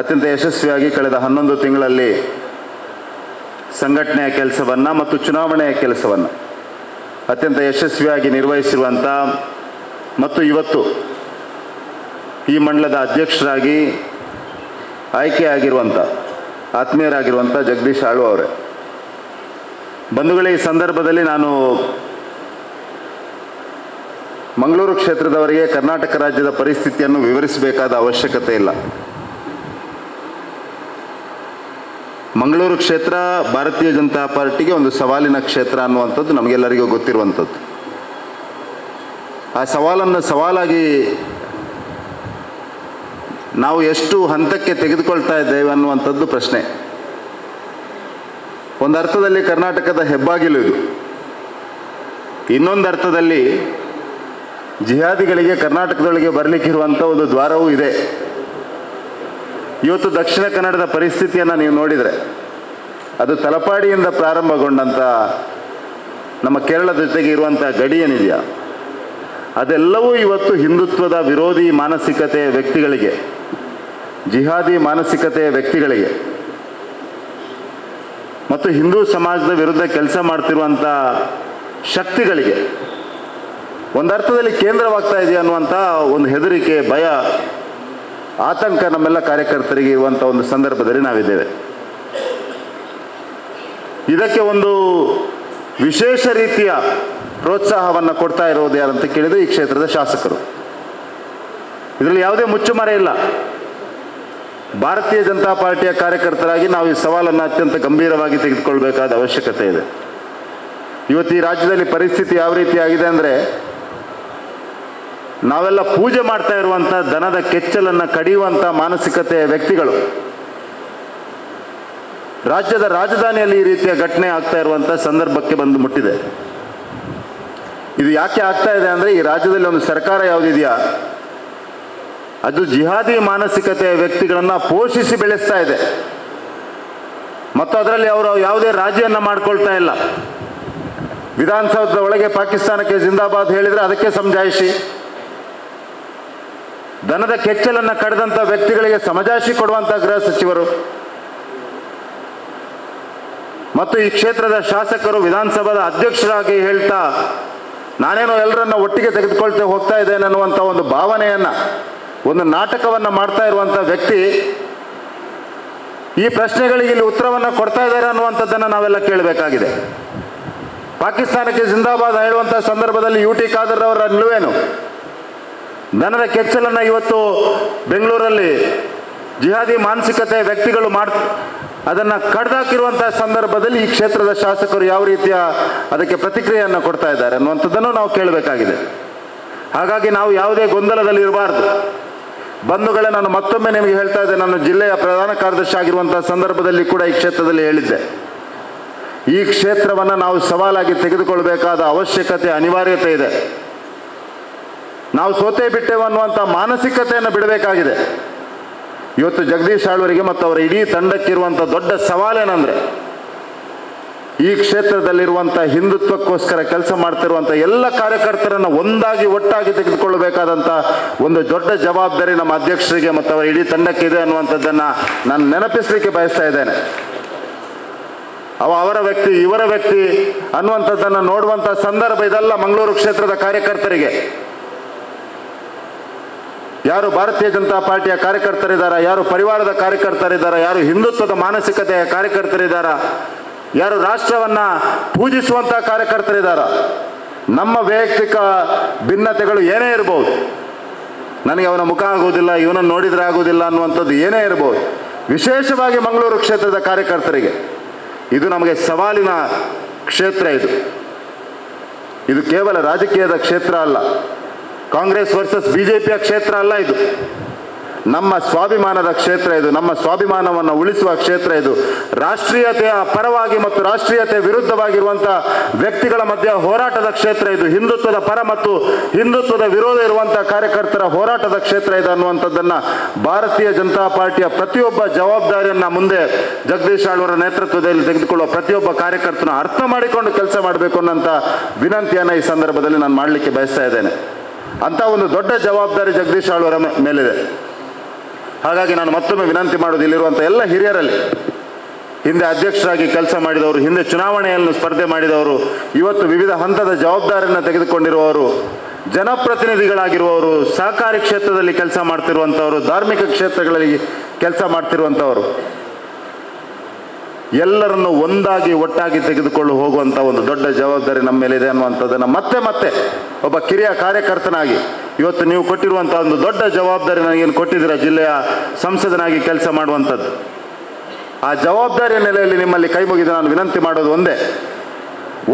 ಅತ್ಯಂತ ಯಶಸ್ವಿಯಾಗಿ ಕಳೆದ 11 ತಿಂಗಳಲ್ಲಿ ಸಂಘಟನೆಯ ಕೆಲಸವನ್ನು ಮತ್ತು ಚುನಾವಣೆಯ ಕೆಲಸವನ್ನು ಅತ್ಯಂತ ಯಶಸ್ವಿಯಾಗಿ ನಿರ್ವಹಿಸಿರುವಂಥ ಮತ್ತು ಇವತ್ತು ಈ ಮಂಡಲದ ಅಧ್ಯಕ್ಷರಾಗಿ ಆಯ್ಕೆಯಾಗಿರುವಂಥ ಆತ್ಮೀಯರಾಗಿರುವಂಥ ಜಗದೀಶ್ ಆಳ್ವ ಅವರೇ, ಬಂಧುಗಳೇ, ಈ ಸಂದರ್ಭದಲ್ಲಿ ನಾನು ಮಂಗಳೂರು ಕ್ಷೇತ್ರದವರಿಗೆ ಕರ್ನಾಟಕ ರಾಜ್ಯದ ಪರಿಸ್ಥಿತಿಯನ್ನು ವಿವರಿಸಬೇಕಾದ ಅವಶ್ಯಕತೆ ಇಲ್ಲ. ಮಂಗಳೂರು ಕ್ಷೇತ್ರ ಭಾರತೀಯ ಜನತಾ ಪಾರ್ಟಿಗೆ ಒಂದು ಸವಾಲಿನ ಕ್ಷೇತ್ರ ಅನ್ನುವಂಥದ್ದು ನಮಗೆಲ್ಲರಿಗೂ ಗೊತ್ತಿರುವಂಥದ್ದು. ಆ ಸವಾಲನ್ನು ಸವಾಲಾಗಿ ನಾವು ಎಷ್ಟು ಹಂತಕ್ಕೆ ತೆಗೆದುಕೊಳ್ತಾ ಇದ್ದೇವೆ ಅನ್ನುವಂಥದ್ದು ಪ್ರಶ್ನೆ. ಒಂದು ಅರ್ಥದಲ್ಲಿ ಕರ್ನಾಟಕದ ಹೆಬ್ಬಾಗಿಲು ಇದು, ಇನ್ನೊಂದು ಅರ್ಥದಲ್ಲಿ ಜಿಹಾದಿಗಳಿಗೆ ಕರ್ನಾಟಕದೊಳಗೆ ಬರಲಿಕ್ಕಿರುವಂಥ ಒಂದು ದ್ವಾರವೂ ಇದೆ. ಇವತ್ತು ದಕ್ಷಿಣ ಕನ್ನಡದ ಪರಿಸ್ಥಿತಿಯನ್ನು ನೀವು ನೋಡಿದರೆ, ಅದು ತಲಪಾಡಿಯಿಂದ ಪ್ರಾರಂಭಗೊಂಡಂಥ ನಮ್ಮ ಕೇರಳದ ಜೊತೆಗೆ ಇರುವಂಥ ಗಡಿ ಏನಿದೆಯಾ, ಅದೆಲ್ಲವೂ ಇವತ್ತು ಹಿಂದುತ್ವದ ವಿರೋಧಿ ಮಾನಸಿಕತೆಯ ವ್ಯಕ್ತಿಗಳಿಗೆ, ಜಿಹಾದಿ ಮಾನಸಿಕತೆಯ ವ್ಯಕ್ತಿಗಳಿಗೆ ಮತ್ತು ಹಿಂದೂ ಸಮಾಜದ ವಿರುದ್ಧ ಕೆಲಸ ಮಾಡ್ತಿರುವಂಥ ಶಕ್ತಿಗಳಿಗೆ ಒಂದರ್ಥದಲ್ಲಿ ಕೇಂದ್ರವಾಗ್ತಾ ಇದೆಯಾ ಅನ್ನುವಂಥ ಒಂದು ಹೆದರಿಕೆ, ಭಯ, ಆತಂಕ ನಮ್ಮೆಲ್ಲ ಕಾರ್ಯಕರ್ತರಿಗೆ ಇರುವಂಥ ಒಂದು ಸಂದರ್ಭದಲ್ಲಿ ನಾವಿದ್ದೇವೆ. ಇದಕ್ಕೆ ಒಂದು ವಿಶೇಷ ರೀತಿಯ ಪ್ರೋತ್ಸಾಹವನ್ನು ಕೊಡ್ತಾ ಇರೋದು ಯಾರಂತ ಕೇಳಿದರೆ ಈ ಕ್ಷೇತ್ರದ ಶಾಸಕರು. ಇದರಲ್ಲಿ ಯಾವುದೇ ಮುಚ್ಚುಮರೆ ಇಲ್ಲ. ಭಾರತೀಯ ಜನತಾ ಪಾರ್ಟಿಯ ಕಾರ್ಯಕರ್ತರಾಗಿ ನಾವು ಈ ಸವಾಲನ್ನು ಅತ್ಯಂತ ಗಂಭೀರವಾಗಿ ತೆಗೆದುಕೊಳ್ಬೇಕಾದ ಅವಶ್ಯಕತೆ ಇದೆ. ಇವತ್ತು ಈ ರಾಜ್ಯದಲ್ಲಿ ಪರಿಸ್ಥಿತಿ ಯಾವ ರೀತಿ ಆಗಿದೆ ಅಂದರೆ, ನಾವೆಲ್ಲ ಪೂಜೆ ಮಾಡ್ತಾ ಇರುವಂಥ ದನದ ಕೆಚ್ಚಲನ್ನು ಕಡಿಯುವಂಥ ಮಾನಸಿಕತೆಯ ವ್ಯಕ್ತಿಗಳು ರಾಜ್ಯದ ರಾಜಧಾನಿಯಲ್ಲಿ ಈ ರೀತಿಯ ಘಟನೆ ಆಗ್ತಾ ಇರುವಂಥ ಸಂದರ್ಭಕ್ಕೆ ಬಂದು ಮುಟ್ಟಿದೆ. ಇದು ಯಾಕೆ ಆಗ್ತಾ ಇದೆ ಅಂದರೆ, ಈ ರಾಜ್ಯದಲ್ಲಿ ಒಂದು ಸರ್ಕಾರ ಯಾವುದಿದೆಯಾ ಅದು ಜಿಹಾದಿ ಮಾನಸಿಕತೆಯ ವ್ಯಕ್ತಿಗಳನ್ನು ಪೋಷಿಸಿ ಬೆಳೆಸ್ತಾ ಇದೆ ಮತ್ತು ಅದರಲ್ಲಿ ಅವರು ಯಾವುದೇ ರಾಜಿಯನ್ನು ಮಾಡ್ಕೊಳ್ತಾ ಇಲ್ಲ. ವಿಧಾನಸೌಧದ ಒಳಗೆ ಪಾಕಿಸ್ತಾನಕ್ಕೆ ಜಿಂದಾಬಾದ್ ಹೇಳಿದರೆ ಅದಕ್ಕೆ ಸಮಜಾಯಿಷಿ, ದನದ ಕೆಚ್ಚಲನ್ನು ಕಡಿದಂಥ ವ್ಯಕ್ತಿಗಳಿಗೆ ಸಮಜಾಯಿಷಿ ಕೊಡುವಂಥ ಗೃಹ ಸಚಿವರು ಮತ್ತು ಈ ಕ್ಷೇತ್ರದ ಶಾಸಕರು ವಿಧಾನಸಭಾದ ಅಧ್ಯಕ್ಷರಾಗಿ ಹೇಳ್ತಾ ನಾನೇನೋ ಎಲ್ಲರನ್ನ ಒಟ್ಟಿಗೆ ತೆಗೆದುಕೊಳ್ತಾ ಹೋಗ್ತಾ ಇದ್ದೇನೆ ಅನ್ನುವಂಥ ಒಂದು ಭಾವನೆಯನ್ನು, ಒಂದು ನಾಟಕವನ್ನು ಮಾಡ್ತಾ ಇರುವಂಥ ವ್ಯಕ್ತಿ ಈ ಪ್ರಶ್ನೆಗಳಿಗೆ ಇಲ್ಲಿ ಉತ್ತರವನ್ನು ಕೊಡ್ತಾ ಇದ್ದಾರೆ ಅನ್ನುವಂಥದ್ದನ್ನು ನಾವೆಲ್ಲ ಕೇಳಬೇಕಾಗಿದೆ. ಪಾಕಿಸ್ತಾನಕ್ಕೆ ಜಿಂದಾಬಾದ್ ಹೇಳುವಂಥ ಸಂದರ್ಭದಲ್ಲಿ UT ಖಾದರ್ ಅವರ ನಿಲುವೇನು? ದನದ ಕೆಚ್ಚಲನ್ನು ಇವತ್ತು ಬೆಂಗಳೂರಲ್ಲಿ ಜಿಹಾದಿ ಮಾನಸಿಕತೆ ವ್ಯಕ್ತಿಗಳು ಅದನ್ನು ಕಡ್ದಾಕಿರುವಂತಹ ಸಂದರ್ಭದಲ್ಲಿ ಈ ಕ್ಷೇತ್ರದ ಶಾಸಕರು ಯಾವ ರೀತಿಯ ಅದಕ್ಕೆ ಪ್ರತಿಕ್ರಿಯೆಯನ್ನು ಕೊಡ್ತಾ ಇದ್ದಾರೆ ಅನ್ನುವಂಥದ್ದನ್ನು ನಾವು ಕೇಳಬೇಕಾಗಿದೆ. ಹಾಗಾಗಿ ನಾವು ಯಾವುದೇ ಗೊಂದಲದಲ್ಲಿ ಇರಬಾರ್ದು. ಬಂಧುಗಳೇ, ನಾನು ಮತ್ತೊಮ್ಮೆ ನಿಮಗೆ ಹೇಳ್ತಾ ಇದ್ದೆ, ನಾನು ಜಿಲ್ಲೆಯ ಪ್ರಧಾನ ಕಾರ್ಯದರ್ಶಿ ಆಗಿರುವಂತಹ ಸಂದರ್ಭದಲ್ಲಿ ಕೂಡ ಈ ಕ್ಷೇತ್ರದಲ್ಲಿ ಹೇಳಿದ್ದೆ, ಈ ಕ್ಷೇತ್ರವನ್ನು ನಾವು ಸವಾಲಾಗಿ ತೆಗೆದುಕೊಳ್ಬೇಕಾದ ಅವಶ್ಯಕತೆ, ಅನಿವಾರ್ಯತೆ ಇದೆ. ನಾವು ಸೋತೆ ಬಿಟ್ಟೆವು ಅನ್ನುವಂಥ ಮಾನಸಿಕತೆಯನ್ನು ಬಿಡಬೇಕಾಗಿದೆ. ಇವತ್ತು ಜಗದೀಶ್ ಆಳ್ವರಿಗೆ ಮತ್ತು ಅವರ ಇಡೀ ತಂಡಕ್ಕಿರುವಂಥ ದೊಡ್ಡ ಸವಾಲೇನೆಂದರೆ, ಈ ಕ್ಷೇತ್ರದಲ್ಲಿರುವಂಥ ಹಿಂದುತ್ವಕ್ಕೋಸ್ಕರ ಕೆಲಸ ಮಾಡ್ತಿರುವಂಥ ಎಲ್ಲ ಕಾರ್ಯಕರ್ತರನ್ನು ಒಂದಾಗಿ ಒಟ್ಟಾಗಿ ತೆಗೆದುಕೊಳ್ಳಬೇಕಾದಂಥ ಒಂದು ದೊಡ್ಡ ಜವಾಬ್ದಾರಿ ನಮ್ಮ ಅಧ್ಯಕ್ಷರಿಗೆ ಮತ್ತು ಅವರ ಇಡೀ ತಂಡಕ್ಕೆ ಇದೆ ಅನ್ನುವಂಥದ್ದನ್ನು ನಾನು ನೆನಪಿಸಲಿಕ್ಕೆ ಬಯಸ್ತಾ ಇದ್ದೇನೆ. ಅವರ ವ್ಯಕ್ತಿ ಇವರ ವ್ಯಕ್ತಿ ಅನ್ನುವಂಥದ್ದನ್ನು ನೋಡುವಂಥ ಸಂದರ್ಭ ಇದೆಲ್ಲ ಮಂಗಳೂರು ಕ್ಷೇತ್ರದ ಕಾರ್ಯಕರ್ತರಿಗೆ. ಯಾರು ಭಾರತೀಯ ಜನತಾ ಪಾರ್ಟಿಯ ಕಾರ್ಯಕರ್ತರಿದ್ದಾರೆ, ಯಾರು ಪರಿವಾರದ ಕಾರ್ಯಕರ್ತರಿದ್ದಾರೆ, ಯಾರು ಹಿಂದುತ್ವದ ಮಾನಸಿಕತೆಯ ಕಾರ್ಯಕರ್ತರಿದ್ದಾರ, ಯಾರು ರಾಷ್ಟ್ರವನ್ನು ಪೂಜಿಸುವಂಥ ಕಾರ್ಯಕರ್ತರಿದ್ದಾರ, ನಮ್ಮ ವೈಯಕ್ತಿಕ ಭಿನ್ನತೆಗಳು ಏನೇ ಇರ್ಬೋದು, ನನಗೆ ಅವನ ಮುಖ ಆಗುವುದಿಲ್ಲ, ಇವನನ್ನು ನೋಡಿದರೆ ಆಗುವುದಿಲ್ಲ ಅನ್ನುವಂಥದ್ದು ಏನೇ ಇರ್ಬೋದು, ವಿಶೇಷವಾಗಿ ಮಂಗಳೂರು ಕ್ಷೇತ್ರದ ಕಾರ್ಯಕರ್ತರಿಗೆ ಇದು ನಮಗೆ ಸವಾಲಿನ ಕ್ಷೇತ್ರ. ಇದು ಕೇವಲ ರಾಜಕೀಯದ ಕ್ಷೇತ್ರ ಅಲ್ಲ, ಕಾಂಗ್ರೆಸ್ ವರ್ಸಸ್ BJPಯ ಕ್ಷೇತ್ರ ಅಲ್ಲ, ಇದು ನಮ್ಮ ಸ್ವಾಭಿಮಾನದ ಕ್ಷೇತ್ರ. ಇದು ನಮ್ಮ ಸ್ವಾಭಿಮಾನವನ್ನು ಉಳಿಸುವ ಕ್ಷೇತ್ರ. ಇದು ರಾಷ್ಟ್ರೀಯತೆಯ ಪರವಾಗಿ ಮತ್ತು ರಾಷ್ಟ್ರೀಯತೆ ವಿರುದ್ಧವಾಗಿರುವಂಥ ವ್ಯಕ್ತಿಗಳ ಮಧ್ಯೆ ಹೋರಾಟದ ಕ್ಷೇತ್ರ. ಇದು ಹಿಂದುತ್ವದ ಪರ ಮತ್ತು ಹಿಂದುತ್ವದ ವಿರೋಧ ಇರುವಂಥ ಕಾರ್ಯಕರ್ತರ ಹೋರಾಟದ ಕ್ಷೇತ್ರ ಇದು ಅನ್ನುವಂಥದ್ದನ್ನು ಭಾರತೀಯ ಜನತಾ ಪಾರ್ಟಿಯ ಪ್ರತಿಯೊಬ್ಬ ಜವಾಬ್ದಾರಿಯನ್ನು ಮುಂದೆ ಜಗದೀಶ್ ಆಳ್ವರ ನೇತೃತ್ವದಲ್ಲಿ ತೆಗೆದುಕೊಳ್ಳುವ ಪ್ರತಿಯೊಬ್ಬ ಕಾರ್ಯಕರ್ತನ ಅರ್ಥ ಮಾಡಿಕೊಂಡು ಕೆಲಸ ಮಾಡಬೇಕು ಅನ್ನೋಂಥ ವಿನಂತಿಯನ್ನು ಈ ಸಂದರ್ಭದಲ್ಲಿ ನಾನು ಮಾಡಲಿಕ್ಕೆ ಬಯಸ್ತಾ ಇದ್ದೇನೆ. ಅಂಥ ಒಂದು ದೊಡ್ಡ ಜವಾಬ್ದಾರಿ ಜಗದೀಶ್ ಆಳ್ವರ ಮೇಲಿದೆ. ಹಾಗಾಗಿ ನಾನು ಮತ್ತೊಮ್ಮೆ ವಿನಂತಿ ಮಾಡೋದು, ಇಲ್ಲಿರುವಂಥ ಎಲ್ಲ ಹಿರಿಯರಲ್ಲಿ, ಹಿಂದೆ ಅಧ್ಯಕ್ಷರಾಗಿ ಕೆಲಸ ಮಾಡಿದವರು, ಹಿಂದೆ ಚುನಾವಣೆಯನ್ನು ಸ್ಪರ್ಧೆ ಮಾಡಿದವರು, ಇವತ್ತು ವಿವಿಧ ಹಂತದ ಜವಾಬ್ದಾರಿಯನ್ನು ತೆಗೆದುಕೊಂಡಿರುವವರು, ಜನಪ್ರತಿನಿಧಿಗಳಾಗಿರುವವರು, ಸಹಕಾರಿ ಕ್ಷೇತ್ರದಲ್ಲಿ ಕೆಲಸ ಮಾಡ್ತಿರುವಂಥವರು, ಧಾರ್ಮಿಕ ಕ್ಷೇತ್ರಗಳಲ್ಲಿ ಕೆಲಸ ಮಾಡ್ತಿರುವಂಥವರು, ಎಲ್ಲರನ್ನು ಒಂದಾಗಿ ಒಟ್ಟಾಗಿ ತೆಗೆದುಕೊಂಡು ಹೋಗುವಂಥ ಒಂದು ದೊಡ್ಡ ಜವಾಬ್ದಾರಿ ನಮ್ಮ ಮೇಲಿದೆ ಅನ್ನುವಂಥದ್ದನ್ನು ಮತ್ತೆ ಒಬ್ಬ ಕಿರಿಯ ಕಾರ್ಯಕರ್ತನಾಗಿ ಇವತ್ತು ನೀವು ಕೊಟ್ಟಿರುವಂಥ ಒಂದು ದೊಡ್ಡ ಜವಾಬ್ದಾರಿ ನನಗೇನು ಕೊಟ್ಟಿದ್ದೀರಾ, ಜಿಲ್ಲೆಯ ಸಂಸದನಾಗಿ ಕೆಲಸ ಮಾಡುವಂಥದ್ದು, ಆ ಜವಾಬ್ದಾರಿಯ ನೆಲೆಯಲ್ಲಿ ನಿಮ್ಮಲ್ಲಿ ಕೈ ಮುಗಿದು ನಾನು ವಿನಂತಿ ಮಾಡೋದು ಒಂದೇ,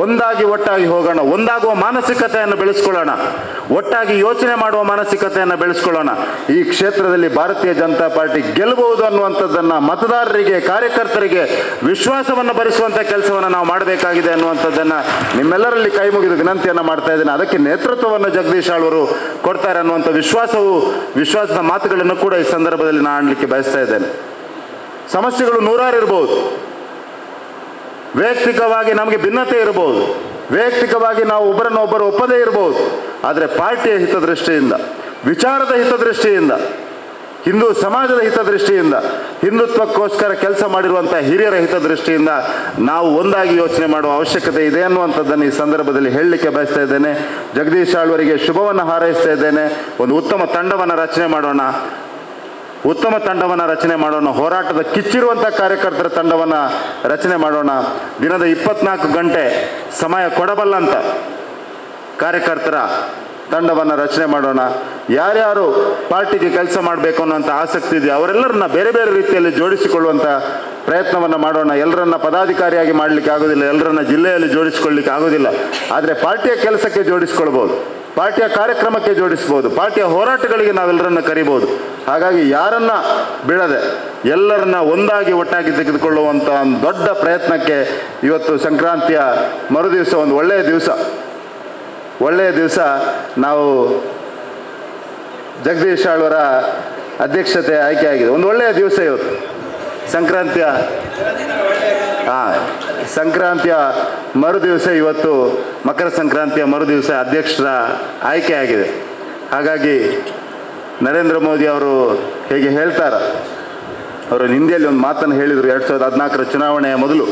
ಒಂದಾಗಿ ಒಟ್ಟಾಗಿ ಹೋಗೋಣ, ಒಂದಾಗುವ ಮಾನಸಿಕತೆಯನ್ನು ಬೆಳೆಸ್ಕೊಳ್ಳೋಣ, ಒಟ್ಟಾಗಿ ಯೋಚನೆ ಮಾಡುವ ಮಾನಸಿಕತೆಯನ್ನು ಬೆಳೆಸ್ಕೊಳ್ಳೋಣ. ಈ ಕ್ಷೇತ್ರದಲ್ಲಿ ಭಾರತೀಯ ಜನತಾ ಪಾರ್ಟಿ ಗೆಲ್ಲಬಹುದು ಅನ್ನುವಂಥದ್ದನ್ನು ಮತದಾರರಿಗೆ, ಕಾರ್ಯಕರ್ತರಿಗೆ ವಿಶ್ವಾಸವನ್ನು ಭರಿಸುವಂಥ ಕೆಲಸವನ್ನು ನಾವು ಮಾಡಬೇಕಾಗಿದೆ ಅನ್ನುವಂಥದ್ದನ್ನು ನಿಮ್ಮೆಲ್ಲರಲ್ಲಿ ಕೈ ಮುಗಿದು ವಿನಂತಿಯನ್ನು ಮಾಡ್ತಾ ಇದ್ದೇನೆ. ಅದಕ್ಕೆ ನೇತೃತ್ವವನ್ನು ಜಗದೀಶ್ ಆಳ್ವರು ಕೊಡ್ತಾರೆ ಅನ್ನುವಂಥ ವಿಶ್ವಾಸದ ಮಾತುಗಳನ್ನು ಕೂಡ ಈ ಸಂದರ್ಭದಲ್ಲಿ ನಾನು ಆಡಲಿಕ್ಕೆ ಬಯಸ್ತಾ ಇದ್ದೇನೆ. ಸಮಸ್ಯೆಗಳು ನೂರಾರು ಇರ್ಬೋದು, ವೈಯಕ್ತಿಕವಾಗಿ ನಮಗೆ ಭಿನ್ನತೆ ಇರಬಹುದು, ವೈಯಕ್ತಿಕವಾಗಿ ನಾವು ಒಬ್ಬರನ್ನೊಬ್ಬರು ಒಪ್ಪದೇ ಇರಬಹುದು, ಆದರೆ ಪಾರ್ಟಿಯ ಹಿತದೃಷ್ಟಿಯಿಂದ, ವಿಚಾರದ ಹಿತದೃಷ್ಟಿಯಿಂದ, ಹಿಂದೂ ಸಮಾಜದ ಹಿತದೃಷ್ಟಿಯಿಂದ, ಹಿಂದುತ್ವಕ್ಕೋಸ್ಕರ ಕೆಲಸ ಮಾಡಿರುವಂಥ ಹಿರಿಯರ ಹಿತದೃಷ್ಟಿಯಿಂದ ನಾವು ಒಂದಾಗಿ ಯೋಚನೆ ಮಾಡುವ ಅವಶ್ಯಕತೆ ಇದೆ ಅನ್ನುವಂಥದ್ದನ್ನು ಈ ಸಂದರ್ಭದಲ್ಲಿ ಹೇಳಲಿಕ್ಕೆ ಬಯಸ್ತಾ ಇದ್ದೇನೆ. ಜಗದೀಶ್ ಆಳ್ವರಿಗೆ ಶುಭವನ್ನು ಹಾರೈಸ್ತಾ ಇದ್ದೇನೆ. ಒಂದು ಉತ್ತಮ ತಂಡವನ್ನು ರಚನೆ ಮಾಡೋಣ, ಹೋರಾಟದ ಕಿಚ್ಚಿರುವಂಥ ಕಾರ್ಯಕರ್ತರ ತಂಡವನ್ನು ರಚನೆ ಮಾಡೋಣ. ದಿನದ 24 ಗಂಟೆ ಸಮಯ ಕೊಡಬಲ್ಲಂಥ ಕಾರ್ಯಕರ್ತರ ತಂಡವನ್ನು ರಚನೆ ಮಾಡೋಣ. ಯಾರ್ಯಾರು ಪಾರ್ಟಿಗೆ ಕೆಲಸ ಮಾಡಬೇಕು ಅನ್ನೋಂಥ ಆಸಕ್ತಿ ಇದೆಯೋ ಅವರೆಲ್ಲರನ್ನ ಬೇರೆ ಬೇರೆ ರೀತಿಯಲ್ಲಿ ಜೋಡಿಸಿಕೊಳ್ಳುವಂಥ ಪ್ರಯತ್ನವನ್ನು ಮಾಡೋಣ. ಎಲ್ಲರನ್ನ ಪದಾಧಿಕಾರಿಯಾಗಿ ಮಾಡಲಿಕ್ಕೆ ಆಗೋದಿಲ್ಲ, ಎಲ್ಲರನ್ನ ಜಿಲ್ಲೆಯಲ್ಲಿ ಜೋಡಿಸಿಕೊಳ್ಳಲಿಕ್ಕೆ ಆಗೋದಿಲ್ಲ, ಆದರೆ ಪಾರ್ಟಿಯ ಕೆಲಸಕ್ಕೆ ಜೋಡಿಸ್ಕೊಳ್ಬೋದು, ಪಾರ್ಟಿಯ ಕಾರ್ಯಕ್ರಮಕ್ಕೆ ಜೋಡಿಸ್ಬೋದು, ಪಾರ್ಟಿಯ ಹೋರಾಟಗಳಿಗೆ ನಾವೆಲ್ಲರನ್ನ ಕರಿಬೋದು. ಹಾಗಾಗಿ ಯಾರನ್ನ ಬಿಡದೆ ಎಲ್ಲರನ್ನ ಒಂದಾಗಿ ಒಟ್ಟಾಗಿ ತೆಗೆದುಕೊಳ್ಳುವಂಥ ಒಂದು ದೊಡ್ಡ ಪ್ರಯತ್ನಕ್ಕೆ ಇವತ್ತು ಸಂಕ್ರಾಂತಿಯ ಮರುದಿವಸ ಒಂದು ಒಳ್ಳೆಯ ದಿವಸ ನಾವು ಜಗದೀಶ್ ಆಳ್ವರ ಅಧ್ಯಕ್ಷತೆ ಆಯ್ಕೆಯಾಗಿದೆ. ಒಂದು ಒಳ್ಳೆಯ ದಿವಸ ಇವತ್ತು ಸಂಕ್ರಾಂತಿಯ ಮರುದಿವಸ ಇವತ್ತು ಮಕರ ಸಂಕ್ರಾಂತಿಯ ಮರುದಿವಸ ಅಧ್ಯಕ್ಷರ ಆಯ್ಕೆ ಆಗಿದೆ. ಹಾಗಾಗಿ ನರೇಂದ್ರ ಮೋದಿ ಅವರು ಹೇಗೆ ಹೇಳ್ತಾರೆ, ಅವರು ಹಿಂದಿಯಲ್ಲಿ ಒಂದು ಮಾತನ್ನು ಹೇಳಿದರು 2014 ಚುನಾವಣೆಯ ಮೊದಲು,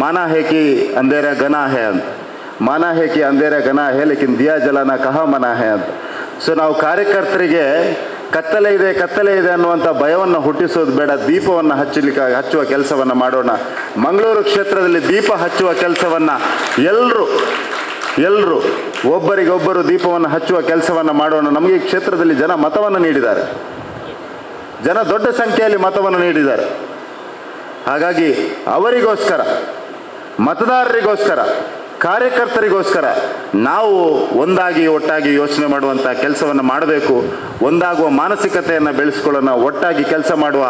ಮಾನಾ ಹೇ ಕಿ ಅಂಧೇರ ಗನಾ ಹೇ ಅಂತ. ಮಾನಾ ಹೇ ಕಿ ಅಂಧೇರ ಗನಾ ಹೇ ಲೇಕಿನ್ ದಿಯಾ ಜಲಾನ ಕಹಾ ಮನಾ ಹೇ ಅಂತ. ಸೊ ನಾವು ಕಾರ್ಯಕರ್ತರಿಗೆ ಕತ್ತಲೆ ಇದೆ ಅನ್ನುವಂಥ ಭಯವನ್ನು ಹುಟ್ಟಿಸೋದು ಬೇಡ, ದೀಪವನ್ನು ಹಚ್ಚುವ ಕೆಲಸವನ್ನು ಮಾಡೋಣ. ಮಂಗಳೂರು ಕ್ಷೇತ್ರದಲ್ಲಿ ದೀಪ ಹಚ್ಚುವ ಕೆಲಸವನ್ನು ಎಲ್ಲರೂ ಒಬ್ಬರಿಗೊಬ್ಬರು ದೀಪವನ್ನು ಹಚ್ಚುವ ಕೆಲಸವನ್ನು ಮಾಡೋಣ. ನಮಗೆ ಈ ಕ್ಷೇತ್ರದಲ್ಲಿ ಜನ ಮತವನ್ನು ನೀಡಿದ್ದಾರೆ, ಜನ ದೊಡ್ಡ ಸಂಖ್ಯೆಯಲ್ಲಿ ಮತವನ್ನು ನೀಡಿದ್ದಾರೆ. ಹಾಗಾಗಿ ಅವರಿಗೋಸ್ಕರ, ಮತದಾರರಿಗೋಸ್ಕರ, ಕಾರ್ಯಕರ್ತರಿಗೋಸ್ಕರ ನಾವು ಒಟ್ಟಾಗಿ ಯೋಚನೆ ಮಾಡುವಂಥ ಕೆಲಸವನ್ನು ಮಾಡಬೇಕು. ಒಂದಾಗುವ ಮಾನಸಿಕತೆಯನ್ನು ಬೆಳೆಸ್ಕೊಳ್ಳೋಣ, ಒಟ್ಟಾಗಿ ಕೆಲಸ ಮಾಡುವ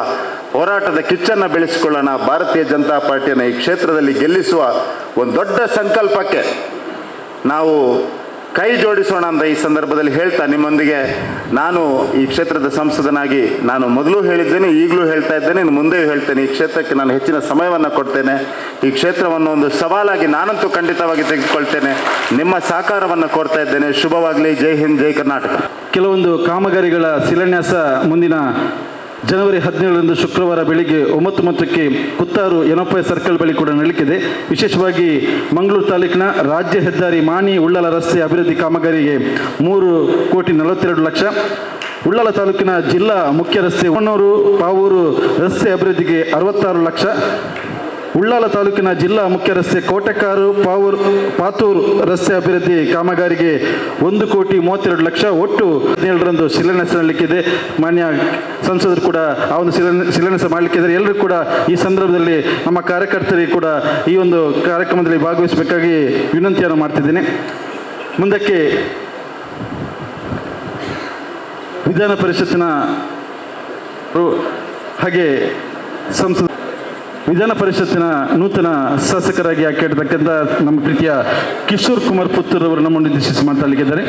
ಹೋರಾಟದ ಕಿಚ್ಚನ್ನು ಬೆಳೆಸಿಕೊಳ್ಳೋಣ. ಭಾರತೀಯ ಜನತಾ ಪಾರ್ಟಿಯನ್ನು ಈ ಕ್ಷೇತ್ರದಲ್ಲಿ ಗೆಲ್ಲಿಸುವ ಒಂದು ದೊಡ್ಡ ಸಂಕಲ್ಪಕ್ಕೆ ನಾವು ಕೈ ಜೋಡಿಸೋಣ ಅಂತ ಈ ಸಂದರ್ಭದಲ್ಲಿ ಹೇಳ್ತಾ, ನಿಮ್ಮೊಂದಿಗೆ ನಾನು ಈ ಕ್ಷೇತ್ರದ ಸಂಸದನಾಗಿ ನಾನು ಮೊದಲು ಹೇಳಿದ್ದೇನೆ, ಈಗಲೂ ಹೇಳ್ತಾ ಇದ್ದೇನೆ, ಇನ್ನು ಮುಂದೆ ಹೇಳ್ತೇನೆ, ಈ ಕ್ಷೇತ್ರಕ್ಕೆ ನಾನು ಹೆಚ್ಚಿನ ಸಮಯವನ್ನು ಕೊಡ್ತೇನೆ. ಈ ಕ್ಷೇತ್ರವನ್ನು ಒಂದು ಸವಾಲಾಗಿ ನಾನಂತೂ ಖಂಡಿತವಾಗಿ ತೆಗೆದುಕೊಳ್ತೇನೆ. ನಿಮ್ಮ ಸಹಕಾರವನ್ನು ಕೋರ್ತಾ ಇದ್ದೇನೆ. ಶುಭವಾಗಲಿ. ಜೈ ಹಿಂದ್, ಜೈ ಕರ್ನಾಟಕ. ಕೆಲವೊಂದು ಕಾಮಗಾರಿಗಳ ಶಿಲಾನ್ಯಾಸ ಮುಂದಿನ ಜನವರಿ 17ರಂದು ಶುಕ್ರವಾರ ಬೆಳಿಗ್ಗೆ 9:30ಕ್ಕೆ ಕುತ್ತಾರು ಎನೋಪಾಯ ಸರ್ಕಲ್ ಬಳಿ ಕೂಡ ನಡೆಯಲಿದೆ. ವಿಶೇಷವಾಗಿ ಮಂಗಳೂರು ತಾಲೂಕಿನ ರಾಜ್ಯ ಹೆದ್ದಾರಿ ಮಾಣಿ ಉಳ್ಳಾಲ ರಸ್ತೆ ಅಭಿವೃದ್ಧಿ ಕಾಮಗಾರಿಗೆ 3,42,00,000. ಉಳ್ಳಾಲ ತಾಲೂಕಿನ ಜಿಲ್ಲಾ ಮುಖ್ಯ ರಸ್ತೆ ಹೊನ್ನೂರು ಪಾವೂರು ರಸ್ತೆ ಅಭಿವೃದ್ಧಿಗೆ 66 ಲಕ್ಷ. ಉಳ್ಳಾಲ ತಾಲೂಕಿನ ಜಿಲ್ಲಾ ಮುಖ್ಯ ರಸ್ತೆ ಕೋಟೆಕಾರು ಪಾತೂರು ರಸ್ತೆ ಅಭಿವೃದ್ಧಿ ಕಾಮಗಾರಿಗೆ 1,32,00,000. ಒಟ್ಟು 17ರಂದು ಶಿಲಾನ್ಯಾಸ ಮಾಡಲಿಕ್ಕಿದೆ. ಮಾನ್ಯ ಸಂಸದರು ಕೂಡ ಆ ಒಂದು ಶಿಲಾನ್ಯಾಸ ಮಾಡಲಿಕ್ಕಿದ್ದಾರೆ. ಎಲ್ಲರೂ ಕೂಡ ಈ ಸಂದರ್ಭದಲ್ಲಿ ನಮ್ಮ ಕಾರ್ಯಕರ್ತರಿಗೆ ಕೂಡ ಈ ಒಂದು ಕಾರ್ಯಕ್ರಮದಲ್ಲಿ ಭಾಗವಹಿಸಬೇಕಾಗಿ ವಿನಂತಿಯನ್ನು ಮಾಡ್ತಿದ್ದೇನೆ. ಮುಂದಕ್ಕೆ ವಿಧಾನ ಪರಿಷತ್ತಿನ ಹಾಗೆ ವಿಧಾನ ಪರಿಷತ್ತಿನ ನೂತನ ಶಾಸಕರಾಗಿ ಆಯ್ಕೆಯಾಗಿರ್ತಕ್ಕಂಥ ನಮ್ಮ ಪ್ರೀತಿಯ ಕಿಶೋರ್ ಕುಮಾರ್ ಪುತ್ತೂರ್ ಅವರು ನಮ್ಮನ್ನು ಉದ್ದೇಶಿಸಿ ಮಾತಾಡಲಿದ್ದಾರೆ.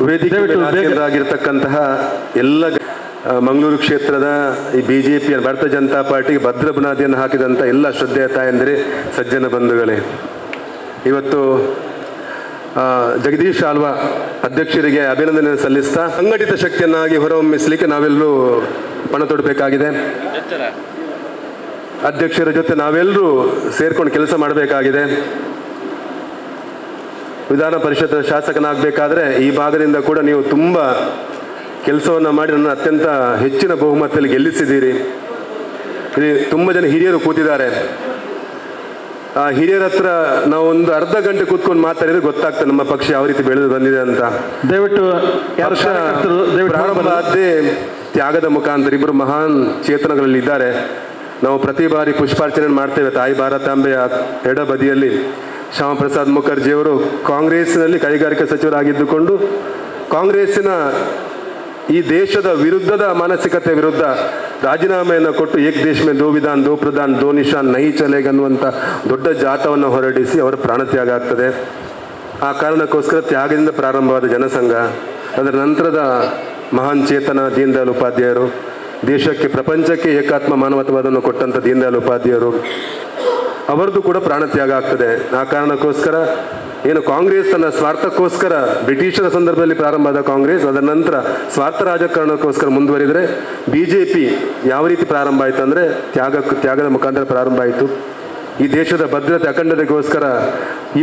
ವೇದಿಕೆಯಾಗಿರ್ತಕ್ಕಂತಹ ಎಲ್ಲ ಮಂಗಳೂರು ಕ್ಷೇತ್ರದ ಈ BJP ಭಾರತೀಯ ಜನತಾ ಪಾರ್ಟಿಗೆ ಭದ್ರ ಬುನಾದಿಯನ್ನು ಹಾಕಿದಂಥ ಎಲ್ಲ ಶ್ರದ್ಧೆಯ ತಾಯಂದಿರೇ, ಸಜ್ಜನ ಬಂಧುಗಳೇ, ಇವತ್ತು ಜಗದೀಶ್ ಆಳ್ವ ಅಧ್ಯಕ್ಷರಿಗೆ ಅಭಿನಂದನೆ ಸಲ್ಲಿಸ್ತಾ ಸಂಘಟಿತ ಶಕ್ತಿಯನ್ನಾಗಿ ಹೊರಹೊಮ್ಮಿಸಲಿಕ್ಕೆ ನಾವೆಲ್ಲರೂ ಪಣ ತೊಡಬೇಕಾಗಿದೆ. ಅಧ್ಯಕ್ಷರ ಜೊತೆ ನಾವೆಲ್ಲರೂ ಸೇರ್ಕೊಂಡು ಕೆಲಸ ಮಾಡಬೇಕಾಗಿದೆ. ವಿಧಾನ ಪರಿಷತ್ ಶಾಸಕನಾಗಬೇಕಾದ್ರೆ ಈ ಭಾಗದಿಂದ ಕೂಡ ನೀವು ತುಂಬ ಕೆಲಸವನ್ನು ಮಾಡಿ ನನ್ನ ಅತ್ಯಂತ ಹೆಚ್ಚಿನ ಬಹುಮತದಲ್ಲಿ ಗೆಲ್ಲಿಸಿದ್ದೀರಿ. ಇಲ್ಲಿ ತುಂಬ ಜನ ಹಿರಿಯರು ಕೂತಿದ್ದಾರೆ. ಆ ಹಿರಿಯರ ಹತ್ರ ನಾವು ಒಂದು ಅರ್ಧ ಗಂಟೆ ಕೂತ್ಕೊಂಡು ಮಾತಾಡಿದ್ರೆ ಗೊತ್ತಾಗ್ತದೆ ನಮ್ಮ ಪಕ್ಷ ಯಾವ ರೀತಿ ಬೆಳೆದು ಬಂದಿದೆ ಅಂತ. ದಯವಿಟ್ಟು ಪ್ರಾರಂಭ ಆದ್ದೇ ತ್ಯಾಗದ ಮುಖಾಂತರ ಇಬ್ಬರು ಮಹಾನ್ ಚೇತನಗಳಲ್ಲಿ ಇದ್ದಾರೆ. ನಾವು ಪ್ರತಿ ಬಾರಿ ಪುಷ್ಪಾರ್ಚನೆ ಮಾಡ್ತೇವೆ. ತಾಯಿ ಭಾರತಾಂಬೆಯ ಎಡ ಬದಿಯಲ್ಲಿ ಶ್ಯಾಮ ಪ್ರಸಾದ್ ಮುಖರ್ಜಿಯವರು ಕಾಂಗ್ರೆಸ್ನಲ್ಲಿ ಕೈಗಾರಿಕಾ ಸಚಿವರಾಗಿದ್ದುಕೊಂಡು ಕಾಂಗ್ರೆಸ್ಸಿನ ಈ ದೇಶದ ವಿರುದ್ಧದ ಮಾನಸಿಕತೆ ವಿರುದ್ಧ ರಾಜೀನಾಮೆಯನ್ನು ಕೊಟ್ಟು ಏಕ್ ದೇಶ ಮೇ ದೋ ವಿಧಾನ್ ದೋ ಪ್ರಧಾನ್ ದೋ ನಿಶಾನ್ ನಹಿ ಚಲೇಗ ಅನ್ನುವಂಥ ದೊಡ್ಡ ಜಾಥವನ್ನು ಹೊರಡಿಸಿ ಅವರ ಪ್ರಾಣತ್ಯಾಗ ಆಗ್ತದೆ. ಆ ಕಾರಣಕ್ಕೋಸ್ಕರ ತ್ಯಾಗದಿಂದ ಪ್ರಾರಂಭವಾದ ಜನಸಂಘ, ಅದರ ನಂತರದ ಮಹಾನ್ ಚೇತನ ದೀನ್ ದಯಾಳ್ ಉಪಾಧ್ಯಾಯರು, ದೇಶಕ್ಕೆ ಪ್ರಪಂಚಕ್ಕೆ ಏಕಾತ್ಮ ಮಾನವತಾವಾದವನ್ನು ಕೊಟ್ಟಂಥ ದೀನ್ ದಯಾಳ್ ಉಪಾಧ್ಯಾಯರು, ಅವರದ್ದು ಕೂಡ ಪ್ರಾಣತ್ಯಾಗ ಆಗ್ತದೆ. ಆ ಕಾರಣಕ್ಕೋಸ್ಕರ ಏನು ಕಾಂಗ್ರೆಸ್ ತನ್ನ ಸ್ವಾರ್ಥಕ್ಕೋಸ್ಕರ ಬ್ರಿಟಿಷರ ಸಂದರ್ಭದಲ್ಲಿ ಪ್ರಾರಂಭ ಆದ ಕಾಂಗ್ರೆಸ್ ಅದರ ನಂತರ ಸ್ವಾರ್ಥ ರಾಜಕಾರಣಕ್ಕೋಸ್ಕರ ಮುಂದುವರಿದರೆ, BJP ಯಾವ ರೀತಿ ಪ್ರಾರಂಭ ಆಯಿತು ಅಂದರೆ ತ್ಯಾಗದ ಮುಖಾಂತರ ಪ್ರಾರಂಭ ಆಯಿತು. ಈ ದೇಶದ ಭದ್ರತೆ ಅಖಂಡತೆಗೋಸ್ಕರ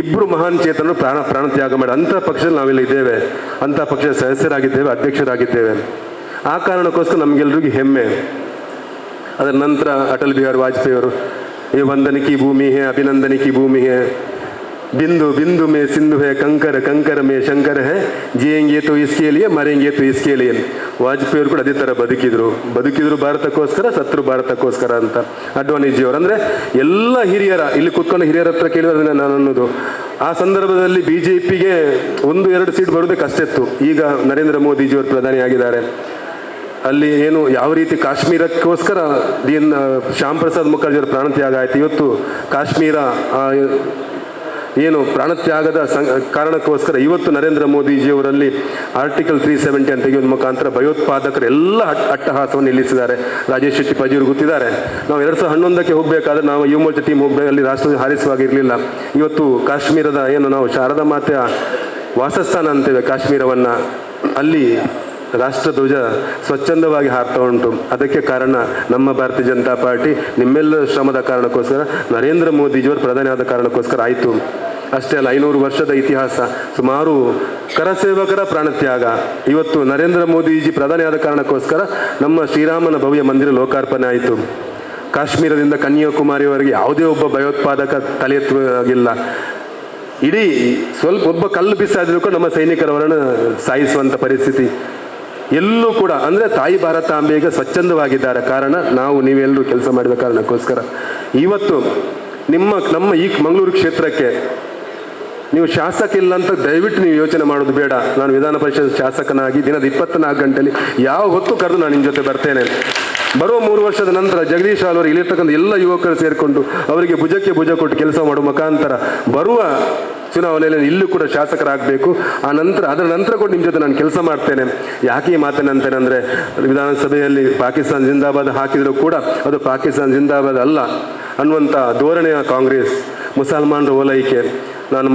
ಇಬ್ಬರು ಮಹಾನ್ ಚೇತನರು ಪ್ರಾಣ ತ್ಯಾಗ ಮಾಡಿ ಅಂಥ ಪಕ್ಷದಲ್ಲಿ ನಾವೆಲ್ಲ ಇದ್ದೇವೆ, ಅಂಥ ಪಕ್ಷದ ಸದಸ್ಯರಾಗಿದ್ದೇವೆ, ಅಧ್ಯಕ್ಷರಾಗಿದ್ದೇವೆ. ಆ ಕಾರಣಕ್ಕೋಸ್ಕರ ನಮಗೆಲ್ಲರಿಗೂ ಹೆಮ್ಮೆ. ಅದರ ನಂತರ ಅಟಲ್ ಬಿಹಾರಿ ವಾಜಪೇಯಿ ಅವರು ये वंदन की भूमि है, अभिनंदन की भूमि है, बिंदु बिंदु में सिंधु है, कंकर कंकर में शंकर है, जिएंगे तो इसके लिए मरेंगे तो इसके लिए. ವಾಜಪೇಯಿ ಅವರು ಕೂಡ ಅದೇ ಥರ ಬದುಕಿದ್ರು ಭಾರತಕ್ಕೋಸ್ಕರ, ಸತ್ರು ಭಾರತಕ್ಕೋಸ್ಕರ ಅಂತ. ಅಡ್ವಾಣಿಜಿಯವರು ಅಂದರೆ ಎಲ್ಲ ಹಿರಿಯರ ಇಲ್ಲಿ ಕೂತ್ಕೊಂಡು ಹಿರಿಯರ ಹತ್ರ ಕೇಳಿದ್ರೆ ನಾನು ಅನ್ನೋದು, ಆ ಸಂದರ್ಭದಲ್ಲಿ BJPಗೆ 1-2 ಸೀಟ್ ಬರೋದೇ ಕಷ್ಟ ಇತ್ತು. ಈಗ ನರೇಂದ್ರ ಮೋದಿಜಿಯವರು ಪ್ರಧಾನಿ ಆಗಿದ್ದಾರೆ. ಅಲ್ಲಿ ಏನು ಯಾವ ರೀತಿ ಕಾಶ್ಮೀರಕ್ಕೋಸ್ಕರ ಶ್ಯಾಮ್ ಪ್ರಸಾದ್ ಮುಖರ್ಜಿಯವರ ಪ್ರಾಣತ್ಯಾಗ ಆಯಿತು. ಇವತ್ತು ಕಾಶ್ಮೀರ ಏನು ಪ್ರಾಣತ್ಯಾಗದ ಕಾರಣಕ್ಕೋಸ್ಕರ ಇವತ್ತು ನರೇಂದ್ರ ಮೋದಿಜಿಯವರಲ್ಲಿ ಆರ್ಟಿಕಲ್ 370 ಅಂತ ತೆಗೆಯುವ ಮುಖಾಂತರ ಭಯೋತ್ಪಾದಕರು ಎಲ್ಲ ಅಟ್ಟಹಾಸವನ್ನು ನಿಲ್ಲಿಸಿದ್ದಾರೆ. ರಾಜೇಶ್ ಶೆಟ್ಟಿ ಪಜಿಯವರು ಗೊತ್ತಿದ್ದಾರೆ. ನಾವು 2011ಕ್ಕೆ ಹೋಗಬೇಕಾದ್ರೆ ನಾವು ಯುವ ಮೋರ್ಚಾ ಟೀಮ್ ಹೋಗಬೇಕು, ಅಲ್ಲಿ ರಾಷ್ಟ್ರಧ್ವಜ ಹಾರಿಸುವಾಗಿರಲಿಲ್ಲ. ಇವತ್ತು ಕಾಶ್ಮೀರದ ಏನು ನಾವು ಶಾರದಾ ಮಾತೆಯ ವಾಸಸ್ಥಾನ ಅಂತೇವೆ ಕಾಶ್ಮೀರವನ್ನು, ಅಲ್ಲಿ ರಾಷ್ಟ್ರಧ್ವಜ ಸ್ವಚ್ಛಂದವಾಗಿ ಹಾರ್ತಾ ಉಂಟು. ಅದಕ್ಕೆ ಕಾರಣ ನಮ್ಮ ಭಾರತೀಯ ಜನತಾ ಪಾರ್ಟಿ ನಿಮ್ಮೆಲ್ಲರ ಶ್ರಮದ ಕಾರಣಕ್ಕೋಸ್ಕರ, ನರೇಂದ್ರ ಮೋದಿಜಿಯವರು ಪ್ರಧಾನಿ ಆದ ಕಾರಣಕ್ಕೋಸ್ಕರ ಆಯಿತು. ಅಷ್ಟೇ ಅಲ್ಲ, 500 ವರ್ಷದ ಇತಿಹಾಸ, ಸುಮಾರು ಕರಸೇವಕರ ಪ್ರಾಣತ್ಯಾಗ. ಇವತ್ತು ನರೇಂದ್ರ ಮೋದಿಜಿ ಪ್ರಧಾನಿ ಆದ ಕಾರಣಕ್ಕೋಸ್ಕರ ನಮ್ಮ ಶ್ರೀರಾಮನ ಭವ್ಯ ಮಂದಿರ ಲೋಕಾರ್ಪಣೆ ಆಯಿತು. ಕಾಶ್ಮೀರದಿಂದ ಕನ್ಯಾಕುಮಾರಿಯವರೆಗೆ ಯಾವುದೇ ಒಬ್ಬ ಭಯೋತ್ಪಾದಕ ತಲೆ ಎತ್ತುವಾಗಿಲ್ಲ. ಇಡೀ ಸ್ವಲ್ಪ ಒಬ್ಬ ಕಲ್ಲು ಬಿಸಾದರೂ ಕೂಡ ನಮ್ಮ ಸೈನಿಕರವರನ್ನು ಸಾಯಿಸುವಂಥ ಪರಿಸ್ಥಿತಿ ಎಲ್ಲೂ ಕೂಡ, ಅಂದರೆ ತಾಯಿ ಭಾರತಾಂಬೆಗೆ ಸ್ವಚ್ಛಂದವಾಗಿದ್ದಾರೆ. ಕಾರಣ ನಾವು ನೀವೆಲ್ಲರೂ ಕೆಲಸ ಮಾಡಿದ ಕಾರಣಕ್ಕೋಸ್ಕರ. ಇವತ್ತು ನಮ್ಮ ಈ ಮಂಗಳೂರು ಕ್ಷೇತ್ರಕ್ಕೆ ನೀವು ಶಾಸಕ ಇಲ್ಲ ಅಂತ ದಯವಿಟ್ಟು ನೀವು ಯೋಚನೆ ಮಾಡೋದು ಬೇಡ. ನಾನು ವಿಧಾನ ಪರಿಷತ್ ಶಾಸಕನಾಗಿ ದಿನದ 24 ಗಂಟೆಯಲ್ಲಿ ಯಾವ ಹೊತ್ತು ಕರೆದು ನಾನು ನಿಮ್ಮ ಜೊತೆ ಬರ್ತೇನೆ. ಬರುವ 3 ವರ್ಷದ ನಂತರ ಜಗದೀಶ್ ಅವರು ಇಲ್ಲಿರ್ತಕ್ಕಂಥ ಎಲ್ಲ ಯುವಕರು ಸೇರಿಕೊಂಡು ಅವರಿಗೆ ಭುಜಕ್ಕೆ ಭುಜ ಕೊಟ್ಟು ಕೆಲಸ ಮಾಡುವ ಮುಖಾಂತರ ಬರುವ ಚುನಾವಣೆಯಲ್ಲಿ ಇಲ್ಲೂ ಕೂಡ ಶಾಸಕರಾಗಬೇಕು. ಅದರ ನಂತರ ಕೂಡ ನಿಮ್ಮ ಜೊತೆ ನಾನು ಕೆಲಸ ಮಾಡ್ತೇನೆ. ಯಾಕೆ ಈ ಮಾತೇನಂತೇನೆ ಅಂದರೆ, ವಿಧಾನಸಭೆಯಲ್ಲಿ ಪಾಕಿಸ್ತಾನ ಜಿಂದಾಬಾದ್ ಹಾಕಿದರೂ ಕೂಡ ಅದು ಪಾಕಿಸ್ತಾನ ಜಿಂದಾಬಾದ್ ಅಲ್ಲ ಅನ್ನುವಂಥ ಧೋರಣೆಯ ಕಾಂಗ್ರೆಸ್, ಮುಸಲ್ಮಾನರ ಓಲೈಕೆ. ನಾನು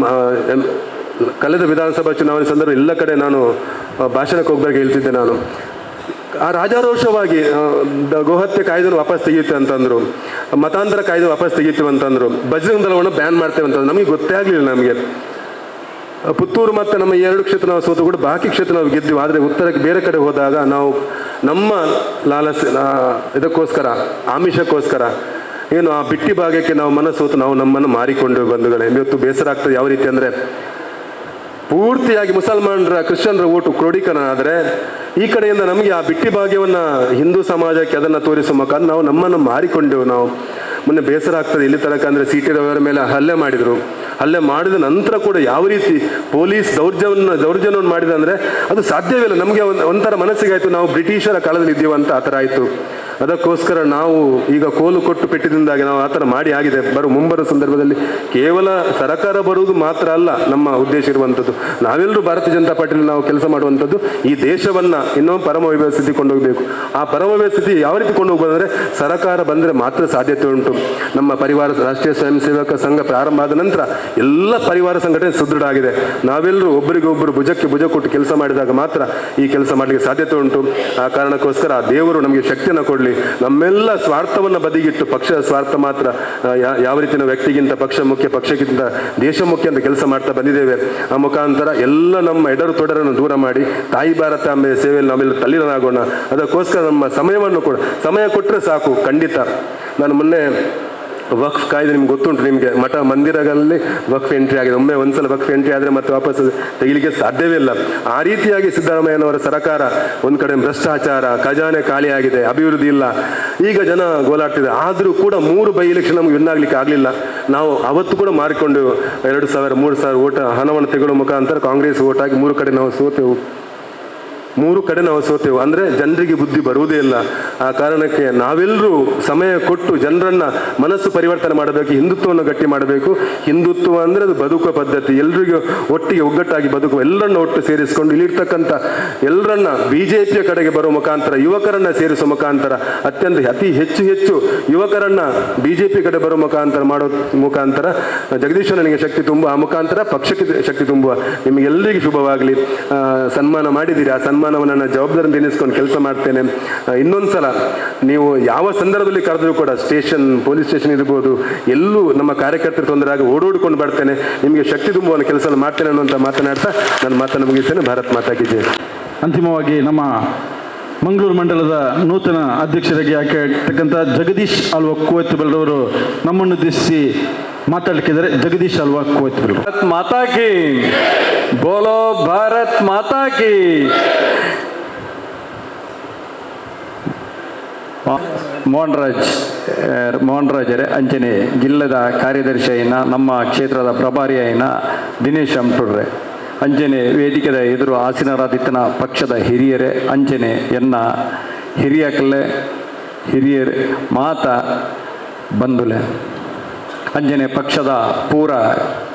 ಕಳೆದ ವಿಧಾನಸಭಾ ಚುನಾವಣೆ ಸಂದರ್ಭ ಎಲ್ಲ ಕಡೆ ನಾನು ಭಾಷಣಕ್ಕೆ ಹೋಗ್ಬೇಕು ಹೇಳ್ತಿದ್ದೆ. ನಾನು ಆ ರಾಜಾರೋಷವಾಗಿ ಗೋಹತ್ಯೆ ಕಾಯ್ದೆಯನ್ನು ವಾಪಸ್ ತೆಗೆಯುತ್ತೆ ಅಂತಂದರು, ಮತಾಂತರ ಕಾಯ್ದೆ ವಾಪಸ್ ತೆಗೀತೀವಿ ಅಂತಂದರು, ಬಜರಂಗ ದಳವನ್ನು ಬ್ಯಾನ್ ಮಾಡ್ತೇವೆ ಅಂತಂದ್ರು. ನಮಗೆ ಗೊತ್ತೇ ಆಗಲಿಲ್ಲ. ನಮಗೆ ಪುತ್ತೂರು ಮತ್ತು ನಮ್ಮ 2 ಕ್ಷೇತ್ರ ನಾವು ಸೋತು ಕೂಡ ಬಾಕಿ ಕ್ಷೇತ್ರ ನಾವು ಗೆದ್ದಿವಿ. ಆದರೆ ಉತ್ತರಕ್ಕೆ ಬೇರೆ ಕಡೆ ಹೋದಾಗ ನಾವು ನಮ್ಮ ಇದಕ್ಕೋಸ್ಕರ, ಆಮಿಷಕ್ಕೋಸ್ಕರ ಏನು ಆ ಬಿಟ್ಟಿ ಭಾಗಕ್ಕೆ ನಾವು ಮನಸ್ಸೋತು ನಾವು ನಮ್ಮನ್ನು ಮಾರಿಕೊಂಡು ಬಂಧುಗಳೇ. ಇವತ್ತು ಬೇಸರ ಆಗ್ತದೆ. ಯಾವ ರೀತಿ ಅಂದರೆ, ಪೂರ್ತಿಯಾಗಿ ಮುಸಲ್ಮಾನರ ಕ್ರಿಶ್ಚಿಯನ್ರ ಓಟು ಕ್ರೋಢೀಕರಣ ಆದರೆ ಈ ಕಡೆಯಿಂದ ನಮಗೆ ಆ ಬಿಟ್ಟಿ ಭಾಗ್ಯವನ್ನು ಹಿಂದೂ ಸಮಾಜಕ್ಕೆ ಅದನ್ನು ತೋರಿಸುವ ಮುಖಾಂತರ ನಾವು ನಮ್ಮನ್ನು ಮಾರಿಕೊಂಡೆವು. ನಾವು ಮೊನ್ನೆ ಬೇಸರ ಆಗ್ತದೆ. ಇಲ್ಲಿ ತನಕ ಅಂದರೆ ಸಿ.ಟಿ. ರವಿಯವರ ಮೇಲೆ ಹಲ್ಲೆ ಮಾಡಿದರು. ಹಲ್ಲೆ ಮಾಡಿದ ನಂತರ ಕೂಡ ಯಾವ ರೀತಿ ಪೊಲೀಸ್ ದೌರ್ಜನ್ಯವನ್ನು ಮಾಡಿದೆ ಅಂದರೆ ಅದು ಸಾಧ್ಯವಿಲ್ಲ. ನಮಗೆ ಒಂಥರ ಮನಸ್ಸಿಗೆ ಆಯಿತು, ನಾವು ಬ್ರಿಟಿಷರ ಕಾಲದಲ್ಲಿ ಇದ್ದೀವಂತ ಆ ಥರ ಆಯಿತು. ಅದಕ್ಕೋಸ್ಕರ ನಾವು ಈಗ ಕೋಲು ಕೊಟ್ಟು ಪೆಟ್ಟಿದಿಂದಾಗಿ ನಾವು ಆ ಥರ ಮಾಡಿ ಆಗಿದೆ. ಮುಂಬರುವ ಸಂದರ್ಭದಲ್ಲಿ ಕೇವಲ ಸರ್ಕಾರ ಬರುವುದು ಮಾತ್ರ ಅಲ್ಲ ನಮ್ಮ ಉದ್ದೇಶ ಇರುವಂಥದ್ದು. ನಾವೆಲ್ಲರೂ ಭಾರತೀಯ ಜನತಾ ಪಾರ್ಟಿಯಲ್ಲಿ ನಾವು ಕೆಲಸ ಮಾಡುವಂಥದ್ದು ಈ ದೇಶವನ್ನು ಇನ್ನೊಂದು ಪರಮವೈಭವ ಸ್ಥಿತಿ ಕೊಂಡೋಗಬೇಕು. ಆ ಪರಮವೈಭವ ಸ್ಥಿತಿ ಯಾವ ರೀತಿ ಕೊಂಡೋಗ್ಬೋದಂದರೆ ಸರ್ಕಾರ ಬಂದರೆ ಮಾತ್ರ ಸಾಧ್ಯತೆ ಉಂಟು. ನಮ್ಮ ಪರಿವಾರ ರಾಷ್ಟ್ರೀಯ ಸ್ವಯಂ ಸೇವಕ ಸಂಘ ಪ್ರಾರಂಭ ಆದ ನಂತರ ಎಲ್ಲ ಪರಿವಾರ ಸಂಘಟನೆ ಸುದೃಢ ಆಗಿದೆ. ನಾವೆಲ್ಲರೂ ಒಬ್ಬರಿಗೊಬ್ಬರು ಭುಜಕ್ಕೆ ಭುಜ ಕೊಟ್ಟು ಕೆಲಸ ಮಾಡಿದಾಗ ಮಾತ್ರ ಈ ಕೆಲಸ ಮಾಡಲಿಕ್ಕೆ ಸಾಧ್ಯತೆ ಉಂಟು. ಆ ಕಾರಣಕ್ಕೋಸ್ಕರ ಆ ದೇವರು ನಮಗೆ ಶಕ್ತಿಯನ್ನು ಕೊಡಲಿ. ನಮ್ಮೆಲ್ಲ ಸ್ವಾರ್ಥವನ್ನು ಬದಿಗಿಟ್ಟು ಪಕ್ಷ ಸ್ವಾರ್ಥ ಮಾತ್ರ, ಯಾವ ರೀತಿಯ ವ್ಯಕ್ತಿಗಿಂತ ಪಕ್ಷ ಮುಖ್ಯ, ಪಕ್ಷಕ್ಕಿಂತ ದೇಶ ಮುಖ್ಯ ಅಂತ ಕೆಲಸ ಮಾಡ್ತಾ ಬಂದಿದ್ದೇವೆ. ಆ ಮುಖಾಂತರ ಎಲ್ಲ ನಮ್ಮ ಎಡರು ತೊಡರನ್ನು ದೂರ ಮಾಡಿ ತಾಯಿ ಭಾರತಾಂಬೆಯ ಸೇವೆಯಲ್ಲಿ ನಾವೆಲ್ಲ ತಲ್ಲೀನರಾಗೋಣ. ಅದಕ್ಕೋಸ್ಕರ ನಮ್ಮ ಸಮಯವನ್ನು ಸಮಯ ಕೊಟ್ಟರೆ ಸಾಕು. ಖಂಡಿತ ನಾನು ಮೊನ್ನೆ ವಕ್ಫ್ ಕಾಯ್ದೆ ನಿಮ್ಗೆ ಗೊತ್ತುಂಟು. ನಿಮಗೆ ಮಠ ಮಂದಿರಗಳಲ್ಲಿ ವಕ್ಫ್ ಎಂಟ್ರಿ ಆಗಿದೆ. ಒಂದ್ಸಲ ವಕ್ಫ್ ಎಂಟ್ರಿ ಆದರೆ ಮತ್ತೆ ವಾಪಸ್ ತೆಗಿಲಿಕ್ಕೆ ಸಾಧ್ಯವೇ ಇಲ್ಲ. ಆ ರೀತಿಯಾಗಿ ಸಿದ್ದರಾಮಯ್ಯನವರ ಸರ್ಕಾರ ಒಂದು ಕಡೆ ಭ್ರಷ್ಟಾಚಾರ, ಖಜಾನೆ ಖಾಲಿಯಾಗಿದೆ, ಅಭಿವೃದ್ಧಿ ಇಲ್ಲ. ಈಗ ಜನ ಗೋಲಾಡ್ತಿದೆ. ಆದರೂ ಕೂಡ 3 ಬೈ ಎಲೆಕ್ಷನ್ ನಮ್ಗೆ ವಿನ್ ಆಗ್ಲಿಕ್ಕೆ ಆಗಲಿಲ್ಲ. ನಾವು ಅವತ್ತು ಕೂಡ ಮಾರಿಕೊಂಡು 2,000 3,000 ಓಟ್ ಹಣವನ್ನು ತೆಗೊಳ್ಳೋ ಮುಖಾಂತರ ಕಾಂಗ್ರೆಸ್ ಓಟ್ ಆಗಿ 3 ಕಡೆ ನಾವು ಸೋತೆವು. ಅಂದರೆ ಜನರಿಗೆ ಬುದ್ಧಿ ಬರುವುದೇ ಇಲ್ಲ. ಆ ಕಾರಣಕ್ಕೆ ನಾವೆಲ್ಲರೂ ಸಮಯ ಕೊಟ್ಟು ಜನರನ್ನ ಮನಸ್ಸು ಪರಿವರ್ತನೆ ಮಾಡಬೇಕು. ಹಿಂದುತ್ವವನ್ನು ಗಟ್ಟಿ ಮಾಡಬೇಕು. ಹಿಂದುತ್ವ ಅಂದರೆ ಅದು ಬದುಕುವ ಪದ್ಧತಿ. ಎಲ್ರಿಗೂ ಒಟ್ಟಿಗೆ ಒಗ್ಗಟ್ಟಾಗಿ ಬದುಕುವ, ಎಲ್ಲರನ್ನ ಒಟ್ಟು ಸೇರಿಸಿಕೊಂಡು ಇಲ್ಲಿರ್ತಕ್ಕಂಥ ಎಲ್ಲರನ್ನ ಬಿಜೆಪಿಯ ಕಡೆಗೆ ಬರುವ ಮುಖಾಂತರ, ಯುವಕರನ್ನ ಸೇರಿಸುವ ಮುಖಾಂತರ, ಅತಿ ಹೆಚ್ಚು ಯುವಕರನ್ನ ಬಿಜೆಪಿ ಕಡೆ ಬರುವ ಮುಖಾಂತರ ಜಗದೀಶ್ವರನಿಗೆ ಶಕ್ತಿ ತುಂಬುವ, ಆ ಮುಖಾಂತರ ಪಕ್ಷಕ್ಕೆ ಶಕ್ತಿ ತುಂಬುವ. ನಿಮಗೆಲ್ಲರಿಗೂ ಶುಭವಾಗಲಿ. ಸನ್ಮಾನ ಮಾಡಿದ್ದೀರಿ. ಆ ಸನ್ಮಾನವನ್ನು ನನ್ನ ಜವಾಬ್ದಾರಿ ಎನಿಸ್ಕೊಂಡು ಕೆಲಸ ಮಾಡ್ತೇನೆ. ಇನ್ನೊಂದ್ಸಲ ನೀವು ಯಾವ ಸಂದರ್ಭದಲ್ಲಿ ಕರೆದರೂ ಕೂಡ ಪೊಲೀಸ್ ಸ್ಟೇಷನ್ ಇರ್ಬೋದು, ಎಲ್ಲೂ ನಮ್ಮ ಕಾರ್ಯಕರ್ತರು ತೊಂದರೆ ಆಗಿ ಓಡೋಡಿಕೊಂಡು ಬರ್ತೇನೆ. ನಿಮಗೆ ಶಕ್ತಿ ತುಂಬುವ ಕೆಲಸ ಮಾಡ್ತೇನೆ ಅನ್ನುವಂಥ ಮಾತನಾಡ್ತಾ ನನ್ನ ಮಾತನ್ನು ಮುಗಿಸ್ತೇನೆ. ಭಾರತ್ ಮಾತಾ ಕಿ ಜೈ. ಅಂತಿಮವಾಗಿ ನಮ್ಮ ಮಂಗಳೂರು ಮಂಡಲದ ನೂತನ ಅಧ್ಯಕ್ಷರಾಗಿ ಆಯ್ಕೆಯಾಗಿರ್ತಕ್ಕಂಥ ಜಗದೀಶ್ ಅಲ್ವಾ ಕುವೆತ್ಬೆಲ್ರವರು ನಮ್ಮನ್ನು ಉದ್ದೇಶಿಸಿ ಮಾತಾಡಲಿಕ್ಕಿದ್ದಾರೆ. ಜಗದೀಶ್ ಅಲ್ವಾ ಕುವೆತ್ಬೆಲ್. ಭಾರತ್ ಮಾತಾ ಕಿ ಬೋಲೋ, ಭಾರತ್ ಮಾತಾ ಕಿ. ಮೋಹನ್ ರಾಜರೇ ಅಂಚನೆ ಜಿಲ್ಲದ ಕಾರ್ಯದರ್ಶಿ అయిన ನಮ್ಮ ಕ್ಷೇತ್ರದ ಪ್ರಭಾರಿ అయిన ದಿನೇಶ್ ಅಂಟುರ್ರೆ ಅಂಚನೆ ವೇದಿಕೆದ ಎದುರು ಆಸೀನರಾದಿತ್ತನ ಪಕ್ಷದ ಹಿರಿಯರೇ ಅಂಚನೆ ಎನ್ನ ಹಿರಿಯರೇ ಮಾತ ಬಂಧುಲೆ ಅಂಜನೆ ಪಕ್ಷದ ಪೂರ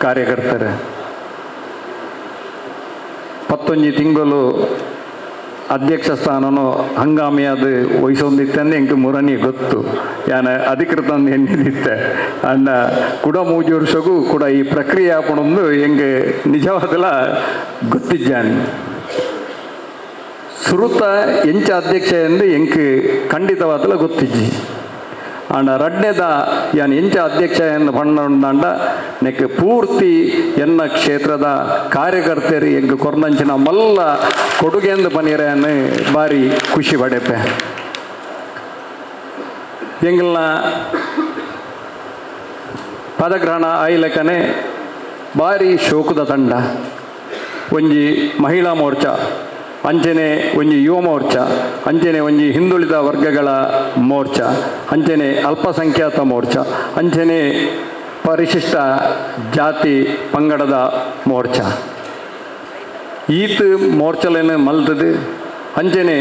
ಕಾರ್ಯಕರ್ತರು 11 ತಿಂಗಳು ಅಧ್ಯಕ್ಷ ಸ್ಥಾನನು ಹಂಗಾಮಿಯಾದ ವಹಿಸೊಂದಿತ್ತಂದು ಎಂಗೆ ಮುರನಿ ಗೊತ್ತು ಯಾನ ಅಧಿಕೃತ ಎನ್ನಿದಿತ್ತೆ ಅಂಡ ಕೂಡ 3 ವರ್ಷಗೂ ಕೂಡ ಈ ಪ್ರಕ್ರಿಯೆ ಆಪಣೊಂದು ಎಂಗೆ ನಿಜವಾದಲ ಗೊತ್ತಿಜ್ಜಾನ್ ಸುರುತ ಎಂಚ ಅಧ್ಯಕ್ಷ ಎಂದು ಎಂಗೆ ಖಂಡಿತವಾದಲ ಗೊತ್ತಿಜ್ಜಿ ಅಂಡ ರಡ್ನೆದ ಯಾನ್ ಎಂಚ ಅಧ್ಯಕ್ಷ ಎಂದು ಪಂಡ ನೆಕ್ ಪೂರ್ತಿ ಎನ್ನ ಕ್ಷೇತ್ರದ ಕಾರ್ಯಕರ್ತರು ಎಂಗೆ ಕೊರ್ನಂಚಿನ ಮಲ್ಲ ಕೊಡುಗೆಂದು ಬನ್ನಿರನ್ನು ಬಾರಿ ಖುಷಿ ಪಡೆಪೆ ಎಂಗಲ್ನ ಪದಗ್ರಹಣ ಆಯ್ಲಕನೆ ಬಾರಿ ಶೋಕದ ತಂಡ ಒಂಜಿ ಮಹಿಳಾ ಮೋರ್ಚಾ ಅಂಚನೆ ಒಂಜಿ ಯುವ ಮೋರ್ಚಾ ಅಂಚನೆ ಒಂಜಿ ಹಿಂದುಳಿದ ವರ್ಗಗಳ ಮೋರ್ಚಾ ಅಂಚನೆ ಅಲ್ಪಸಂಖ್ಯಾತ ಮೋರ್ಚಾ ಅಂಚನೆ ಪರಿಶಿಷ್ಟ ಜಾತಿ ಪಂಗಡದ ಮೋರ್ಚಾ ಈತ್ ಮೋರ್ಚಲೇನು ಮಲ್ತದು ಅಂಚನೆ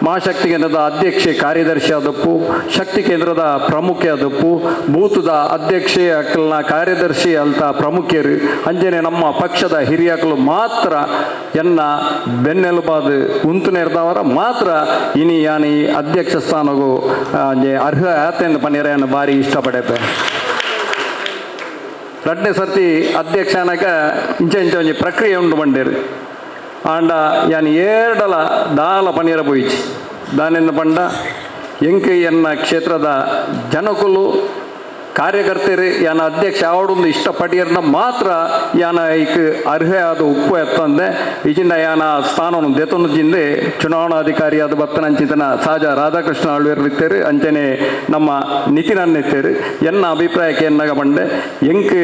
ಮಹಾಶಕ್ತಿ ಕೇಂದ್ರದ ಅಧ್ಯಕ್ಷೆ ಕಾರ್ಯದರ್ಶಿ ಆದಪ್ಪು ಶಕ್ತಿ ಕೇಂದ್ರದ ಪ್ರಮುಖ ಆದಪ್ಪು ಬೂತದ ಅಧ್ಯಕ್ಷೆ ಅಕ್ಕಲ್ನ ಕಾರ್ಯದರ್ಶಿ ಅಲ್ತ ಪ್ರಮುಖರು ಅಂಜನೆ ನಮ್ಮ ಪಕ್ಷದ ಹಿರಿಯಕಲು ಮಾತ್ರ ಎನ್ನ ಬೆನ್ನೆಲುಬಾದ ಉಂತು ನೆರೆದವರ ಮಾತ್ರ ಇನಿ ಯಾನಿ ಅಧ್ಯಕ್ಷ ಸ್ಥಾನಗೂ ಅರ್ಹ ಆತೆಂದು ಪನ್ನಿರೆಯನ್ನು ಭಾರಿ ಇಷ್ಟಪಡೆಪೆ ರಡ್ನೆ ಸರ್ತಿ ಅಧ್ಯಕ್ಷನಗ ಇಂಚ ಒಂಜಿ ಪ್ರಕ್ರಿಯೆ ಉಂಡು ಬಂಡೇರು ಆಂಡ ಯಾನ್ ಏರ್ಡಲ ದಾಲ ಪನೀರ ಪೋಯಿಚಿ ದಾನೆಂದು ಪಂಡ ಎಂಕೆ ಎನ್ನ ಕ್ಷೇತ್ರದ ಜನಕುಲು ಕಾರ್ಯಕರ್ತರು ಯಾನ ಅಧ್ಯಕ್ಷ ಆವಡೊಂದು ಇಷ್ಟಪಟ್ಟಿಯರ್ನ ಮಾತ್ರ ಯಾನ ಈಕ್ ಅರ್ಹ ಆದ ಉಪ್ಪು ಎತ್ತಂದೆ ಈಚಿಂದ ಯಾನ ಸ್ಥಾನವನ್ನು ದೆತೊಂದಿಂದೆ ಚುನಾವಣಾಧಿಕಾರಿಯಾದ ಬತ್ತನಂಚಿತನ ಸಹಜ ರಾಧಾಕೃಷ್ಣ ಆಳ್ವೇರ್ ಅಂಚನೆ ನಮ್ಮ ನಿತಿನ್ ಎತ್ತೇರು ಎನ್ನ ಅಭಿಪ್ರಾಯಕ್ಕೆ ಎನ್ನಗ ಬಂಡೆ ಎಂಕೆ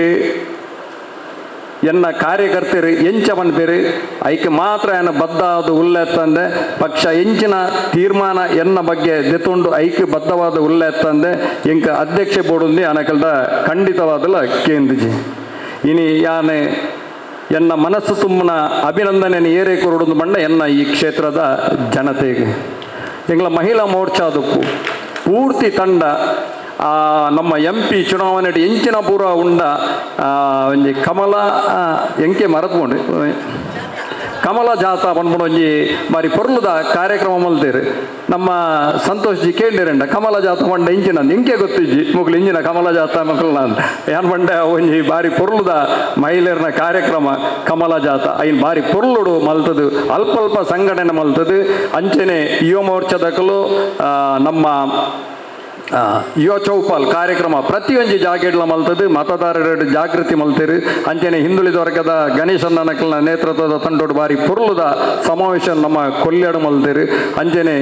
ಎನ್ನ ಕಾರ್ಯಕರ್ತರು ಎಂಚ ಬಂದ್ಬೇರು ಐಕೆ ಮಾತ್ರ ಏನ ಬದ್ಧವಾದ ಉಲ್ಲೆತ್ತಂದೆ ಪಕ್ಷ ಎಂಚಿನ ತೀರ್ಮಾನ ಎನ್ನ ಬಗ್ಗೆ ದೆತೊಂಡು ಐಕೆ ಬದ್ಧವಾದ ಉಲ್ಲೆತ್ತಂದೆ ಎಂಕ ಅಧ್ಯಕ್ಷೆ ಬೋಡುಂದಿ ಅನಕಲ್ದ ಖಂಡಿತವಾದಲ್ಲ ಕೇಂದ್ರಿಜಿ ಇನಿ ಯಾನೆ ಎನ್ನ ಮನಸ್ಸು ತುಂಬನ ಅಭಿನಂದನೆಯನ್ನು ಏರೇ ಕೊರಡುದು ಬಂಡ ಎನ್ನ ಈ ಕ್ಷೇತ್ರದ ಜನತೆಗೆ ಎಂಗಳ ಮಹಿಳಾ ಮೋರ್ಚಾದಪ್ಪು ಪೂರ್ತಿ ತಂಡ ನಮ್ಮ MP ಚುನಾವಣೆ ಎಂಚಿನ ಪೂರ ಉಂಡ ಒಂಜಿ ಕಮಲ ಎಂಕೆ ಮರೆತುಕೊಂಡು ಕಮಲ ಜಾಥಾ ಬಂದ್ಬಿಟ್ಟು ಒಂಜಿ ಬಾರಿ ಪೊರ್ಲುದ ಕಾರ್ಯಕ್ರಮ ಮಲ್ತೇರು ನಮ್ಮ ಸಂತೋಷ್ ಜಿ ಕೇಳಿರಂಡ ಕಮಲ ಜಾಥಾ ಬಂಡ ಇಂಚಿನ ಎಂಕೆ ಗೊತ್ತಿಜ್ಜಿ ಮುಗ್ಲು ಇಂಜಿನ ಕಮಲ ಜಾಥಾ ಮಕ್ಕಳನ್ನ ಅಂತ ಏನ್ ಬಂಡೆ ಒಂಜಿ ಬಾರಿ ಪೊರ್ಲುದ ಮಹಿಳೆಯರನ ಕಾರ್ಯಕ್ರಮ ಕಮಲ ಜಾಥಾ ಐನ್ ಬಾರಿ ಪೊರ್ಲುಡು ಮಲ್ತದು ಅಲ್ಪ ಸಂಘಟನೆ ಮಲ್ತದು ಅಂಚನೆ ಯುವ ಮೋರ್ಚಾದಕಲು ನಮ್ಮ ಯುವ ಚೌಪಾಲ್ ಕಾರ್ಯಕ್ರಮ ಪ್ರತಿಯೊಂದು ಜಾಗೆಡ್ಲ ಮಲ್ತದು ಮತದಾರರ ಜಾಗೃತಿ ಮಲ್ತೇರು ಅಂಚನೆ ಹಿಂದುಳಿದ ವರ್ಗದ ಗಣೇಶನ ನಕಲ್ನ ನೇತೃತ್ವದ ತಂಡೋಡು ಬಾರಿ ಪುರ್ಲುದ ಸಮಾವೇಶ ನಮ್ಮ ಕೊಲ್ಯಾಡು ಮಲ್ತೇರು ಅಂಚನೆ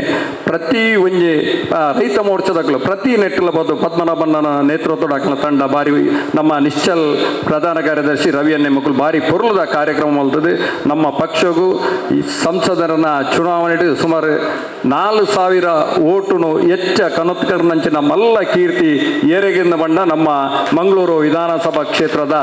ಪ್ರತಿ ಒಂಜಿ ರೈತ ಮೋರ್ಚಾದಕ್ಲು ಪ್ರತಿ ನೆಟ್ಟಲ ಬದು ಪದ್ಮನಾಭಣ್ಣನ ನೇತೃತ್ವದ ಅಕ್ಲ ತಂಡ ಬಾರಿ ನಮ್ಮ ನಿಶ್ಚಲ್ ಪ್ರಧಾನ ಕಾರ್ಯದರ್ಶಿ ರವಿಯನ್ನೇ ಮಕ್ಕಳು ಬಾರಿ ಪುರ್ಲುದ ಕಾರ್ಯಕ್ರಮ ಮಲ್ತದು ನಮ್ಮ ಪಕ್ಷಗೂ ಈ ಸಂಸದರನ್ನ ಚುನಾವಣೆ ಸುಮಾರು 4,000 ಓಟುನು ಹೆಚ್ಚ ಕನತ್ಕರ್ನಂಚಿನ ಮಲ್ಲ ಕೀರ್ತಿ ಏರೆಗಿಂದ ಬಂಡ ನಮ್ಮ ಮಂಗಳೂರು ವಿಧಾನಸಭಾ ಕ್ಷೇತ್ರದ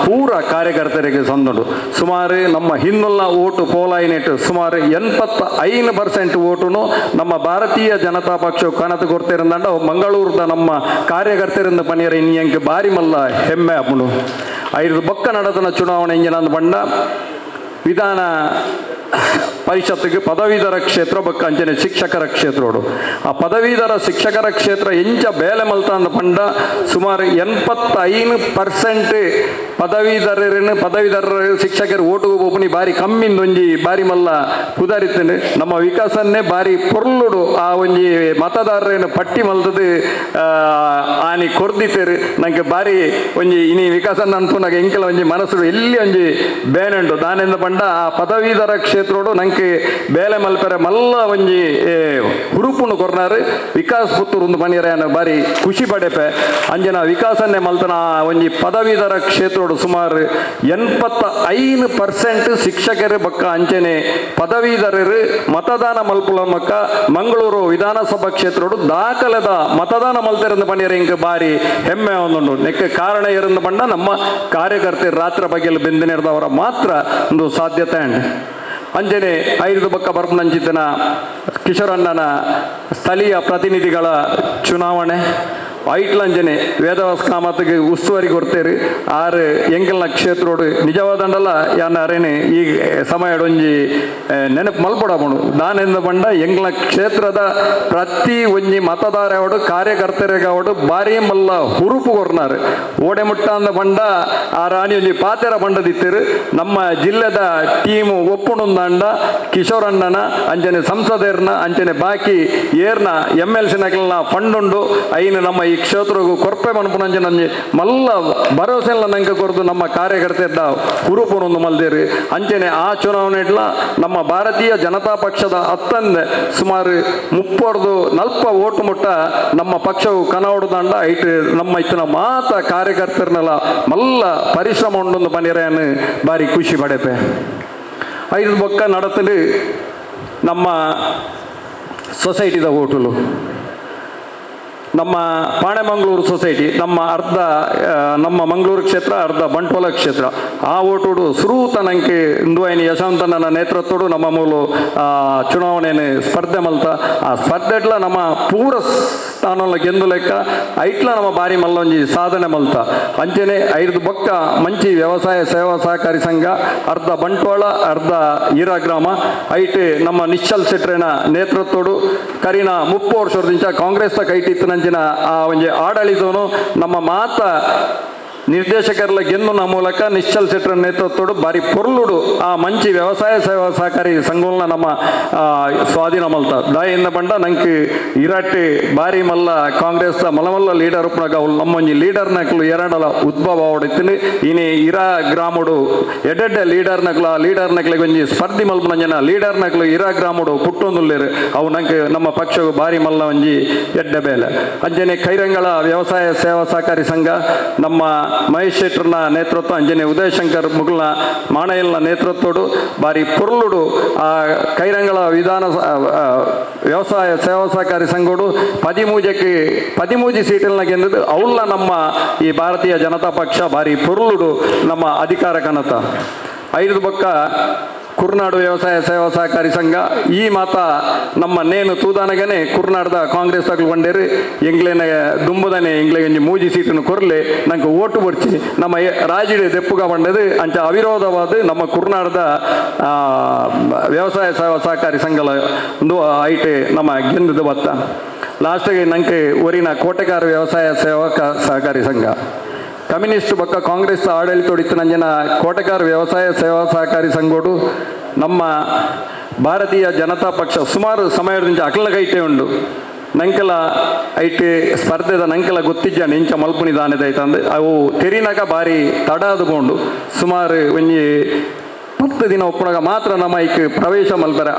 ಪೂರ ಕಾರ್ಯಕರ್ತರಿಗೆ ಸಂದುಂಡು ಸುಮಾರು ನಮ್ಮ ಹಿನ್ನುಲ್ಲ ಓಟು ಪೋಲಾಯಿನೆಟ್ಟು ಸುಮಾರು 85% ಓಟುನು ನಮ್ಮ ಭಾರತೀಯ ಜನತಾ ಪಕ್ಷ ಕನತು ಕೊಡ್ತಿರಂದಂಡ ಮಂಗಳೂರದ ನಮ್ಮ ಕಾರ್ಯಕರ್ತರಿಂದ ಪನಿಯರ ಇನ್ನಂಗೆ ಬಾರಿ ಮಲ್ಲ ಹೆಮ್ಮೆ ಅಪ್ಪನು 5 ಬೊಕ್ಕ ನಡೆದನ ಚುನಾವಣೆ ಇಂಜಿನ ಬಂಡ ವಿಧಾನ ಪರಿಷತ್ತಿಗೆ ಪದವೀಧರ ಕ್ಷೇತ್ರ ಬೊಕ್ಕ ಅಂಚನೆ ಶಿಕ್ಷಕರ ಕ್ಷೇತ್ರಗಳು ಆ ಪದವೀಧರ ಶಿಕ್ಷಕರ ಕ್ಷೇತ್ರ ಎಂಚ ಬೇಲೆ ಮಲ್ತ ಅಂದ ಪಂಡ ಸುಮಾರು 85% ಪದವೀಧರ ಶಿಕ್ಷಕರು ಓಟು ಒಬ್ಬನಿ ಬಾರಿ ಕಮ್ಮಿಂದೊಂಜಿ ಬಾರಿ ಮಲ್ಲ ಕುದಾರಿತೇನೆ ನಮ್ಮ ವಿಕಾಸನ್ನೇ ಬಾರಿ ಪೊರ್ಲುಡು ಆ ಒಂಜಿ ಮತದಾರರೇನು ಪಟ್ಟಿ ಮಲ್ತದು ಆನಿ ಕೊರ್ದಿತೇರು ನಂಗೆ ಬಾರಿ ಒಂಜಿ ಇನಿ ವಿಕಾಸನ್ನ ಅನ್ಪುನಾಗ ಎಂಕೆಲ ಒಂಜಿ ಮನಸ್ಸು ಎಲ್ಲಿ ಒಂಜಿ ಬೇನೆಂಡು ದಾನೆಂದ ಪಂಡ ಆ ಪದವೀಧರ ಕ್ಷೇತ್ರೋಡು ನಂಗೆ ಬೇಲೆ ಮಲ್ಪೆರೆ ಮಲ್ಲ ಒಂಜಿ ಹುರುಪುನು ಕೊರ್ನಾರು ವಿಕಾಸ್ ಪುತ್ತೂರು ಒಂದು ಮನಿಯರ ಬಾರಿ ಖುಷಿ ಪಡೆಪೆ ಅಂಜನ ವಿಕಾಸನ್ನೇ ಮಲ್ತನ ಒಂಜಿ ಪದವೀಧರ ಕ್ಷೇತ್ರೋಡು ಸುಮಾರು 85% ಶಿಕ್ಷಕರು ಬಕ್ಕ ಅಂಚನೆ ಪದವೀಧರರು ಮತದಾನ ಮಲ್ಪುಲ ಮಕ್ಕ ಮಂಗಳೂರು ವಿಧಾನಸಭಾ ಕ್ಷೇತ್ರೋಡು ದಾಖಲೆದ ಮತದಾನ ಮಲ್ತಿರಂದ ಪನಿಯರ ಇಂಕ ಬಾರಿ ಹೆಮ್ಮೆ ಒಂದುಂಡು ನೆಕ್ಕ ಕಾರಣ ಇರಂದ ಬಂಡ ನಮ್ಮ ಕಾರ್ಯಕರ್ತರು ರಾತ್ರಿ ಬಗೆಯಲ್ಲಿ ಬೆಂದಿನಿರ್ದವರ ಮಾತ್ರ ಒಂದು ಸಾಧ್ಯತೆ ಉಂಟು ಅಂಜನೆ 5 ಬಕ್ಕ ಬರ್ಪನಂಚಿತನ ಕಿಶೋರಣ್ಣನ ಸ್ಥಳೀಯ ಪ್ರತಿನಿಧಿಗಳ ಚುನಾವಣೆ ಐಟ್ಲಂಜನೆ ವೇದವಾಸ ಕಾಮತ್ಗೆ ಉಸ್ತುವಾರಿ ಕೊಡ್ತೇರು ಆರು ಎಂಕಲ್ನ ಕ್ಷೇತ್ರೋಡು ನಿಜವಾದಂಡಲ್ಲ ಯಾನ ಅರೇನೆ ಈ ಸಮಯ ಒಂಜಿ ನೆನಪು ಮಲ್ಪಡಬಣು ನಾನೆಂದ ಬಂಡ ಎಂಗ್ಲ ಕ್ಷೇತ್ರದ ಪ್ರತಿ ಒಂಜಿ ಮತದಾರ ಅವಡು ಕಾರ್ಯಕರ್ತರಿಗಾವಡು ಬಾರಿ ಮಲ್ಲ ಹುರುಪು ಕೊರ್ನಾರು ಓಡೆ ಮುಟ್ಟ ಅಂದ ಬಂಡ ಆ ರಾಣಿ ಒಂಜಿ ಪಾತೆರ ಬಂಡದಿತ್ತರು ನಮ್ಮ ಜಿಲ್ಲೆದ ಟೀಮು ಒಪ್ಪುಣುಂದಾಂಡ ಕಿಶೋರ್ ಅಣ್ಣನ ಅಂಚನೆ ಸಂಸದರ್ನ ಅಂಚನೆ ಬಾಕಿ ಏರ್ನ MLC ನಕಲ್ನ ಫಂಡುಂಡು ಐನು ನಮ್ಮ ಈ ಕ್ಷೇತ್ರಗೂ ಕೊರ್ಪೆ ಮನ್ಪುನಂಜನ ಮಲ್ಲ ಭರವಸೆ ಎಲ್ಲ ನಂಗೆ ಕೊರದು ನಮ್ಮ ಕಾರ್ಯಕರ್ತೆದ ಹುರುಪುನೊಂದು ಮಲ್ದೇರಿ ಅಂಚನೆ ಆ ಚುನಾವಣೆಡ್ಲ ನಮ್ಮ ಭಾರತೀಯ ಜನತಾ ಪಕ್ಷದ ಹತ್ತಂದೆ ಸುಮಾರು 30-40 ಓಟು ಮುಟ್ಟ ನಮ್ಮ ಪಕ್ಷವು ಕನವಡುದಾಂಡ ಐಟ್ ನಮ್ಮ ಇತ್ತಿನ ಮಾತ ಕಾರ್ಯಕರ್ತರನ್ನೆಲ್ಲ ಮಲ್ಲ ಪರಿಶ್ರಮ ಉಂಡೊಂದು ಬನ್ನಿರೆಯನ್ನು ಬಾರಿ ಖುಷಿ ಪಡೆಪೆ ಐದು ಬೊಕ್ಕ ನಡತಲು ನಮ್ಮ ಸೊಸೈಟಿದ ಓಟುಲು ನಮ್ಮ ಪಾಣೆಮಂಗಳೂರು ಸೊಸೈಟಿ ನಮ್ಮ ಮಂಗಳೂರು ಕ್ಷೇತ್ರ ಅರ್ಧ ಬಂಟ್ವಾಳ ಕ್ಷೇತ್ರ ಆ ಓಟುಡು ಸುರೂತನಂಗೆ ಇಂದುವಾಯಿನಿ ಯಶವಂತನ ನೇತೃತ್ವಡು ನಮ್ಮ ಮೂಲು ಚುನಾವಣೆಯನ್ನು ಸ್ಪರ್ಧೆ ಮಲ್ತ ಆ ಸ್ಪರ್ಧೆಡ್ಲ ನಮ್ಮ ಪೂರ ಸ್ಥಾನ ಗೆಂದು ಲೆಕ್ಕ ಐಟ್ಲ ನಮ್ಮ ಬಾರಿ ಮಲ್ಲೊಂಜಿ ಸಾಧನೆ ಮಲ್ತ ಅಂಚನೆ ಐದು ಬೊಕ್ಕ ಮಂಚಿ ವ್ಯವಸಾಯ ಸೇವಾ ಸಹಕಾರಿ ಸಂಘ ಅರ್ಧ ಬಂಟ್ವಾಳ ಅರ್ಧ ಈರಾಗ್ರಾಮ ಐಟ್ ನಮ್ಮ ನಿಶ್ಚಲ್ ಶೆಟ್ರೇನ ನೇತೃತ್ವಡು ಕರಿನ 30 ವರ್ಷದಿಂದ ಕಾಂಗ್ರೆಸ್ ಕೈಟಿತ್ತು ಆ ಒಂಜಿ ಆಡಳಿತನು ನಮ್ಮ ಮಾತ ನಿರ್ದೇಶಕರ ಗೆನ್ನು ಮೂಲಕ ನಿಶ್ಚಲ್ ಶೆಟ್ಟರ ನೇತೃತ್ವಡು ಬಾರಿ ಪೊರ್ಲುಡು ಆ ಮಂಚಿ ವ್ಯವಸಾಯ ಸೇವಾ ಸಹಕಾರಿ ಸಂಘಗಳನ್ನ ನಮ್ಮ ಸ್ವಾಧೀನ ಮಲ್ತ ದಾಯಿಂದ ಬಂಡ ನಂಗೆ ಇರಾಟಿ ಬಾರಿ ಮಲ್ಲ ಕಾಂಗ್ರೆಸ್ ಮಲಮಲ್ಲ ಲೀಡರ್ ಉಪ್ನಾಗ ಅವ್ರು ನಮ್ಮೊಂಜಿ ಲೀಡರ್ ನಕಲು ಎರಡಲ ಉದ್ಭವ ಹೊಡಿತೀನಿ ಇನಿ ಇರಾ ಗ್ರಾಮಡು ಎಡ್ಡೆ ಲೀಡರ್ ನಕಲಿಗೆ ಒಂಜಿ ಸ್ಪರ್ಧಿ ಮಲ್ಪನಂಜನ ಲೀಡರ್ ನಕಲು ಇರಾ ಗ್ರಾಮಡು ಪುಟ್ಟೊಂದುಲ್ಲೇರು ಅವು ನಂಗೆ ನಮ್ಮ ಪಕ್ಷವು ಬಾರಿ ಮಲ್ಲ ಒಂಜಿ ಎಡ್ಡೆ ಬೇಲೆ ಅಂಜನೆ ಕೈರಂಗಳ ವ್ಯವಸಾಯ ಸೇವಾ ಸಹಕಾರಿ ಸಂಘ ನಮ್ಮ ಮಹೇಶ್ ಶೆಟ್ಟರ್ನ ನೇತೃತ್ವ ಅಂಜನೆ ಉದಯಶಂಕರ್ ಮುಗುಲ್ನ ಮಾಣಯಲ್ನ ನೇತೃತ್ವಡು ಬಾರಿ ಪೊರ್ಲುಡು ಆ ಕೈರಂಗಳ ವ್ಯವಸಾಯ ಸೇವಾ ಸಹಕಾರಿ ಸಂಘಡು 13 ಸೀಟಲ್ನ ಗೆಂದದ್ದು ಅವಳ ನಮ್ಮ ಈ ಭಾರತೀಯ ಜನತಾ ಪಕ್ಷ ಬಾರಿ ಪೊರ್ಲುಡು ನಮ್ಮ ಅಧಿಕಾರ ಕನತ ಐದು ಬೊಕ್ಕ ಕುರ್ನಾಡು ವ್ಯವಸಾಯ ಸೇವಾ ಸಹಕಾರಿ ಸಂಘ ಈ ಮಾತ ನಮ್ಮ ನೇನು ತೂದಾನಗನೆ ಕುರ್ನಾಡದ ಕಾಂಗ್ರೆಸ್ ತಗೊಂಡೇರಿ ಎಂಗ್ಲೇನ ದುಂಬುದನೆ ಎಂಗ್ಲೆಗೆ 3 ಸೀಟನ್ನು ಕೊರ್ಲೆ ನಂಗೆ ಓಟು ಬರ್ಚಿ ನಮ್ಮ ರಾಜಿಡೆ ದೆಪ್ಪುಗ ಬಂಡದು ಅಂಚ ಅವಿರೋಧವಾದ ನಮ್ಮ ಕುರ್ನಾಡದ ವ್ಯವಸಾಯ ಸೇವಾ ಸಹಕಾರಿ ಸಂಘಲ ಒಂದು ಐಟೆ ನಮ್ಮ ಗೆಂದದ ಬತ್ತ ಲಾಸ್ಟಿಗೆ ನಂಗೆ ಊರಿನ ಕೋಟೆಗಾರ ವ್ಯವಸಾಯ ಸೇವಾ ಸಹಕಾರಿ ಸಂಘ ಕಮ್ಯುನಿಸ್ಟ್ ಬೊಕ್ಕ ಕಾಂಗ್ರೆಸ್ ಆಡಳಿತ ಹೊಡಿತು ನಂಜನ ಕೋಟೆಗಾರ ವ್ಯವಸಾಯ ಸೇವಾ ಸಹಕಾರಿ ಸಂಘಡು ನಮ್ಮ ಭಾರತೀಯ ಜನತಾ ಪಕ್ಷ ಸುಮಾರು ಸಮಯದಿಂದ ಅಕಲಗೈಟೆ ಉಂಡು ನಂಕೆಲ ಐಟೆ ಸ್ಪರ್ಧೆದ ನಂಕೆಲ ಗೊತ್ತಿಜ್ಜ ನೆಂಚ ಮಲ್ಪುನಿದಾನೆದೈತಂದ್ರೆ ಅವು ತೆರಿನಾಗ ಬಾರಿ ತಡಾದುಕೊಂಡು ಸುಮಾರು ಒಂಜಿ 10 ದಿನ ಒಪ್ಪುನಾಗ ಮಾತ್ರ ನಮ್ಮ ಐಕ್ ಪ್ರವೇಶ ಮಲ್ಪರೆ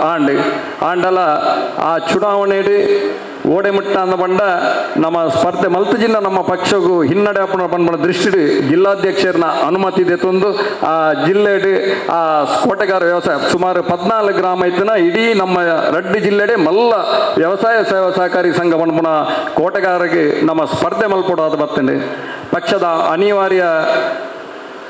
ಆಂಡಲ ಆ ಚುನಾವಣೆಡು ಓಡೆ ಮುಟ್ಟ ಅಂದ ಬಂಡ ನಮ್ಮ ಸ್ಪರ್ಧೆ ಮಲ್ತಜಿನ ನಮ್ಮ ಪಕ್ಷಗೂ ಹಿನ್ನಡೆ ಅಪ್ಪನ ಬಂದ ದೃಷ್ಟಿ ಜಿಲ್ಲಾಧ್ಯಕ್ಷರನ್ನ ಅನುಮತಿ ದೆತ್ತೊಂದು ಆ ಜಿಲ್ಲೆಡು ಆ ಕೋಟೆಗಾರ ವ್ಯವಸಾಯ ಸುಮಾರು 14 ಗ್ರಾಮ ಐತನ ಇಡೀ ನಮ್ಮ ರಡ್ಡಿ ಜಿಲ್ಲೆಡೆ ಮಲ್ಲ ವ್ಯವಸಾಯ ಸೇವಾ ಸಹಕಾರಿ ಸಂಘ ಬಂದ್ಪುನ ಕೋಟೆಗಾರರಿಗೆ ನಮ್ಮ ಸ್ಪರ್ಧೆ ಮಲ್ಪಡೋದು ಬರ್ತಂಡೆ ಪಕ್ಷದ ಅನಿವಾರ್ಯ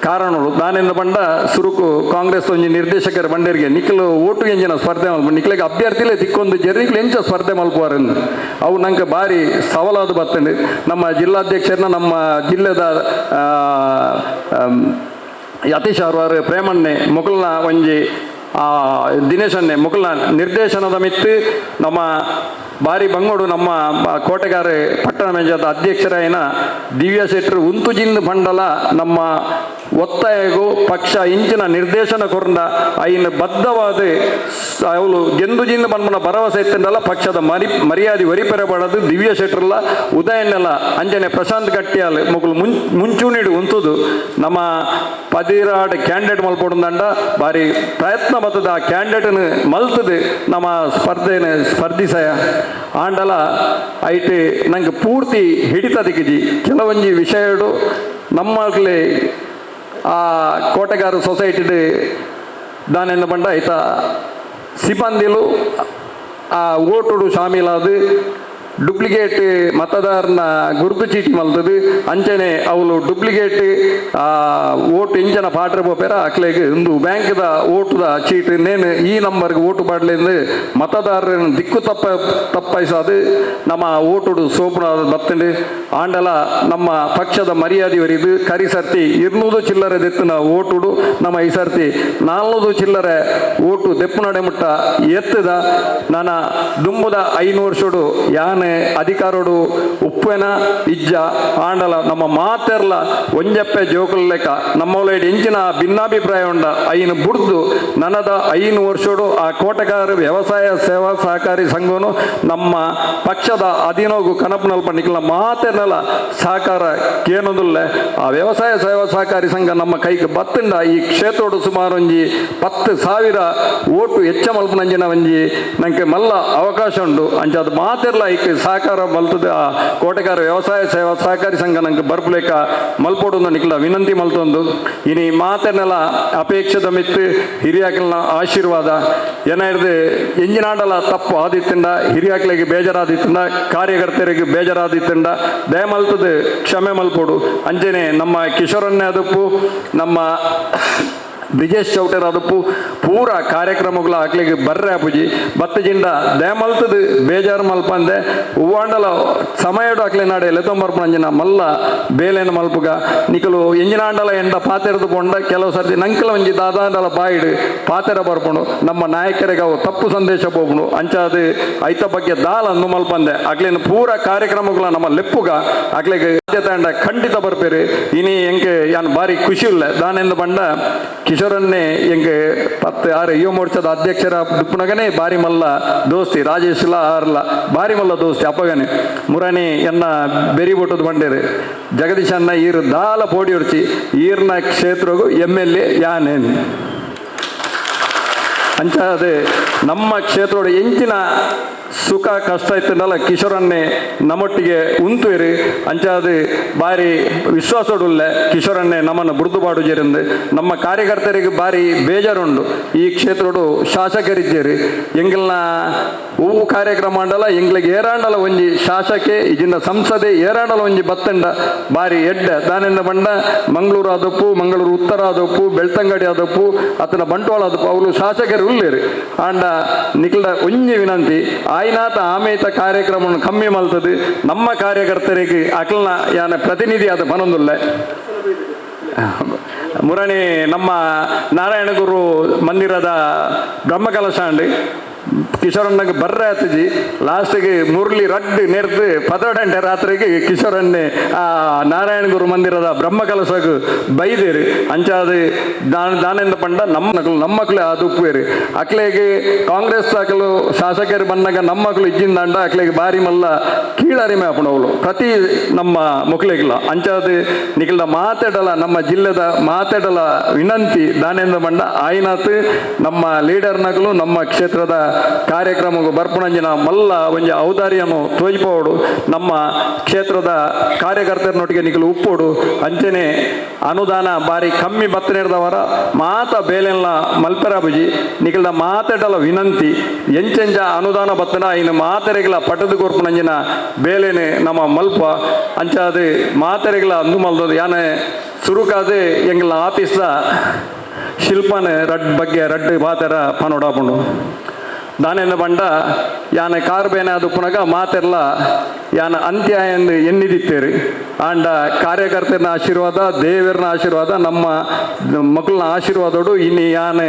ಕಾರಣಗಳು ನಾನೆಂದ ಬಂಡ ಸುರುಕು ಕಾಂಗ್ರೆಸ್ ಒಂಜಿ ನಿರ್ದೇಶಕರ ಬಂಡೇರಿಗೆ ನಿಖಿಲು ಓಟು ಎಂಜಿನ ಸ್ಪರ್ಧೆ ಮಲ್ಪ ನಿಖಿಲಿಗೆ ಅಭ್ಯರ್ಥಿಲೇ ದಿಕ್ಕೊಂದು ಜರ್ನಿಗಳು ಎಂಚ ಸ್ಪರ್ಧೆ ಮಲ್ಪುವಾರನ್ನು ಅವು ನಂಗೆ ಭಾರಿ ಸವಾಲಾದ ಬರ್ತಂಡೆ ನಮ್ಮ ಜಿಲ್ಲಾಧ್ಯಕ್ಷರನ್ನ ನಮ್ಮ ಜಿಲ್ಲೆದ ಯತೀಶ್ ಅವರು ಪ್ರೇಮಣ್ಣೆ ಮುಕಲ್ನ ಒಂಜಿ ದಿನೇಶನ್ನೇ ಮುಕಲ್ನ ನಿರ್ದೇಶನದ ಮಿತ್ತು ನಮ್ಮ ಬಾರಿ ಬಂಗೋಡು ನಮ್ಮ ಕೋಟೆಗಾರ ಪಟ್ಟಣ ಮೇಜದ ಅಧ್ಯಕ್ಷರಾಯಿನ ದಿವ್ಯ ಶೆಟ್ಟರು ಉಂತುಜಿಂದು ಬಂಡಲ ನಮ್ಮ ಒತ್ತಾಯಗೂ ಪಕ್ಷ ಇಂಚಿನ ನಿರ್ದೇಶನ ಕೊರಂಡ ಐನ ಬದ್ಧವಾದ ಅವಳು ಗೆಂದುಜಿಂದ ಬಂದ್ಮನ ಭರವಸೆ ಎತ್ತಂಡಲ್ಲ ಪಕ್ಷದ ಮರ್ಯಾದೆ ಒರಿಪೆರಬಾಡದು ದಿವ್ಯ ಶೆಟ್ಟರ್ಲ ಉದಯನ್ನೆಲ್ಲ ಅಂಜನೆ ಪ್ರಶಾಂತ್ ಗಟ್ಟಿಯಾಲ್ ಮುಗುಲು ಮುಂಚೂಣಿಡು ಉಂತುದು ನಮ್ಮ ಪದಿರಾಡ್ ಕ್ಯಾಂಡಿಡೇಟ್ ಮಲ್ಪೊಂದಂಡ ಬಾರಿ ಪ್ರಯತ್ನ ಬರ್ತದ ಆ ಕ್ಯಾಂಡಿಡೇಟ್ನ ಮಲ್ತದು ನಮ್ಮ ಸ್ಪರ್ಧಿಸಯ ಆಂಡಲ ಐಟಿ ನಂಗೆ ಪೂರ್ತಿ ಹಿಡಿತ ದಿಕ್ಕಿಜಿ ಕೆಲವೊಂಜಿ ವಿಷಯಡು ನಮ್ಮಲ್ಲಿ ಆ ಕೋಟೆಗಾರ ಸೊಸೈಟಿದು ದಾನೆಂದು ಬಂಡ ಐತ ಸಿಬ್ಬಂದಿಲು ಆ ಓಟುಡು ಶಾಮೀಲಾದು ಡುಪ್ಲಿಕೇಟ್ ಮತದಾರನ ಗುರುತು ಚೀಟಿ ಮಲ್ತದು ಅಂಚನೆ ಅವಳು ಡುಪ್ಲಿಕೇಟ್ ಓಟ್ ಇಂಚನ ಪಾಟ್ರೆ ಬೋಪೇರ ಅಕ್ಲೆಗೆ ಒಂದು ಬ್ಯಾಂಕ್ದ ಓಟದ ಚೀಟ್ ನೇನು ಈ ನಂಬರ್ಗೆ ಓಟು ಪಾಡ್ಲಿಂದ ಮತದಾರನ ದಿಕ್ಕು ತಪ್ಪಾಯಿಸೋದು ನಮ್ಮ ಓಟುಡು ಸೋಪುನ ಬತ್ತಂಡು ಆಂಡಲ ನಮ್ಮ ಪಕ್ಷದ ಮರ್ಯಾದೆ ವರಿದು ಕರಿ ಸರ್ತಿ 200 ಚಿಲ್ಲರೆ ದೆತ್ತಿನ ಓಟುಡು ನಮ್ಮ ಈ ಸರ್ತಿ 400 ಚಿಲ್ಲರೆ ಓಟು ದೆಪ್ಪು ನಡೆ ಮುಟ್ಟ ಎತ್ತದ ನನ್ನ ದುಂಬುದ 500 ವರ್ಷಡು ಯಾನೆ ಅಧಿಕಾರೋಡು ಉಪ್ಪೆನ ಇಜ್ಜ ಆಂಡಲ ನಮ್ಮ ಮಾತೆರ್ಲ ಒಂಜಪ್ಪೆ ಜೋಕುಲ ಲೆಕ್ಕ ನಮ್ಮೊಳಗೆ ಎಂಚಿನ ಭಿನ್ನಾಭಿಪ್ರಾಯ ಉಂಡ ಐನು ಬುಡ್ದು ನನದ 5 ವರ್ಷಡು ಆ ಕೋಟಗಾರ ವ್ಯವಸಾಯ ಸೇವಾ ಸಹಕಾರಿ ಸಂಘನು ನಮ್ಮ ಪಕ್ಷದ ಅಧೀನೋಗು ಕನಪನಲ್ಪ ನಿಖಲ ಮಾತೆರ್ನಲ ಸಹಕಾರ ಕೇನೋದಿಲ್ಲ ಆ ವ್ಯವಸಾಯ ಸೇವಾ ಸಹಕಾರಿ ಸಂಘ ನಮ್ಮ ಕೈಗೆ ಬತ್ತಂಡ ಈ ಕ್ಷೇತ್ರೋಡು ಸುಮಾರು ಒಂಜಿ 10,000 ಓಟು ಹೆಚ್ಚ ಮಲ್ಪನಂಜಿನ ಒಂಜಿ ನಂಗೆ ಮಲ್ಲ ಅವಕಾಶ ಉಂಡು ಅಂಚ ಅದು ಮಾತೆರ್ಲ ಐಕ್ ಸಹಕಾರ ಮಲ್ತದ ಆ ಕೋಟೆಗಾರ ವ್ಯವಸಾಯ ಸೇವಾ ಸಹಕಾರಿ ಸಂಘ ನಂಗೆ ಬರ್ಪುಲೇಕ ಮಲ್ಪೋಡು ನಿಖಲ ವಿನಂತಿ ಮಲ್ತೊಂದು ಇನಿ ಮಾತೆರ್ನೆಲ್ಲ ಅಪೇಕ್ಷದ ಮಿತ್ತು ಹಿರಿಯಾಕಲ್ನ ಆಶೀರ್ವಾದ ಏನಾಯಿರ್ದು ಎಂಜಿನಾಡಲ ತಪ್ಪು ಆದಿತ್ತಂಡ ಹಿರಿಯಾಕಲಿಗೆ ಬೇಜಾರಾದಿತ್ತಂಡ ಕಾರ್ಯಕರ್ತರಿಗೆ ಬೇಜಾರಾದಿತ್ತಂಡ ದಯಮಲ್ತದ ಕ್ಷಮೆ ಮಲ್ಪೋಡು ಅಂಚನೆ ನಮ್ಮ ಕಿಶೋರನ್ನೇ ಅದಪ್ಪು ನಮ್ಮ ಬ್ರಿಜೇಶ್ ಚೌಟರ್ ಅದಪ್ಪು ಪೂರ ಕಾರ್ಯಕ್ರಮಗಳ ಹಾಕ್ಲಿಕ್ಕೆ ಬರ್ರೆ ಅಪ್ಪುಜಿ ಬತ್ತಜಿಂಡ ದಯಮಲ್ತದ ಬೇಜಾರು ಮಲ್ಪಂದೆ ಹೂವಾಂಡಲ ಸಮಯಡು ಹಾಕ್ಲೆ ನಾಡೆ ಎಲೆತೊಂಬರ್ಪು ಅಂಜಿನ ಮಲ್ಲ ಬೇಲೆನ ಮಲ್ಪುಗ ನಿಕಲು ಎಂಜಿನಾಂಡಲ ಎಂಡ ಪಾತೆರದು ಪೊಂಡ ಕೆಲವು ಸರ್ತಿ ನಂಕಲ ಒಂಜಿ ದಾದಾಂಡಲ ಬಾಯಿಡು ಪಾತೆರ ಬರ್ಪುಂಡು ನಮ್ಮ ನಾಯಕರಿಗೆ ಅವು ತಪ್ಪು ಸಂದೇಶ ಹೋಗ್ಬಿಡು ಅಂಚಾದು ಐತ ಬಗ್ಗೆ ದಾಲ ಅಂದು ಮಲ್ಪಂದೆ ಆಗ್ಲಿನ ಪೂರ ಕಾರ್ಯಕ್ರಮಗಳ ನಮ್ಮ ಲೆಪ್ಪುಗ ಆಗ್ಲಿಗೆ ತಂಡ ಖಂಡಿತ ಬರ್ಪೇರಿ ಇನಿ ಎಂಗೆ ಯಾನ್ ಬಾರಿ ಖುಷಿ ಇಲ್ಲ ದಾನೆಂದು ಬಂಡ ಕಿಶೋರನ್ನೇ ಎಂಗೆ 10 ಯುವ ಮೋರ್ಚಾದ ಅಧ್ಯಕ್ಷರ ದುಪ್ಪುನಗನೆ ಬಾರಿ ಮಲ್ಲ ದೋಸ್ತಿ ರಾಜೇಶ್ಲ ಆರ್ಲ ಬಾರಿ ಮಲ್ಲ ದೋಸ್ತಿ ಅಪ್ಪಗನೆ ಮುರಾಣಿ ಎನ್ನ ಬೆರಿ ಬೊಟ್ಟದ ಬಂಡೇರು ಜಗದೀಶ್ ಅನ್ನ ಈರ್ ದಾಲ ಪೋಡಿ ಹೊಡ್ಚಿ ಈರ್ನ ಕ್ಷೇತ್ರಗೂ MLA ಯಾನೇನು ಅಂಚಾದೆ ನಮ್ಮ ಕ್ಷೇತ್ರೋಡ ಎಂಚಿನ ಸುಖ ಕಷ್ಟ ಇತ್ತಂಡಲ್ಲ ಕಿಶೋರನ್ನೇ ನಮ್ಮೊಟ್ಟಿಗೆ ಉಂತುವೆರಿ ಅಂಚಾದು ಬಾರಿ ವಿಶ್ವಾಸಡುಲ್ಲ ಕಿಶೋರನ್ನೇ ನಮ್ಮನ್ನು ಬುಡ್ದುಬಾಡು ಜೇರಿಂದ ನಮ್ಮ ಕಾರ್ಯಕರ್ತರಿಗೆ ಬಾರಿ ಬೇಜಾರುಂಡು ಈ ಕ್ಷೇತ್ರಡು ಶಾಸಕರಿದ್ದೇರಿ ಎಂಗಿಲ್ನ ಹೂವು ಕಾರ್ಯಕ್ರಮ ಅಂಡಲ್ಲ ಎಂಗ್ಲಿಗೆ ಏರಾಂಡಲ ಒಂಜಿ ಶಾಸಕೆ ಇಜಿಂದ ಸಂಸದೆ ಏರಾಂಡಲ ಒಂಜಿ ಬತ್ತಂಡ ಬಾರಿ ಎಡ್ಡ ದಾನಿಂದ ಬಂಡ ಮಂಗಳೂರು ಆದಪ್ಪು ಮಂಗಳೂರು ಉತ್ತರ ಆದಪ್ಪು ಬೆಳ್ತಂಗಡಿ ಆದಪ್ಪು ಅತನ ಬಂಟ್ವಾಳ ಆದಪ್ಪು ಅವಳು ಶಾಸಕರು ಉಳ್ಳೇರಿ ಆಂಡ ನಿಖಿಲ ಒಂಜಿ ವಿನಂತಿ ಆಯ್ನಾತ ಆಮೇತ ಕಾರ್ಯಕ್ರಮವನ್ನು ಕಮ್ಮಿ ಮಲ್ತದೆ ನಮ್ಮ ಕಾರ್ಯಕರ್ತರಿಗೆ ಅಕಲ್ನ ಯಾನ ಪ್ರತಿನಿಧಿ ಆದ ಮನೊಂದುಲ್ಲ ಮುರಣಿ ನಮ್ಮ ನಾರಾಯಣ ಗುರು ಮಂದಿರದ ಬ್ರಹ್ಮಕಲಶ ಅಂಡಿ ಕಿಶೋರಣ್ಣಗೆ ಬರ್ರೆ ಆತಜಿ ಲಾಸ್ಟಿಗೆ ಮುರಳಿ ರಡ್ಡು ನೆರೆದು 10 ಗಂಟೆ ರಾತ್ರಿಗೆ ಕಿಶೋರನ್ನೇ ಆ ನಾರಾಯಣ ಗುರು ಮಂದಿರದ ಬ್ರಹ್ಮಕಲಶಕ್ಕೆ ಬೈದೇರಿ ಅಂಚಾದು ದಾನೆಂದ ಪಂಡ ನಮ್ಮ ಮಕ್ಕಳು ಅದು ಉಪ್ಪೇರಿ ಅಕ್ಲೆಗೆ ಕಾಂಗ್ರೆಸ್ ಅಕಲು ಶಾಸಕರು ಬಂದಾಗ ನಮ್ಮ ಮಕ್ಕಳು ಇಜ್ಜಿಂದಂಡ ಅಕ್ಲೆಗೆ ಬಾರಿ ಮಲ್ಲ ಕೀಳರಿಮೆ ಹಾಕೊಂಡವಳು ಪ್ರತಿ ನಮ್ಮ ಮಕ್ಕಳಿಗಿಲ್ಲ ಅಂಚಾದು ನಿಖಿಲ್ದ ಮಾತಾಡಲ ನಮ್ಮ ಜಿಲ್ಲೆದ ಮಾತಾಡಲ ವಿನಂತಿ ದಾನೆಂದ ಬಂಡ ಆಯ್ನಾತ್ ನಮ್ಮ ಲೀಡರ್ನಗಳು ನಮ್ಮ ಕ್ಷೇತ್ರದ ಕಾರ್ಯಕ್ರಮಗೂ ಬರ್ಪುಣಂಜಿನ ಮಲ್ಲ ಒಂಜಿ ಔದಾರ್ಯನು ತೋಜ್ಪೋಡು ನಮ್ಮ ಕ್ಷೇತ್ರದ ಕಾರ್ಯಕರ್ತರನೊಟ್ಟಿಗೆ ನಿಖಲು ಉಪ್ಪೋಡು ಅಂಚನೆ ಅನುದಾನ ಬಾರಿ ಕಮ್ಮಿ ಬತ್ತನೇರ್ದವರ ಮಾತ ಬೇಲೆಲ್ಲ ಮಲ್ಪೆರಾಬುಜಿ ನಿಖಲ್ದ ಮಾತಾಡಲ ವಿನಂತಿ ಎಂಚೆಂಚ ಅನುದಾನ ಬತ್ತನ ಇನ್ನು ಮಾತೆರೆಗಳ ಪಟದ ಕೊರ್ಪುಣಂಜಿನ ಬೇಲೆನೆ ನಮ್ಮ ಮಲ್ಪ ಅಂಚಾದು ಮಾತೆರೆಗಳ ಅಂದು ಮಲ್ದದು ಯಾನೆ ಸುರುಕಾದು ಎಂಗ್ಲ ಆಫೀಸ್ದ ಶಿಲ್ಪನ ರಡ್ ಬಗ್ಗೆ ರಡ್ಡು ಬಾತೆರ ಪನೋಡಾಪುಂಡು ದಾನೆಂದು ಬಂಡ ಯಾನ ಕಾರ್ಬೇನೆ ಅದು ಪುನಗ ಮಾತೆರ್ಲ ಯಾನ ಅಂತ್ಯ ಎಂದು ಎನ್ನಿದಿತ್ತೇರಿ ಆಂಡ ಕಾರ್ಯಕರ್ತನ ಆಶೀರ್ವಾದ ದೇವರನ ಆಶೀರ್ವಾದ ನಮ್ಮ ಮಕ್ಕಳನ್ನ ಆಶೀರ್ವಾದೋಡು ಇನ್ನು ಯಾನೆ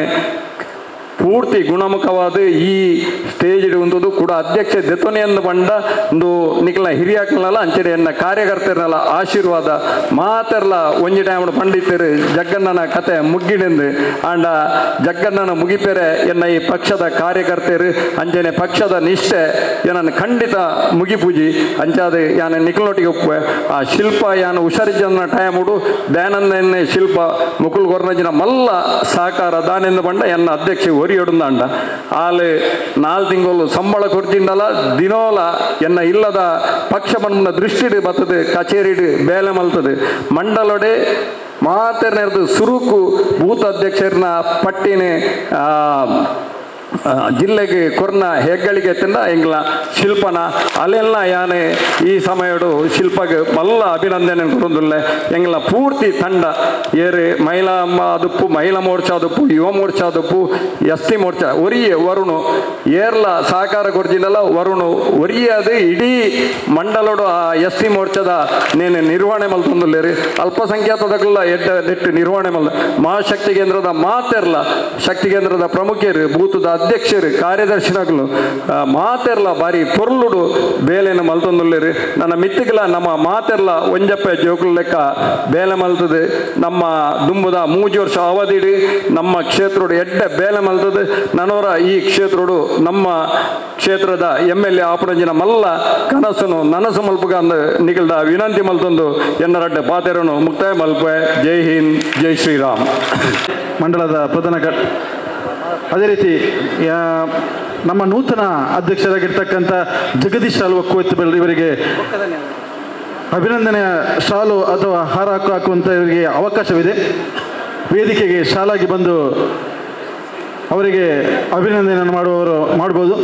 ಪೂರ್ತಿ ಗುಣಮುಖವಾದ ಈ ಸ್ಟೇಜ್ ಇಡುವಂಥದ್ದು ಕೂಡ ಅಧ್ಯಕ್ಷ ದೆತೊನೆಯನ್ನು ಬಂಡ ಒಂದು ನಿಖಲ ಹಿರಿಯಾಕಲ್ನಲ್ಲ ಅಂಚೆಡೆ ಎನ್ನ ಕಾರ್ಯಕರ್ತರನ್ನೆಲ್ಲ ಆಶೀರ್ವಾದ ಮಾತೆರ್ಲ ಒಂಜಿ ಟೈಮ್ ಪಂಡಿತರು ಜಗ್ಗಣ್ಣನ ಕತೆ ಮುಗ್ಗಿಡೆಂದು ಆಂಡ ಜಗ್ಗಣ್ಣನ ಮುಗಿಪೆರೆ ಎನ್ನ ಈ ಪಕ್ಷದ ಕಾರ್ಯಕರ್ತರು ಅಂಚನೆ ಪಕ್ಷದ ನಿಷ್ಠೆ ಏನನ್ನು ಖಂಡಿತ ಮುಗಿಪೂಜಿ ಅಂಚಾದ ಯಾನ ನಿಖಲೊಟ್ಟಿಗೆ ಉಪ್ಪೆ ಆ ಶಿಲ್ಪ ಯಾನ ಹುಷಾರಿಜನ ಟೈಮ್ ಉಡು ದಯಾನಂದ ಎನ್ನೆ ಶಿಲ್ಪ ಮುಕುಲ್ ಗೊರ್ನಜಿನ ಮಲ್ಲ ಸಹಕಾರ ದಾನೆಂದು ಬಂಡ ಎನ್ನ ಅಧ್ಯಕ್ಷ ಒರಿಯೊಡುಂದಾಂಡ ಆಲು 4 ತಿಂಗಳು ಸಂಬಳ ಕೊಡ್ತಿಂಡಲ್ಲ ದಿನೋಲ ಎನ್ನ ಇಲ್ಲದ ಪಕ್ಷ ಬಣ್ಣ ದೃಷ್ಟಿಡು ಬರ್ತದೆ ಕಚೇರಿಡು ಬೇಲೆ ಮಲ್ತದೆ ಮಂಡಲೊಡೆ ಮಾತೆರ್ನೆರ್ದು ಸುರುಕು ಬೂತ್ ಅಧ್ಯಕ್ಷರನ್ನ ಪಟ್ಟಿನ ಜಿಲ್ಲೆಗೆ ಕೊರ್ನ ಹೆಗ್ಗಳಿಕೆ ತಿಂದ ಎಂಗ್ಲ ಶಿಲ್ಪನ ಅಲ್ಲೆಲ್ಲ ಯಾನೆ ಈ ಸಮಯಡು ಶಿಲ್ಪಗೆ ಮಲ್ಲ ಅಭಿನಂದನೆ ಕೊರೊಂದುಲ್ಲೆ ಎಂಗ್ಲ ಪೂರ್ತಿ ತಂಡ ಏರೆ ಮಹಿಳಾ ಅದುಪ್ಪು ಮಹಿಳಾ ಮೋರ್ಚಾ ಅದುಪ್ಪು ಯುವ ಮೋರ್ಚಾ ಅದುಪ್ಪು ST ಮೋರ್ಚಾ ಒರಿಯೆ ವರುಣು ಏರ್ಲ ಸಹಕಾರ ಕೊರ್ಜಿನಲ್ಲ ವರುಣು ಒರಿಯದು ಇಡೀ ಮಂಡಲಡು ಆ ST ಮೋರ್ಚಾದ ನೇನೆ ನಿರ್ವಹಣೆ ಮಲ್ತೊಂದುಲ್ಲೇರಿ ಅಲ್ಪಸಂಖ್ಯಾತದಕ್ಕೆಲ್ಲ ನೆಟ್ಟು ನಿರ್ವಹಣೆ ಮಲ್ದ ಮಹಾಶಕ್ತಿ ಕೇಂದ್ರದ ಮಾತೆರ್ಲ ಶಕ್ತಿ ಕೇಂದ್ರದ ಪ್ರಮುಖರು ಬೂತದ ಅಧ್ಯಕ್ಷರು ಕಾರ್ಯದರ್ಶಿನಗಳು ಮಾತೆರ್ಲ ಬಾರಿ ಪೊರ್ಲುಡು ಬೇಲೆನ ಮಲ್ತೊಂದುಲ್ಲೇರಿ ನನ್ನ ಮಿತ್ತಿಗಳ ನಮ್ಮ ಮಾತೆರ್ಲ ಒಂಜಪ್ಪೆ ಜೋಕುಲು ಲೆಕ್ಕ ಬೇಲೆ ಮಲ್ತದೆ ನಮ್ಮ ದುಂಬುದ 3 ವರ್ಷ ಅವಧಿಡಿ ನಮ್ಮ ಕ್ಷೇತ್ರೋಡು ಎಡ್ಡೆ ಬೇಲೆ ಮಲ್ತದೆ ನನವರ ಈ ಕ್ಷೇತ್ರೋಡು ನಮ್ಮ ಕ್ಷೇತ್ರದ MLA ಆಪರಂಜಿನ ಮಲ್ಲ ಕನಸನು ನನಸು ಮಲ್ಪಗ ಅಂದ ನಿಗಲ್ದ ವಿನಂತಿ ಮಲ್ತೊಂದು ಎನ್ನರಡ್ಡೆ ಪಾತೆರನು ಮುಕ್ತಾಯ ಮಲ್ಪೆ ಜೈ ಹಿಂದ್ ಜೈ ಶ್ರೀರಾಮ್. ಮಂಡಲದ ಪ್ರಧಾನ ಅದೇ ರೀತಿ ನಮ್ಮ ನೂತನ ಅಧ್ಯಕ್ಷರಾಗಿರ್ತಕ್ಕಂಥ ಜಗದೀಶ್ ಅಲ್ವಕ್ಕೋತ್ ಇವರಿಗೆ ಅಭಿನಂದನೆಯ ಶಾಲು ಅಥವಾ ಹಾರ ಹಾಕುವಂಥ ಇವರಿಗೆ ಅವಕಾಶವಿದೆ. ವೇದಿಕೆಗೆ ಶಾಲಾಗಿ ಬಂದು ಅವರಿಗೆ ಅಭಿನಂದನೆಯನ್ನು ಮಾಡ್ಬೋದು.